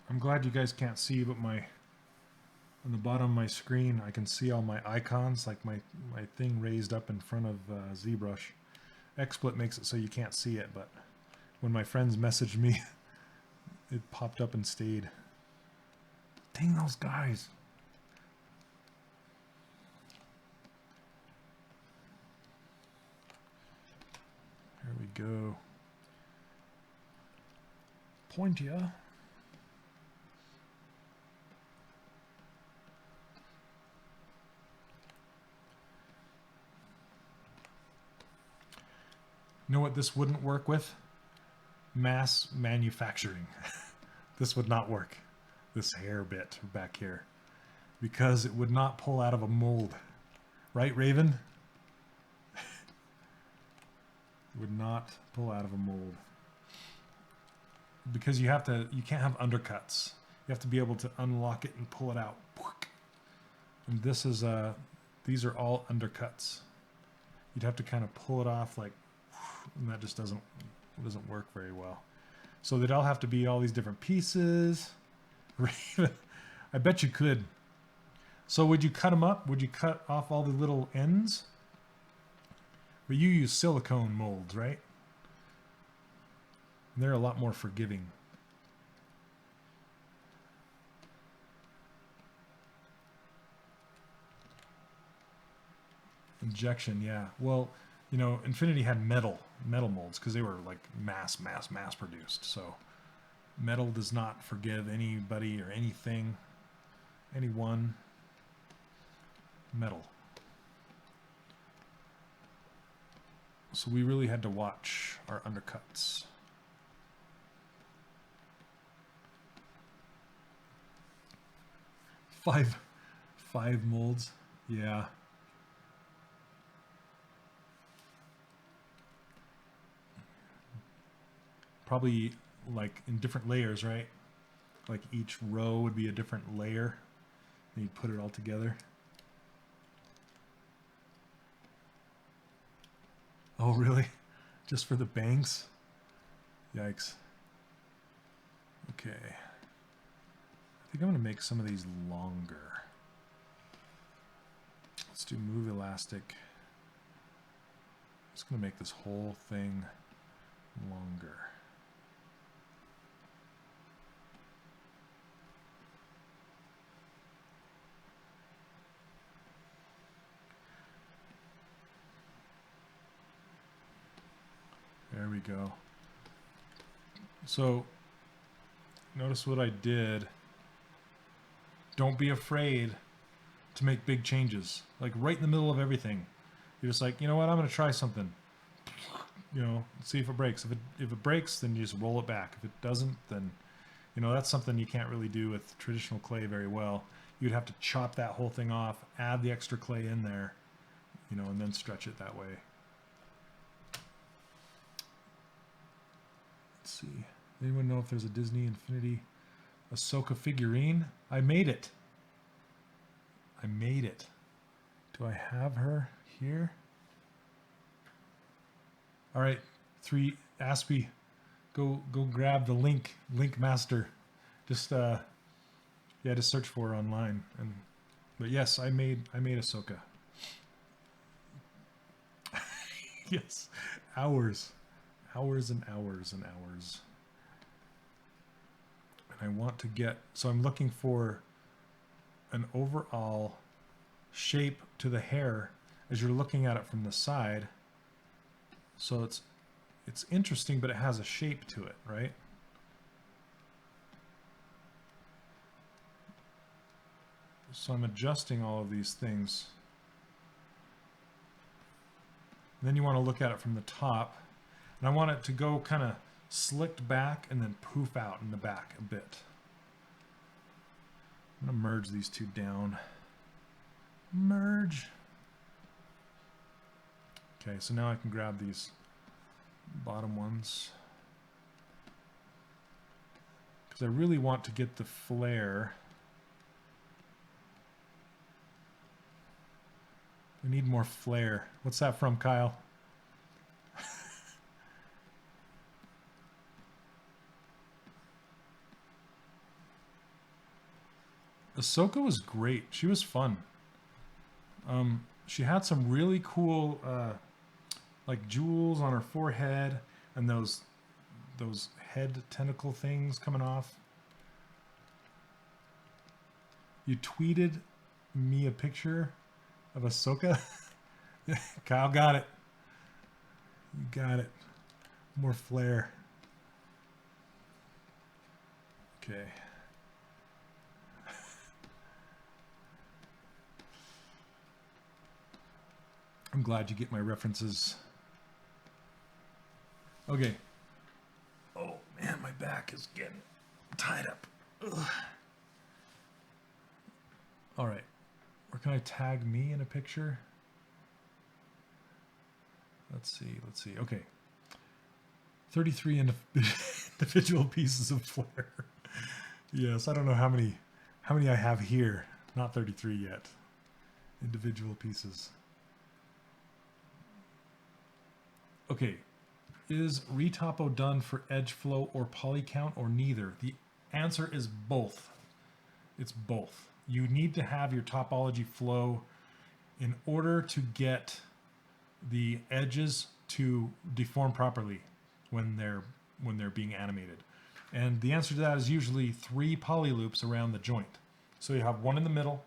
Speaker 1: I'm glad you guys can't see, but on the bottom of my screen, I can see all my icons, like my thing raised up in front of ZBrush. XSplit makes it so you can't see it, but when my friends messaged me, it popped up and stayed. Dang those guys. There we go. Pointier. You know what this wouldn't work with? Mass manufacturing. This would not work. This hair bit back here. Because it would not pull out of a mold. Right, Raven? It would not pull out of a mold. Because you can't have undercuts. You have to be able to unlock it and pull it out. And this is, these are all undercuts. You'd have to kind of pull it off like, and that just doesn't work very well. So they'd all have to be all these different pieces. I bet you could. So would you cut them up? Would you cut off all the little ends But you use silicone molds, right? And they're a lot more forgiving. Injection, yeah. Well, you know, Infinity had metal molds because they were like mass produced. So metal does not forgive anybody or anything, anyone. Metal. So we really had to watch our undercuts. Five molds, yeah. Probably like in different layers, right? Like each row would be a different layer. And you'd put it all together. Oh, really? Just for the bangs? Yikes. Okay. I think I'm going to make some of these longer. Let's do move elastic. I'm just going to make this whole thing longer. There we go. So notice what I did. Don't be afraid to make big changes. Like right in the middle of everything. You're just like, you know what, I'm going to try something. You know, see if it breaks. If it breaks, then you just roll it back. If it doesn't, then, you know, that's something you can't really do with traditional clay very well. You'd have to chop that whole thing off, add the extra clay in there, you know, and then stretch it that way. Let's see. Anyone know if there's a Disney Infinity Ahsoka figurine? I made it. I made it. Do I have her here? All right, Aspie, go grab the link master. Just yeah, just search for her online. But yes, I made Ahsoka. Yes, hours and hours and hours. And I want to get, so I'm looking for an overall shape to the hair as you're looking at it from the side. So it's interesting, but it has a shape to it, right? So I'm adjusting all of these things. And then you want to look at it from the top. And I want it to go kind of slicked back and then poof out in the back a bit. I'm going to merge these two down. Merge. Okay, so now I can grab these bottom ones. Because I really want to get the flare. We need more flare. What's that from, Kyle? Ahsoka was great. She was fun. She had some really cool like jewels on her forehead and those head tentacle things coming off. You tweeted me a picture of Ahsoka. Kyle got it. You got it. More flare. Okay. I'm glad you get my references. Okay. Oh man, my back is getting tied up. Ugh. All right. Or can I tag me in a picture? Let's see. Okay. 33 individual pieces of flare. Yes, I don't know how many I have here. Not 33 yet. Individual pieces. Okay, is retopo done for edge flow or poly count or neither? The answer is both. It's both. You need to have your topology flow in order to get the edges to deform properly when they're being animated. And the answer to that is usually 3 poly loops around the joint. So you have one in the middle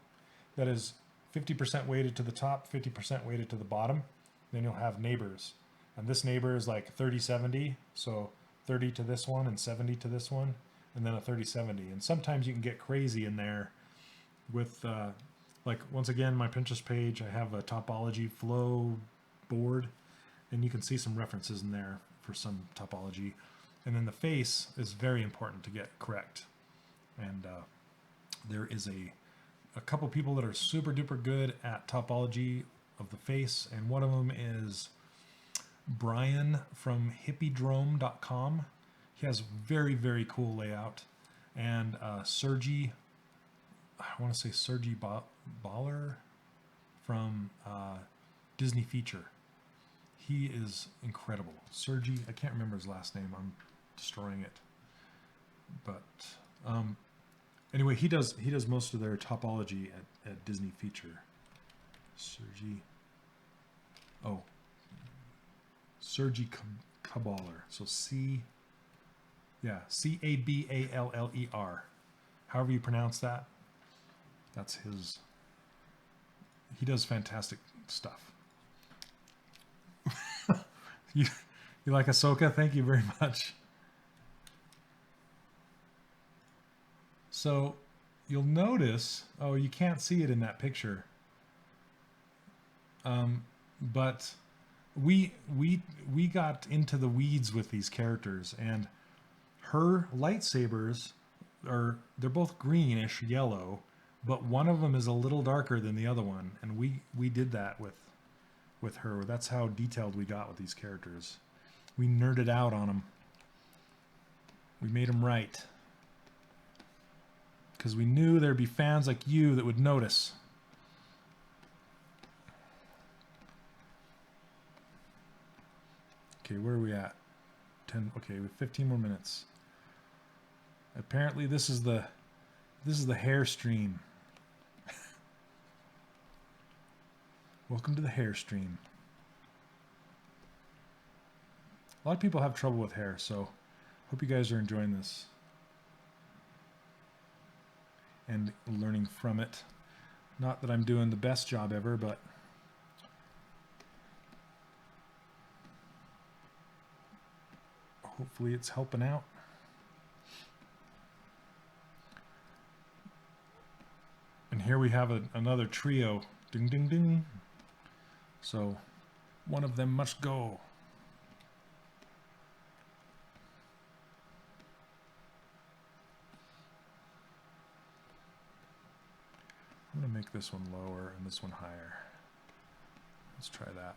Speaker 1: that is 50% weighted to the top, 50% weighted to the bottom. Then you'll have neighbors. And this neighbor is like 30-70, so 30 to this one and 70 to this one, and then a 30-70. And sometimes you can get crazy in there with, like, once again, my Pinterest page, I have a topology flow board, and you can see some references in there for some topology. And then the face is very important to get correct. And there is a couple people that are super duper good at topology of the face, and one of them is Brian from hippiedrome.com. He has very, very cool layout. And Sergi, I want to say Sergi Baller from Disney Feature. He is incredible. Sergi, I can't remember his last name. I'm destroying it. But anyway, he does most of their topology at Disney Feature. Sergi. Oh. Sergi Caballer. So C-A-B-A-L-L-E-R. However you pronounce that. That's his. He does fantastic stuff. You like Ahsoka? Thank you very much. So you'll notice, oh, you can't see it in that picture. But we got into the weeds with these characters, and her lightsabers they're both greenish yellow, but one of them is a little darker than the other one, and we did that with her. That's how detailed we got with these characters. We nerded out on them. We made them right. Because we knew there'd be fans like you that would notice. Okay, where are we at? 10. Okay, we have 15 more minutes. Apparently, this is the hair stream. Welcome to the hair stream. A lot of people have trouble with hair, so hope you guys are enjoying this and learning from it. Not that I'm doing the best job ever, but hopefully it's helping out. And here we have another trio. Ding, ding, ding. So one of them must go. I'm going to make this one lower and this one higher. Let's try that.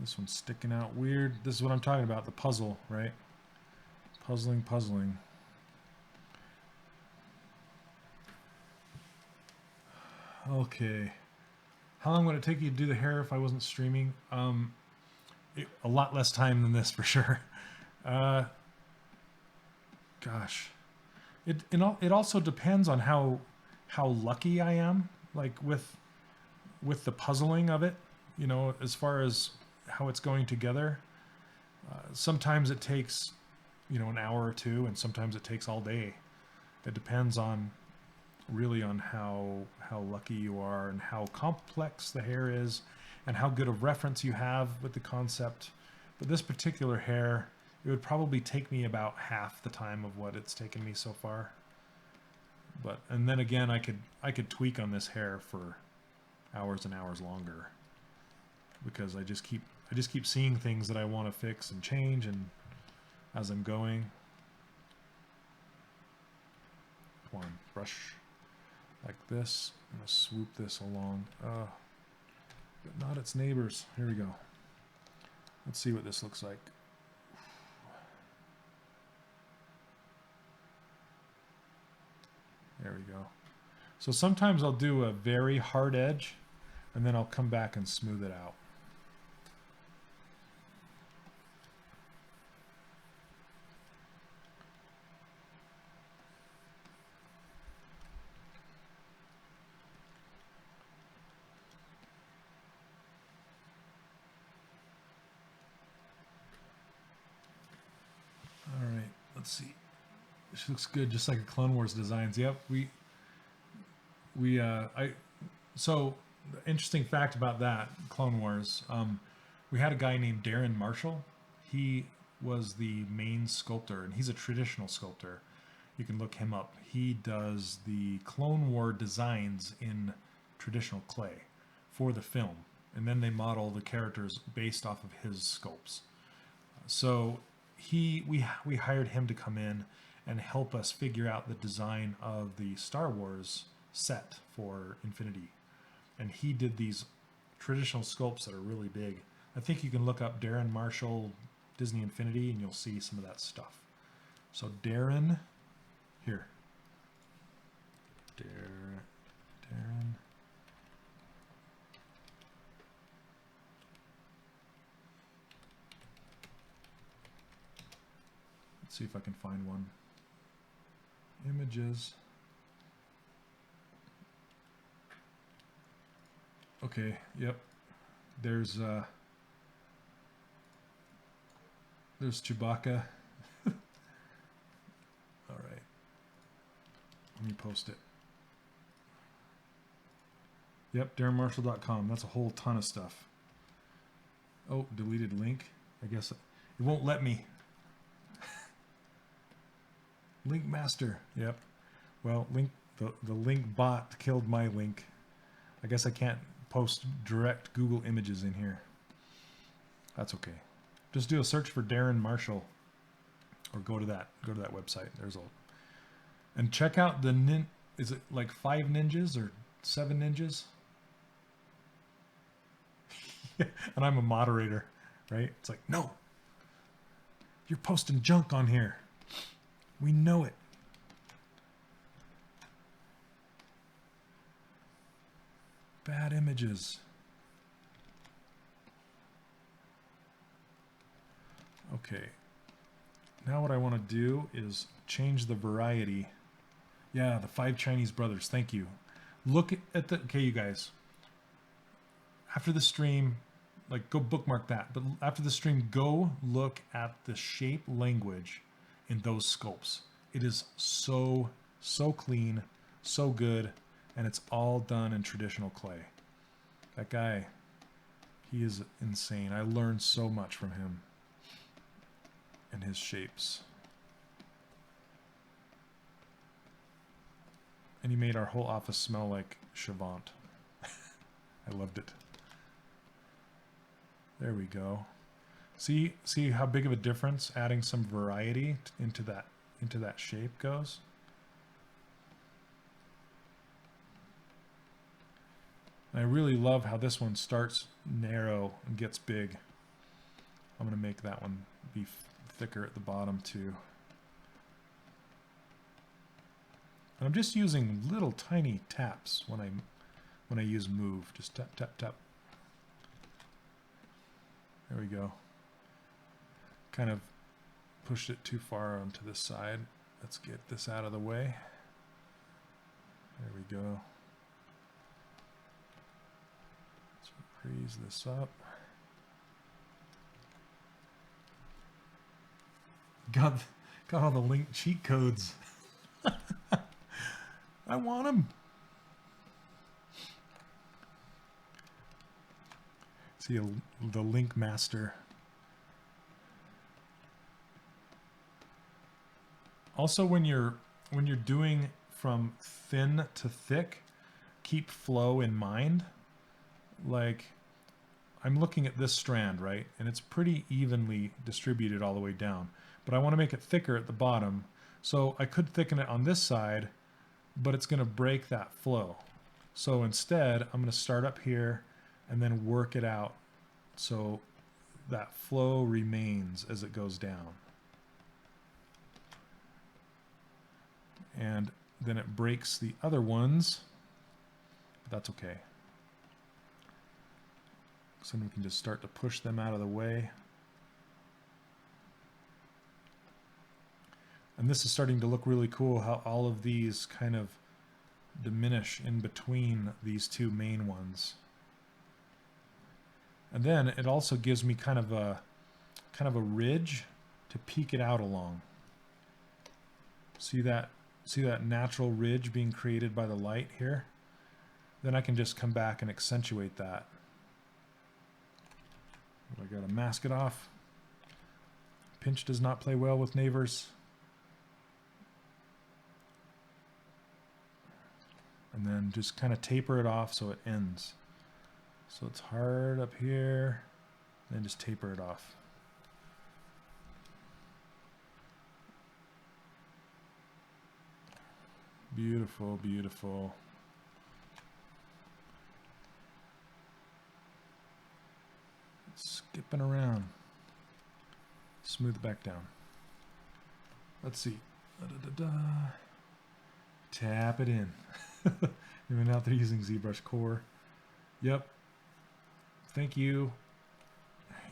Speaker 1: This one's sticking out weird. This is what I'm talking about, the puzzle, right? Puzzling. Okay. How long would it take you to do the hair if I wasn't streaming? A lot less time than this for sure. Gosh. It also depends on how lucky I am, like with the puzzling of it, you know, as far as how it's going together. Sometimes it takes, you know, an hour or two, and sometimes it takes all day. It depends on really on how lucky you are and how complex the hair is and how good of reference you have with the concept. But this particular hair, it would probably take me about half the time of what it's taken me so far. And then again, I could tweak on this hair for hours and hours longer, because I just keep seeing things that I want to fix and change, and as I'm going. Come on, brush like this. I'm gonna swoop this along, but not its neighbors. Here we go. Let's see what this looks like. There we go. So sometimes I'll do a very hard edge, and then I'll come back and smooth it out. Let's see. She looks good, just like a Clone Wars designs. Yep, so the interesting fact about that Clone Wars, we had a guy named Darren Marshall. He was the main sculptor, and he's a traditional sculptor. You can look him up. He does the Clone War designs in traditional clay for the film, and then they model the characters based off of his sculpts. So we hired him to come in and help us figure out the design of the Star Wars set for Infinity. And he did these traditional sculpts that are really big. I think you can look up Darren Marshall Disney Infinity and you'll see some of that stuff. So Darren, here. Darren. Let's see if I can find one. Images. Okay, yep. There's Chewbacca. All right. Let me post it. Yep, darrenmarshall.com. That's a whole ton of stuff. Oh, deleted link. I guess it won't let me. Link master. Yep. Well, the link bot killed my link. I guess I can't post direct Google images in here. That's okay. Just do a search for Darren Marshall, or go to that website. There's all. And check out the is it like 5 ninjas or 7 ninjas? And I'm a moderator, right? It's like, no, you're posting junk on here. We know it. Bad images. Okay. Now what I want to do is change the variety. Yeah, the 5 Chinese brothers. Thank you. Look at the... Okay, you guys. After the stream, like, go bookmark that. But after the stream, go look at the shape language in those sculpts. It is so clean, so good, and it's all done in traditional clay. That guy, he is insane. I learned so much from him and his shapes. And he made our whole office smell like Chavant. I loved it. There we go. See how big of a difference adding some variety into that shape goes? And I really love how this one starts narrow and gets big. I'm going to make that one be thicker at the bottom too. And I'm just using little tiny taps when I use move. Just tap, tap, tap. There we go. Kind of pushed it too far onto this side. Let's get this out of the way. There we go. Let's freeze this up. Got all the link cheat codes. I want them. See the link master. Also, when you're doing from thin to thick, keep flow in mind. Like, I'm looking at this strand, right? And it's pretty evenly distributed all the way down. But I want to make it thicker at the bottom. So I could thicken it on this side, but it's going to break that flow. So instead, I'm going to start up here and then work it out so that flow remains as it goes down. And then it breaks the other ones, but that's okay. So then we can just start to push them out of the way. And this is starting to look really cool, how all of these kind of diminish in between these two main ones. And then it also gives me kind of a ridge to peek it out along. See that natural ridge being created by the light here? Then I can just come back and accentuate that. I gotta mask it off. Pinch does not play well with neighbors. And then just kind of taper it off so it ends. So it's hard up here, then just taper it off. Beautiful, beautiful. Skipping around. Smooth it back down. Let's see. Tap it in. Even out there using ZBrush Core. Yep. Thank you.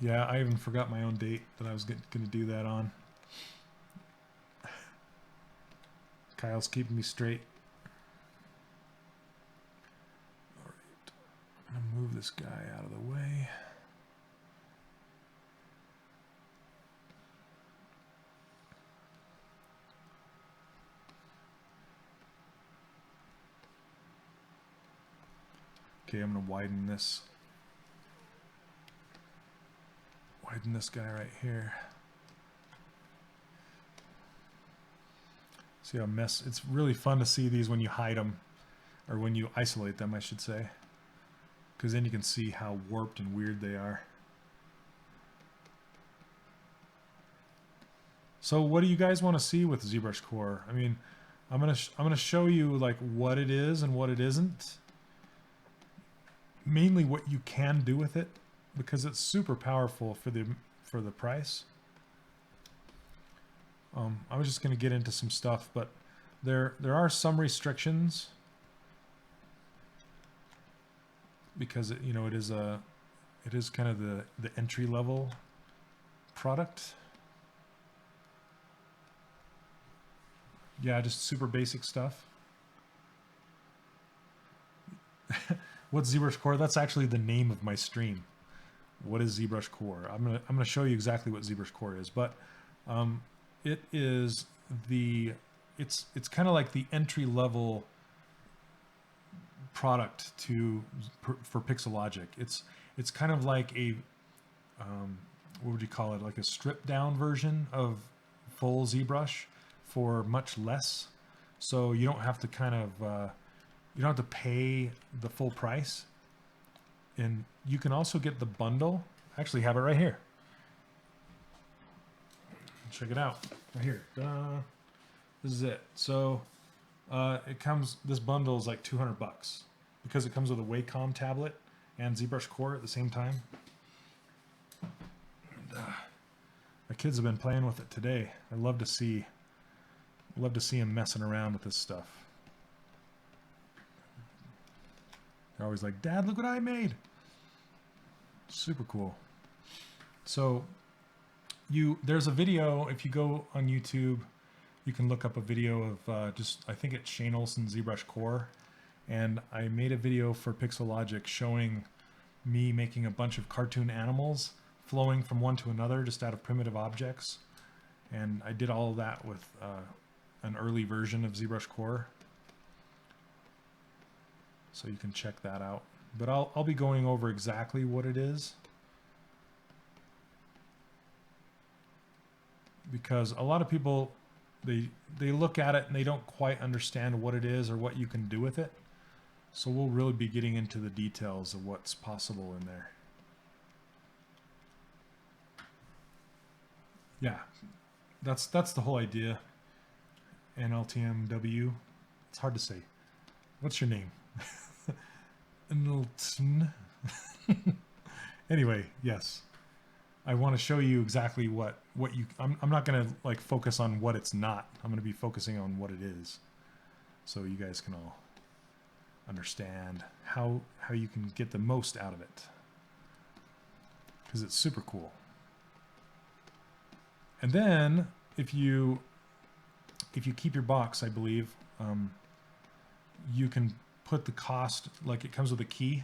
Speaker 1: Yeah, I even forgot my own date that I was going to do that on. Kyle's keeping me straight. All right. I'm going to move this guy out of the way. Okay, I'm going to widen this. Widen this guy right here. See how mess, it's really fun to see these when you hide them, or when you isolate them, I should say. Because then you can see how warped and weird they are. So what do you guys want to see with ZBrush Core? I mean, I'm gonna show you like what it is and what it isn't. Mainly what you can do with it, because it's super powerful for the price. I was just going to get into some stuff, but there are some restrictions because it is kind of the entry level product. Yeah, just super basic stuff. What's ZBrush Core? That's actually the name of my stream. What is ZBrush Core? I'm gonna show you exactly what ZBrush Core is, but it is it's kind of like the entry level product for Pixelogic. It's kind of like a what would you call it? Like a stripped down version of full ZBrush for much less. So you don't have to you don't have to pay the full price. And you can also get the bundle. I actually have it right here. Check it out. Right here. This is it. So this bundle is like $200 because it comes with a Wacom tablet and ZBrush Core at the same time. And, my kids have been playing with it today. I love to see them messing around with this stuff. They're always like, "Dad, look what I made." Super cool. So there's a video, if you go on YouTube, you can look up a video of I think it's Shane Olson ZBrush Core. And I made a video for Pixelogic showing me making a bunch of cartoon animals flowing from one to another just out of primitive objects. And I did all of that with an early version of ZBrush Core. So you can check that out. But I'll be going over exactly what it is, because a lot of people they look at it and they don't quite understand what it is or what you can do with it. So we'll really be getting into the details of what's possible in there. Yeah, that's the whole idea. NLTMW. It's hard to say. What's your name? Anyway, yes. I want to show you exactly what you... I'm not going to like focus on what it's not. I'm going to be focusing on what it is. So you guys can all understand how you can get the most out of it. Because it's super cool. And then if you keep your box, I believe, you can put the cost, like it comes with a key,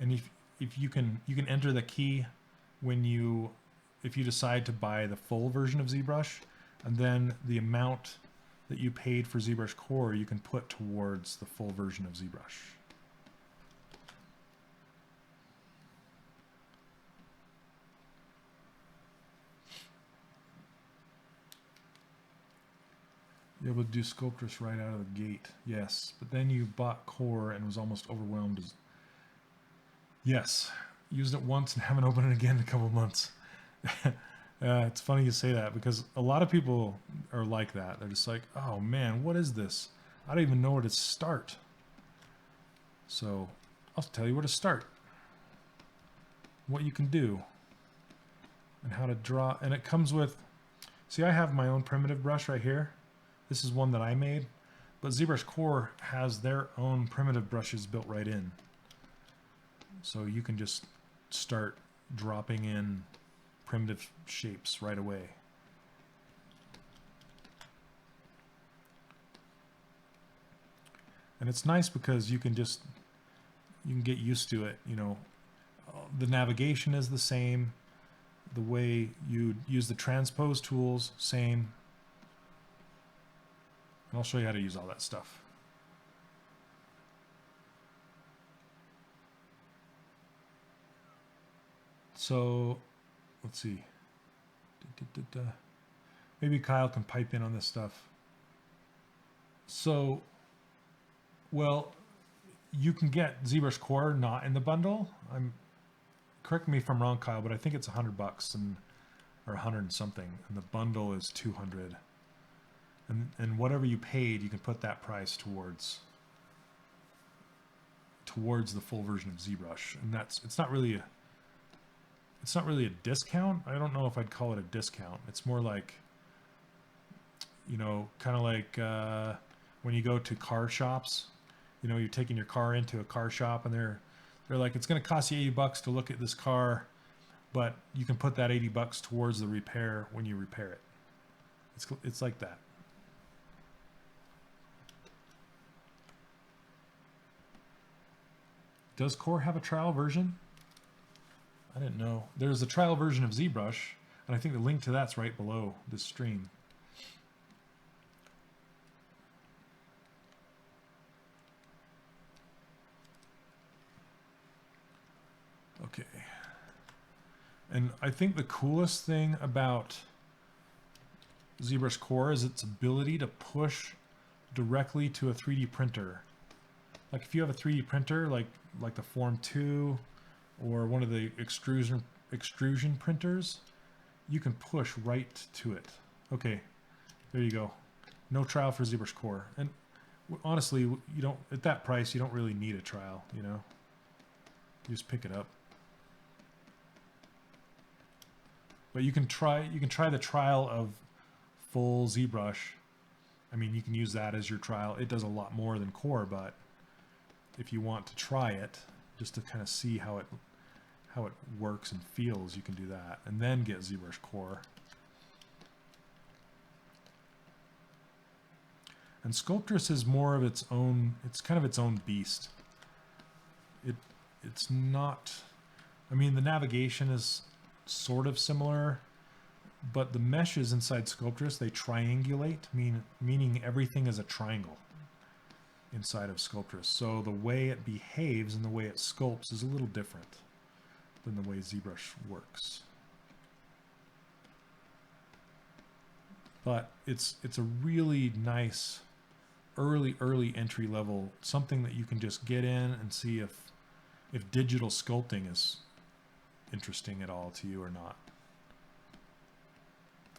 Speaker 1: and if you can enter the key if you decide to buy the full version of ZBrush, and then the amount that you paid for ZBrush Core, you can put towards the full version of ZBrush. You're able to do Sculptress right out of the gate. Yes, but then you bought Core and was almost overwhelmed. Yes, used it once and haven't opened it again in a couple of months. It's funny you say that because a lot of people are like that. They're just like, oh man, what is this? I don't even know where to start. So I'll tell you where to start. What you can do and how to draw. And it comes with, see, I have my own primitive brush right here. This is one that I made, but ZBrush Core has their own primitive brushes built right in. So you can just start dropping in primitive shapes right away. And it's nice because you can get used to it. You know, the navigation is the same. The way you use the transpose tools, same. And I'll show you how to use all that stuff. So, let's see. Maybe Kyle can pipe in on this stuff. So, well, you can get ZBrush Core not in the bundle. Correct me if I'm wrong, Kyle, but I think it's $100 or 100 and something, and the bundle is 200. And whatever you paid, you can put that price towards the full version of ZBrush, and it's not really a discount. I don't know if I'd call it a discount. It's more like, you know, kind of like when you go to car shops. You know, you're taking your car into a car shop, and they're like, it's going to cost you $80 to look at this car, but you can put that $80 towards the repair when you repair it. It's like that. Does Core have a trial version? I didn't know. There's a trial version of ZBrush, and I think the link to that's right below this stream. Okay. And I think the coolest thing about ZBrush Core is its ability to push directly to a 3D printer. Like if you have a 3D printer, like the Form 2 or one of the extrusion printers, you can push right to it. Okay, there you go. No trial for ZBrush Core. And honestly, you don't, at that price, you don't really need a trial, you know? You just pick it up. But you can try the trial of full ZBrush. I mean, you can use that as your trial. It does a lot more than Core, but if you want to try it just to kind of see how it works and feels, you can do that, and then get ZBrush Core. And Sculptress is more of its own. It's kind of its own beast. It's not. I mean, the navigation is sort of similar, but the meshes inside Sculptress, they triangulate, meaning everything is a triangle inside of Sculptress. So the way it behaves and the way it sculpts is a little different than the way ZBrush works. But it's a really nice early entry level, something that you can just get in and see if digital sculpting is interesting at all to you or not.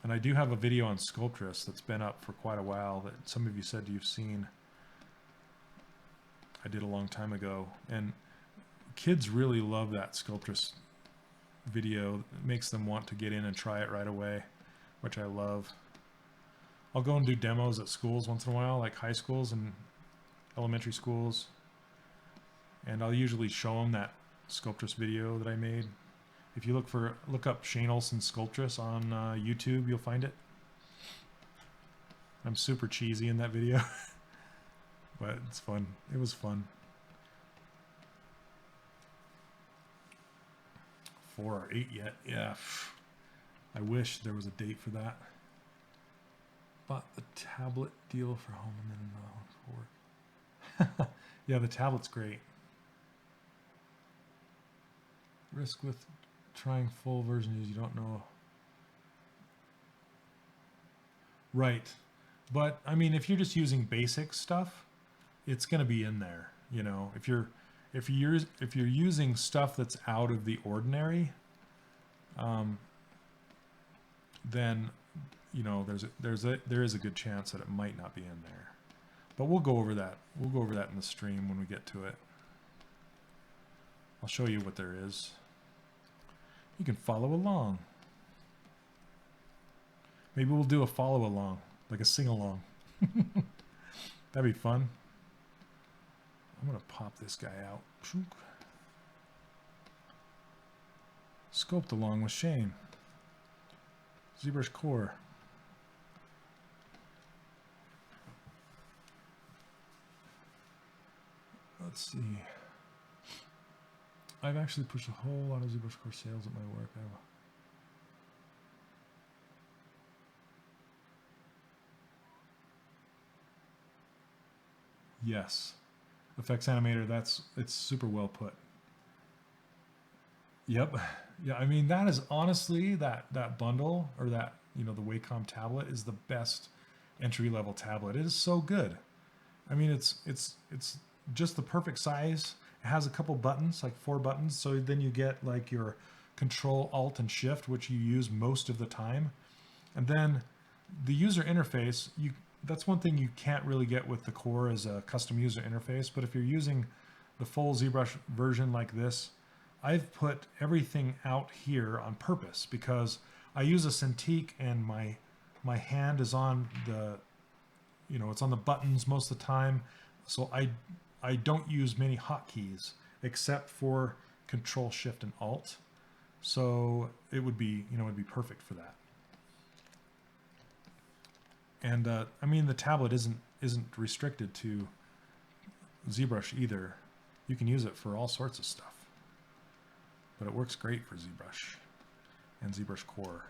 Speaker 1: And I do have a video on Sculptress that's been up for quite a while that some of you said you've seen. I did a long time ago, and kids really love that Sculptress video. It makes them want to get in and try it right away, which I love. I'll go and do demos at schools once in a while, like high schools and elementary schools, and I'll usually show them that Sculptress video that I made. If you look up Shane Olson Sculptress on YouTube, you'll find it. I'm super cheesy in that video. But it's fun. It was fun. 4 or 8 yet? Yeah. I wish there was a date for that. bought the tablet deal for home and then for work. Yeah, the tablet's great. Risk with trying full version is you don't know. Right. But I mean, if you're just using basic stuff, it's going to be in there. You know, if you're using stuff that's out of the ordinary, then you know there is a good chance that it might not be in there. But we'll go over that. We'll go over that in the stream when we get to it. I'll show you what there is. You can follow along. Maybe we'll do a follow along, like a sing along. That'd be fun. I'm gonna pop this guy out. Sculpt along with Shane. ZBrush Core. Let's see. I've actually pushed a whole lot of ZBrush Core sales at my work. Yes. Effects Animator, it's super well put. Yep. Yeah, I mean that is honestly that bundle, or that, you know, the Wacom tablet is the best entry-level tablet. It is so good. I mean it's just the perfect size. It has a couple buttons, like 4 buttons, so then you get like your Control, Alt, and Shift, which you use most of the time. And then the user interface, that's one thing you can't really get with the Core, is a custom user interface. But if you're using the full ZBrush version like this, I've put everything out here on purpose because I use a Cintiq and my hand is on the, you know, it's on the buttons most of the time. So I don't use many hotkeys except for Control, Shift, and Alt. So it would be, you know, it'd be perfect for that. And I mean, the tablet isn't restricted to ZBrush either. You can use it for all sorts of stuff, but it works great for ZBrush and ZBrush Core.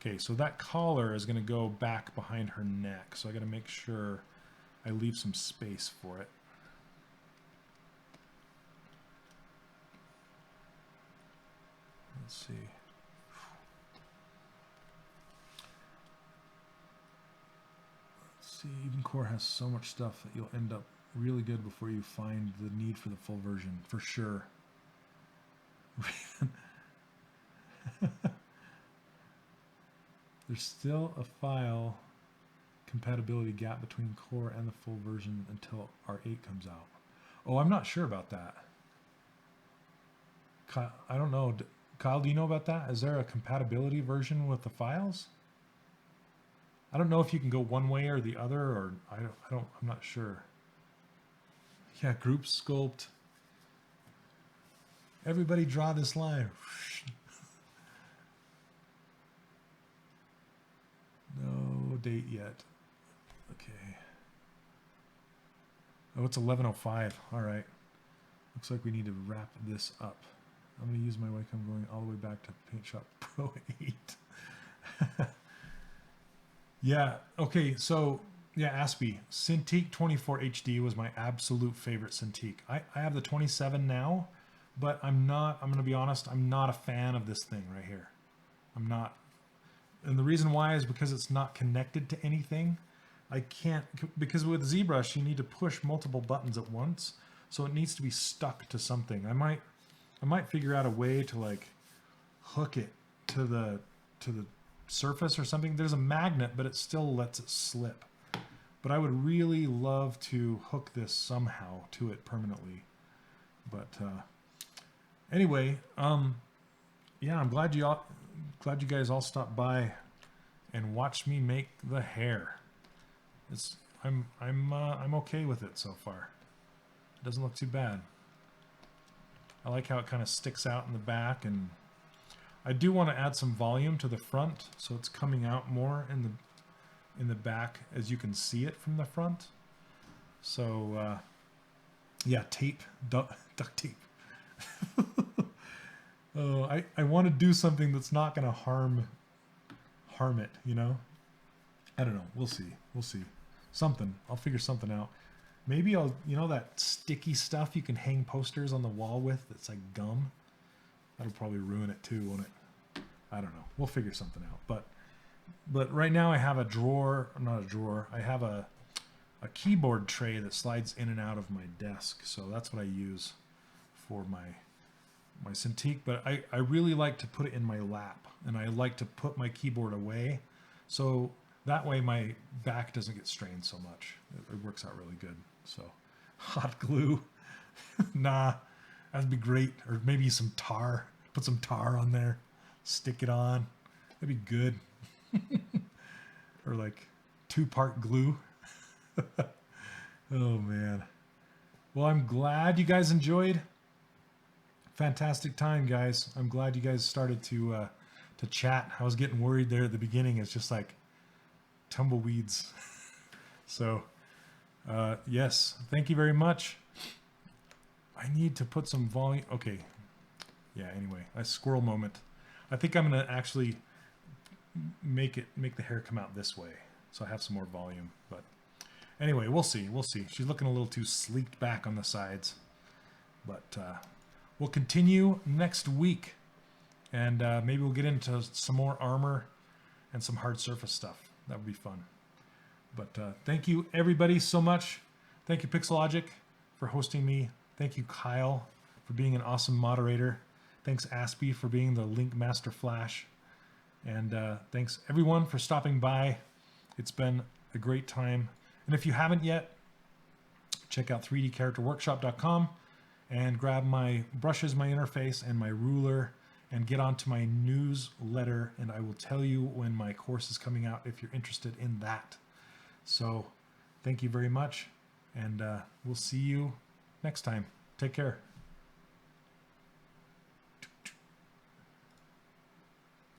Speaker 1: Okay, so that collar is going to go back behind her neck, so I got to make sure I leave some space for it. Let's see. Even Core has so much stuff that you'll end up really good before you find the need for the full version, for sure. There's still a file compatibility gap between Core and the full version until R8 comes out. Oh, I'm not sure about that. I don't know. Kyle, do you know about that? Is there a compatibility version with the files? I don't know if you can go one way or the other, or I'm not sure. Yeah, group sculpt. Everybody draw this line. No date yet. Okay. Oh, it's 11:05. All right. Looks like we need to wrap this up. I'm going to use my Wacom going all the way back to Paint Shop Pro 8. Yeah, okay, so, yeah, Aspie. Cintiq 24 HD was my absolute favorite Cintiq. I have the 27 now, but I'm going to be honest, I'm not a fan of this thing right here. I'm not. And the reason why is because it's not connected to anything. I can't, because with ZBrush, you need to push multiple buttons at once, so it needs to be stuck to something. I might figure out a way to, like, hook it to the surface or something. There's a magnet, but it still lets it slip. But I would really love to hook this somehow to it permanently. But anyway, yeah, I'm glad you guys all stopped by and watched me make the hair. I'm okay with it so far. It doesn't look too bad. I like how it kind of sticks out in the back, and I do want to add some volume to the front so it's coming out more in the back as you can see it from the front. So yeah, duct tape. Oh, I want to do something that's not going to harm harm it, you know? I don't know. We'll see. We'll see. Something. I'll figure something out. Maybe I'll, you know, that sticky stuff you can hang posters on the wall with that's like gum? That'll probably ruin it too, won't it? I don't know. We'll figure something out. But right now I have a drawer, not a drawer. I have a keyboard tray that slides in and out of my desk. So that's what I use for my Cintiq. But I really like to put it in my lap, and I like to put my keyboard away. So that way my back doesn't get strained so much. It works out really good. So hot glue, nah, that'd be great. Or maybe some tar, put some tar on there, stick it on. That'd be good. Or like 2-part glue. Oh man. Well, I'm glad you guys enjoyed. Fantastic time, guys. I'm glad you guys started to chat. I was getting worried there at the beginning. It's just like tumbleweeds. So yes, thank you very much. I need to put some volume. Okay. Yeah, anyway, a squirrel moment. I think I'm gonna actually make the hair come out this way, so I have some more volume. But anyway, we'll see. She's looking a little too sleeked back on the sides, but we'll continue next week, and maybe we'll get into some more armor and some hard surface stuff. That would be fun. But thank you everybody so much. Thank you Pixelogic for hosting me. Thank you Kyle for being an awesome moderator. Thanks Aspie for being the Link Master Flash. And thanks everyone for stopping by. It's been a great time. And if you haven't yet, check out 3dcharacterworkshop.com and grab my brushes, my interface, and my ruler, and get onto my newsletter, and I will tell you when my course is coming out if you're interested in that. So thank you very much, and we'll see you next time. Take care.